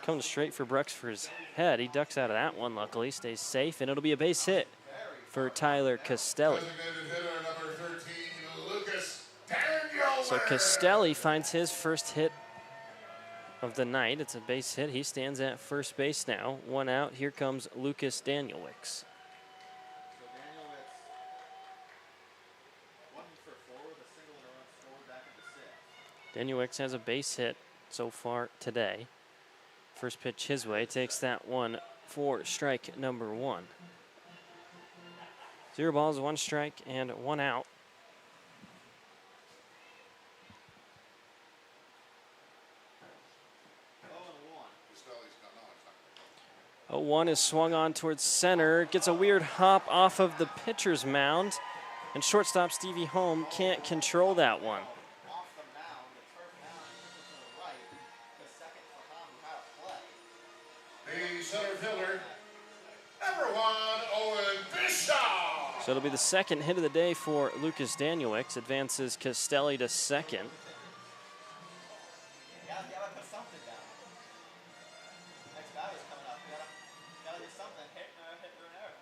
Comes straight for Bruxford's head. He ducks out of that one, luckily. Stays safe, and it'll be a base hit for Tyler Castelli. Designated hitter number 13, Lucas Daniel. So Castelli finds his first hit of the night. It's a base hit. He stands at first base now. 1 out. Here comes Lucas Danielwicks. So Daniel Wicks, 1 for 4 with a single and a run scored back in the 6th. Danielwicks has a base hit so far today. First pitch his way, takes that one for strike number 1. 0 balls, 1 strike, and 1 out. 0-1 is swung on towards center. Gets a weird hop off of the pitcher's mound. And shortstop Stevie Holm can't control that one. Off the mound, the turf mound, to the right, the second for Tom who had a play. The center fielder, number 1, Owen Bishop. So it'll be the second hit of the day for Lucas Danielwicks. Advances Castelli to second. You gotta put something down. Next batter's coming up. You gotta do something. Hit or an error.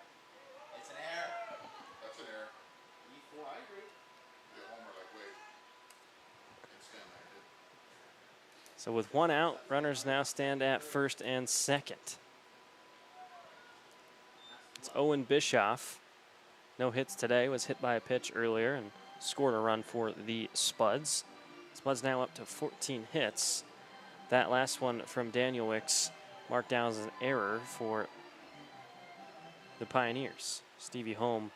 It's an error. That's an error. E4, I agree. Be a homer like Wade. Can't stand that kid. So with 1 out, runners now stand at first and second. It's Owen Bischoff. No hits today, was hit by a pitch earlier and scored a run for the Spuds. Spuds now up to 14 hits. That last one from Danielwicks marked down as an error for the Pioneers. Stevie Holm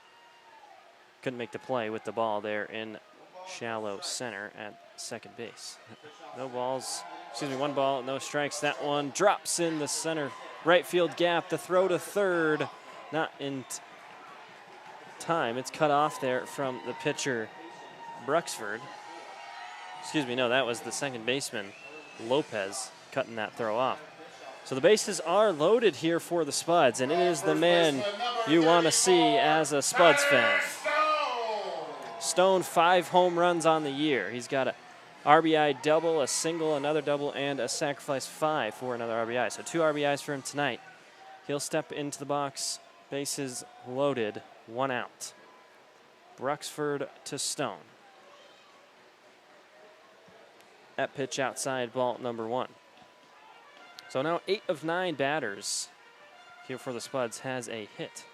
couldn't make the play with the ball there in shallow center at second base. No balls, 1 ball, no strikes. That one drops in the center right field gap. The throw to third, not in time. It's cut off there from the pitcher, Bruxford. No, that was the second baseman, Lopez, cutting that throw off. So the bases are loaded here for the Spuds, and it is the man you want to see as a Spuds fan. Stone, 5 home runs on the year. He's got a RBI double, a single, another double, and a sacrifice 5 for another RBI. So 2 RBIs for him tonight. He'll step into the box, bases loaded, 1 out. Bruxford to Stone. That pitch outside, ball number 1. So now 8 of 9 batters here for the Spuds has a hit.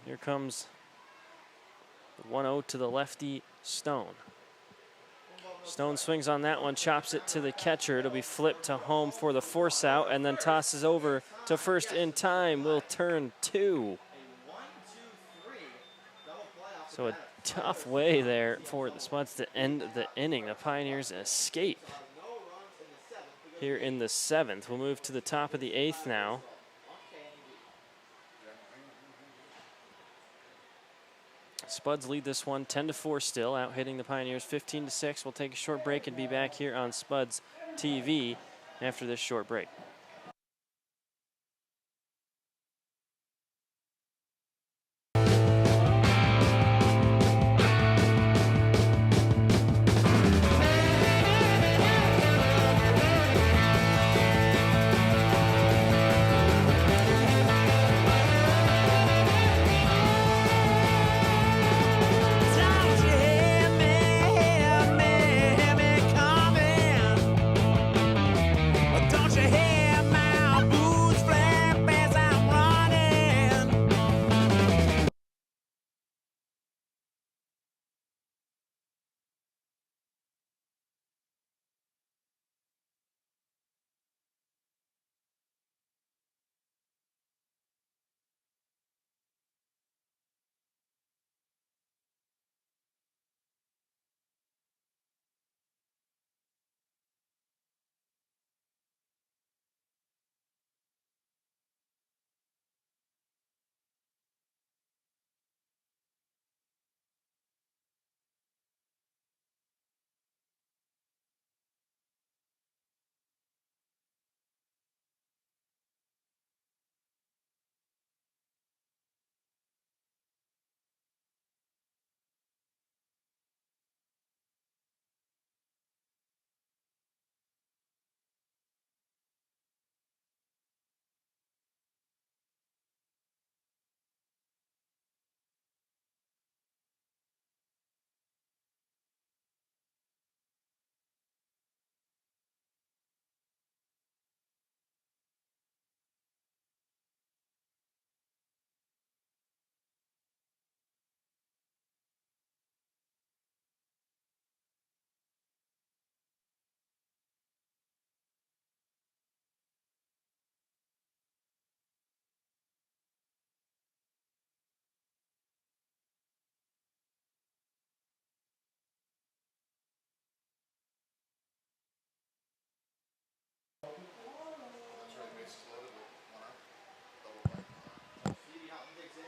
Here comes the 1-0 to the lefty, Stone. Stone swings on that one, chops it to the catcher. It'll be flipped to home for the force out, and then tosses over to first in time. Will turn 2. So a tough way there for the Spuds to end the inning. The Pioneers escape here in the 7th. We'll move to the top of the 8th now. Spuds lead this one 10-4 still, out hitting the Pioneers 15-6. We'll take a short break and be back here on Spuds TV after this short break.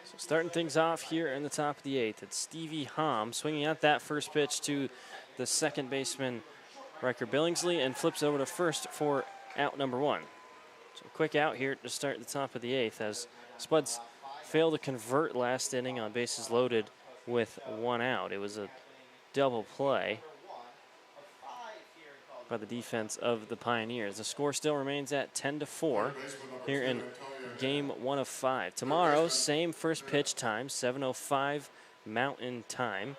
So starting things off here in the top of the 8th, it's Stevie Hom swinging out that first pitch to the second baseman, Riker Billingsley, and flips over to first for out number 1. So quick out here to start the top of the 8th as Spuds failed to convert last inning on bases loaded with 1 out. It was a double play by the defense of the Pioneers. The score still remains at 10-4 here in game 1 of 5. Tomorrow, same first pitch time, 7:05 Mountain Time.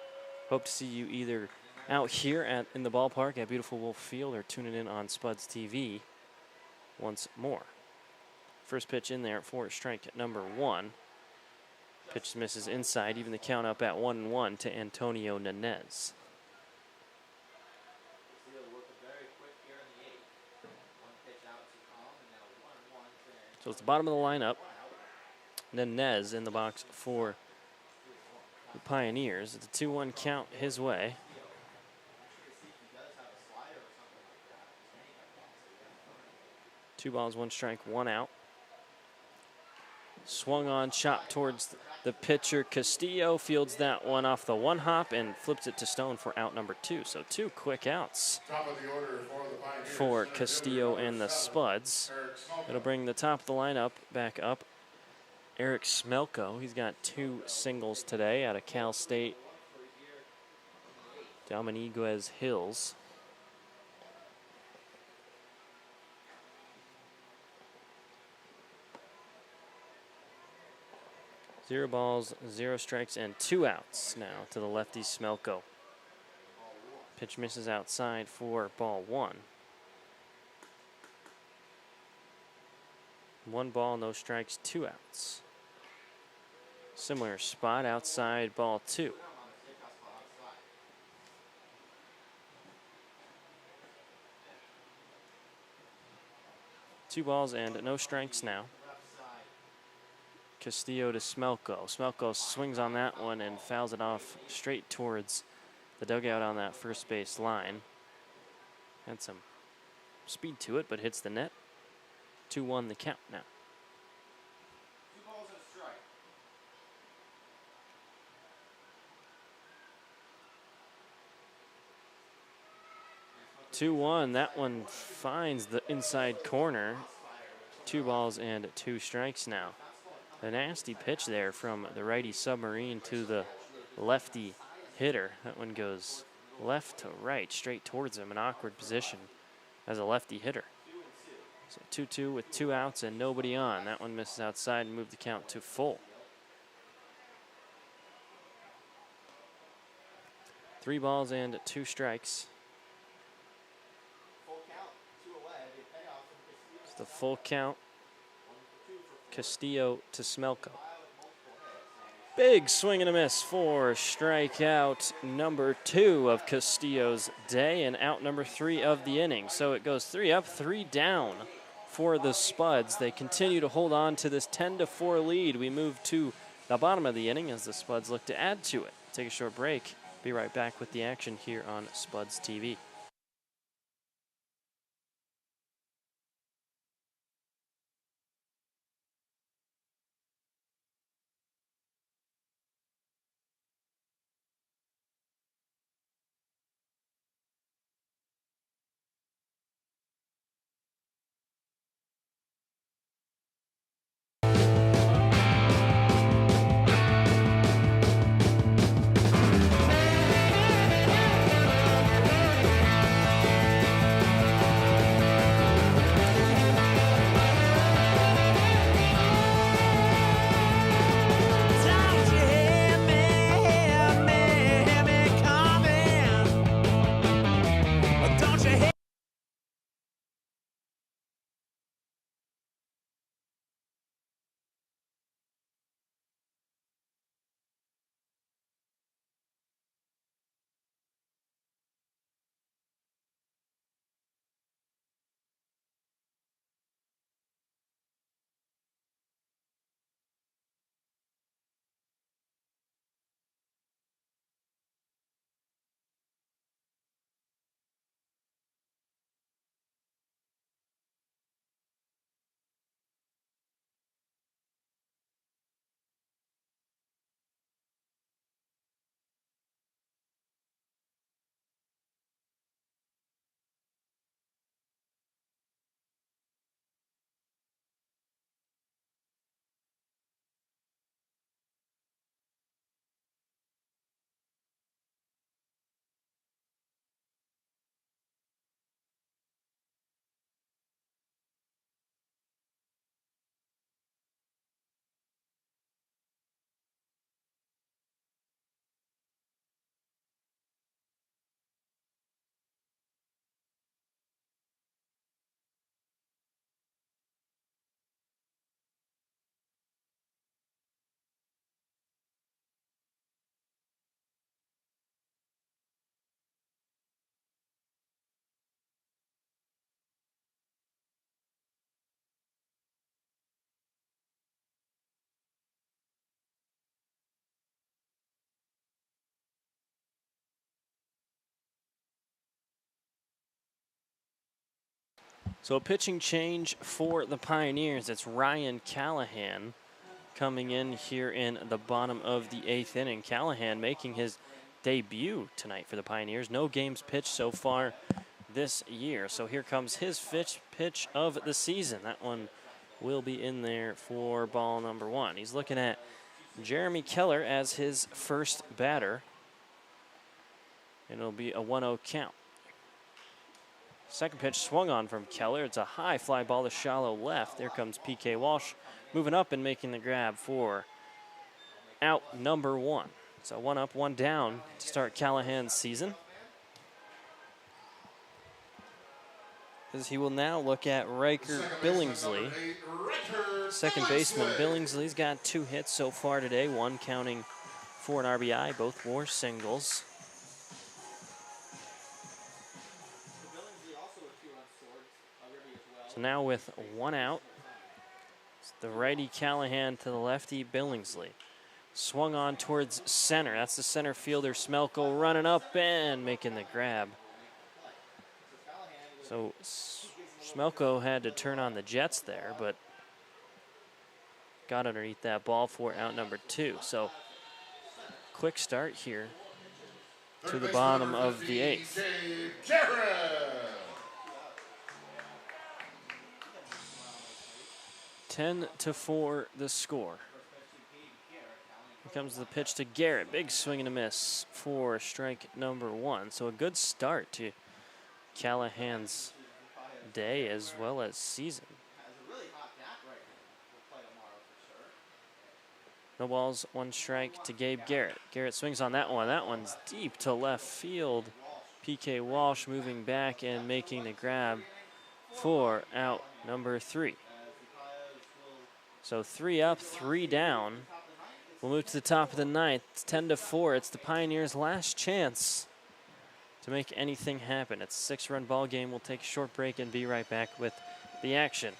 Hope to see you either out here in the ballpark at beautiful Wolf Field or tuning in on Spuds TV once more. First pitch in there for strike number 1. Pitch misses inside, even the count up at 1-1 to Antonio Nanez. So it's the bottom of the lineup. Nanez in the box for the Pioneers. It's a 2-1 count his way. Two balls, 1 strike, 1 out. Swung on, chopped towards the pitcher. Castillo fields that one off the 1 hop and flips it to Stone for out number 2. So 2 quick outs for Castillo and the Spuds. It'll bring the top of the lineup back up. Eric Smelko, he's got 2 singles today out of Cal State Dominguez Hills. 0 balls, 0 strikes, and 2 outs now to the lefty Smelko. Pitch misses outside for ball 1. 1 ball, no strikes, 2 outs. Similar spot outside ball 2. Two balls and no strikes now. Castillo to Smelko. Smelko swings on that one and fouls it off straight towards the dugout on that first base line. Had some speed to it, but hits the net. 2-1 the count now. 2-1. That one finds the inside corner. 2 balls and 2 strikes now. A nasty pitch there from the righty Submarine to the lefty hitter. That one goes left to right, straight towards him, an awkward position as a lefty hitter. So 2-2 with 2 outs and nobody on. That one misses outside and moved the count to full. 3 balls and 2 strikes. It's the full count. Castillo to Smelko. Big swing and a miss for strikeout number 2 of Castillo's day and out number 3 of the inning. So it goes 3 up, 3 down for the Spuds. They continue to hold on to this 10-4 lead. We move to the bottom of the inning as the Spuds look to add to it. Take a short break. Be right back with the action here on Spuds TV. So a pitching change for the Pioneers. It's Ryan Callahan coming in here in the bottom of the 8th inning. Callahan making his debut tonight for the Pioneers. No games pitched so far this year. So here comes his pitch of the season. That one will be in there for ball number 1. He's looking at Jeremy Keller as his first batter. And it'll be a 1-0 count. Second pitch swung on from Keller. It's a high fly ball to shallow left. There comes P.K. Walsh moving up and making the grab for out number 1. So 1 up, 1 down to start Callahan's season. As he will now look at Riker Billingsley. Second baseman Billingsley's got 2 hits so far today, 1 counting for an RBI. Both were singles. So now with 1 out, it's the righty Callahan to the lefty Billingsley. Swung on towards center. That's the center fielder Smelko running up and making the grab. So Smelko had to turn on the jets there, but got underneath that ball for out number 2. So quick start here to the bottom of the 8th. 10-4 the score. Here comes the pitch to Garrett. Big swing and a miss for strike number 1. So a good start to Callahan's day as well as season. No balls, 1 strike to Gabe Garrett. Garrett swings on that one. That one's deep to left field. P.K. Walsh moving back and making the grab for out number 3. So 3 up, 3 down. We'll move to the top of the 9th. It's 10-4. It's the Pioneers' last chance to make anything happen. It's a 6-run ball game. We'll take a short break and be right back with the action.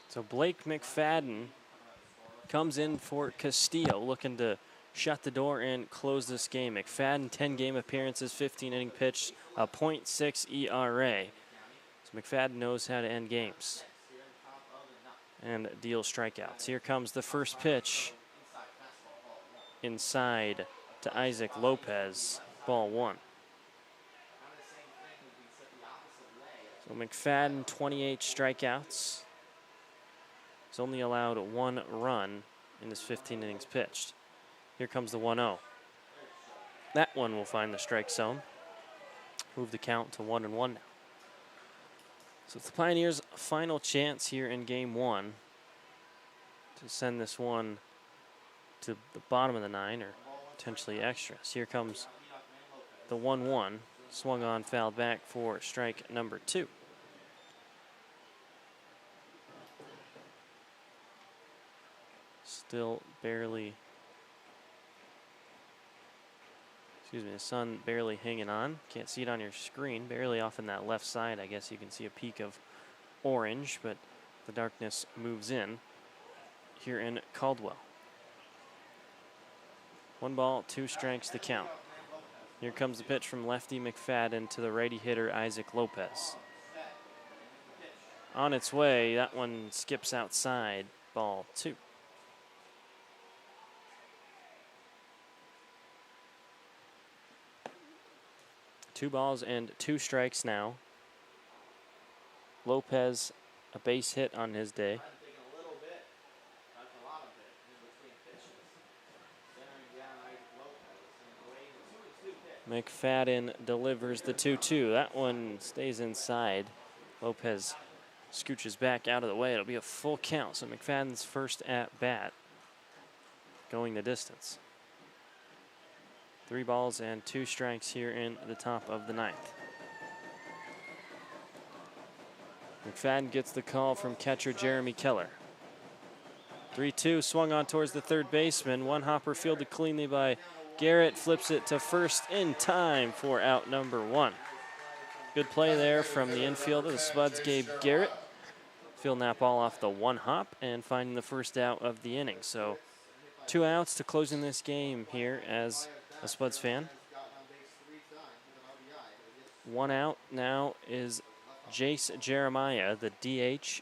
So Blake McFadden comes in for Castillo, looking to shut the door and close this game. McFadden, 10 game appearances, 15 inning pitch, a .6 ERA. So McFadden knows how to end games and deal strikeouts. Here comes the first pitch. inside to Isaac Lopez, ball 1. So McFadden, 28 strikeouts. He's only allowed 1 run in his 15 innings pitched. Here comes the 1-0. That one will find the strike zone. Move the count to 1-1 now. So it's the Pioneers' final chance here in game 1 to send this one to the bottom of the 9 or potentially extras. Here comes the 1-1. Swung on, fouled back for strike number 2. Still barely, the sun barely hanging on. Can't see it on your screen. Barely off in that left side. I guess you can see a peak of orange, but the darkness moves in here in Caldwell. 1 ball, 2 strikes to count. Here comes the pitch from lefty McFadden to the righty hitter Isaac Lopez. On its way, that one skips outside, ball 2. Two balls and 2 strikes now. Lopez, a base hit on his day. McFadden delivers the 2-2. That one stays inside. Lopez scooches back out of the way. It'll be a full count. So McFadden's first at bat going the distance. 3 balls and 2 strikes here in the top of the 9th. McFadden gets the call from catcher Jeremy Keller. 3-2 swung on towards the third baseman. One hopper fielded cleanly by Garrett, flips it to first in time for out number 1. Good play there from the infielder, the Spuds, Gabe Garrett. Fielding that ball off the 1 hop and finding the first out of the inning. So 2 outs to closing this game here as a Spuds fan. 1 out now is Jace Jeremiah, the DH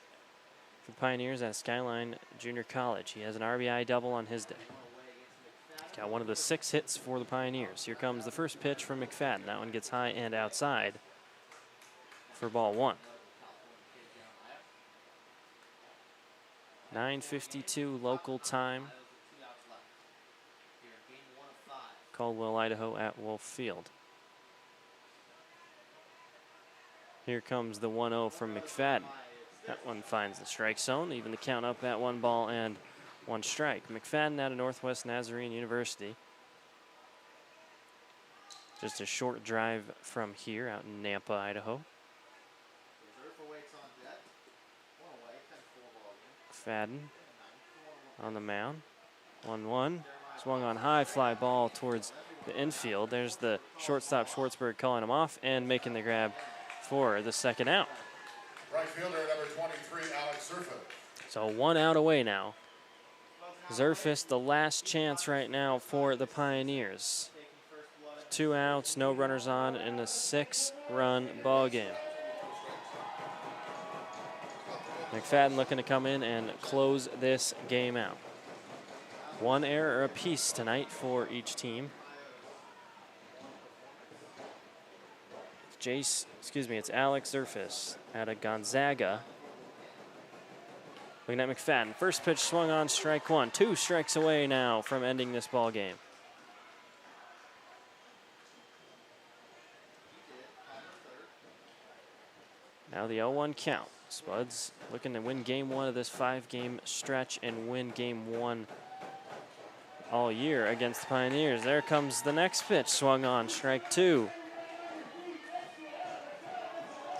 for Pioneers at Skyline Junior College. He has an RBI double on his day. Got one of the 6 hits for the Pioneers. Here comes the first pitch from McFadden. That one gets high and outside for ball 1. 9:52 local time. Caldwell, Idaho at Wolf Field. Here comes the 1-0 from McFadden. That one finds the strike zone, even the count up at 1 ball and 1 strike. McFadden out of Northwest Nazarene University. Just a short drive from here out in Nampa, Idaho. McFadden on the mound. 1-1. Swung on high, fly ball towards the infield. There's the shortstop Schwartzberg calling him off and making the grab for the second out. Right fielder number 23, Alex Zerfus. So 1 out away now. Zerfus, the last chance right now for the Pioneers. 2 outs, no runners on in a 6-run ball game. McFadden looking to come in and close this game out. 1 error apiece tonight for each team. It's Alex Zerfus out of Gonzaga. Looking at McFadden. First pitch swung on, strike 1. 2 strikes away now from ending this ball game. Now the 0-1 count. Spuds looking to win game 1 of this 5-game stretch and win game 1 all year against the Pioneers. There comes the next pitch, swung on, strike 2.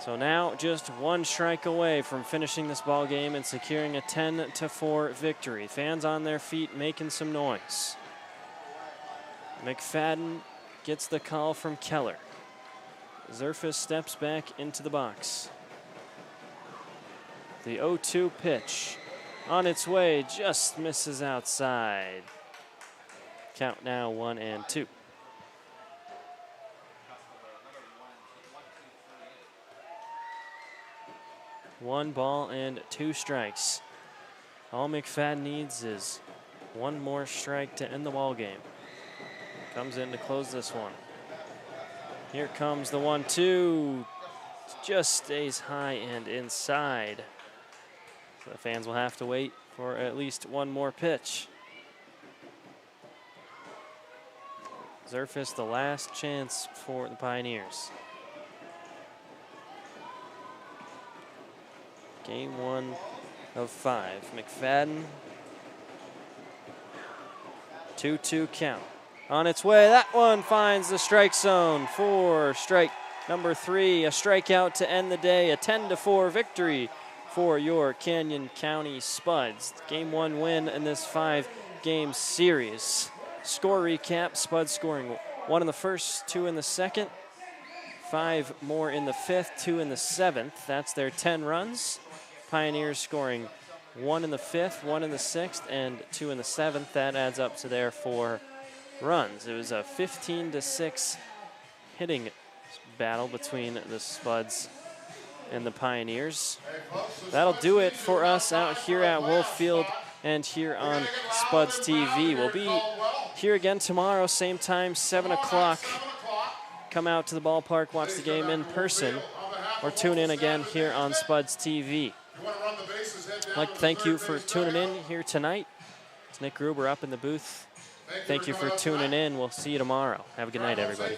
So now just 1 strike away from finishing this ball game and securing a 10-4 victory. Fans on their feet making some noise. McFadden gets the call from Keller. Zerfus steps back into the box. The 0-2 pitch on its way, just misses outside. Count now 1-2. 1 ball and 2 strikes. All McFadden needs is One more strike to end the ball game. Comes in to close this one. Here comes the 1-2. Just stays high and inside. So the fans will have to wait for at least one more pitch. Zerfus, the last chance for the Pioneers. Game 1 of 5. McFadden. 2-2 count. On its way, that one finds the strike zone for strike number 3. A strikeout to end the day. A 10-4 victory for your Canyon County Spuds. Game 1 win in this 5-game series. Score recap, Spuds scoring 1 in the first, 2 in the second, 5 more in the 5th, 2 in the 7th. That's their 10 runs. Pioneers scoring 1 in the 5th, 1 in the 6th, and 2 in the 7th. That adds up to their 4 runs. It was a 15-6 hitting battle between the Spuds and the Pioneers. That'll do it for us out here at Wolf Field and here on Spuds TV. We'll be here again tomorrow, same time, 7 o'clock. Come out to the ballpark, watch the game in person, or tune in again here on Spuds TV. I'd like to thank you for tuning in here tonight. It's Nick Gruber up in the booth. Thank you for tuning in. We'll see you tomorrow. Have a good night, everybody.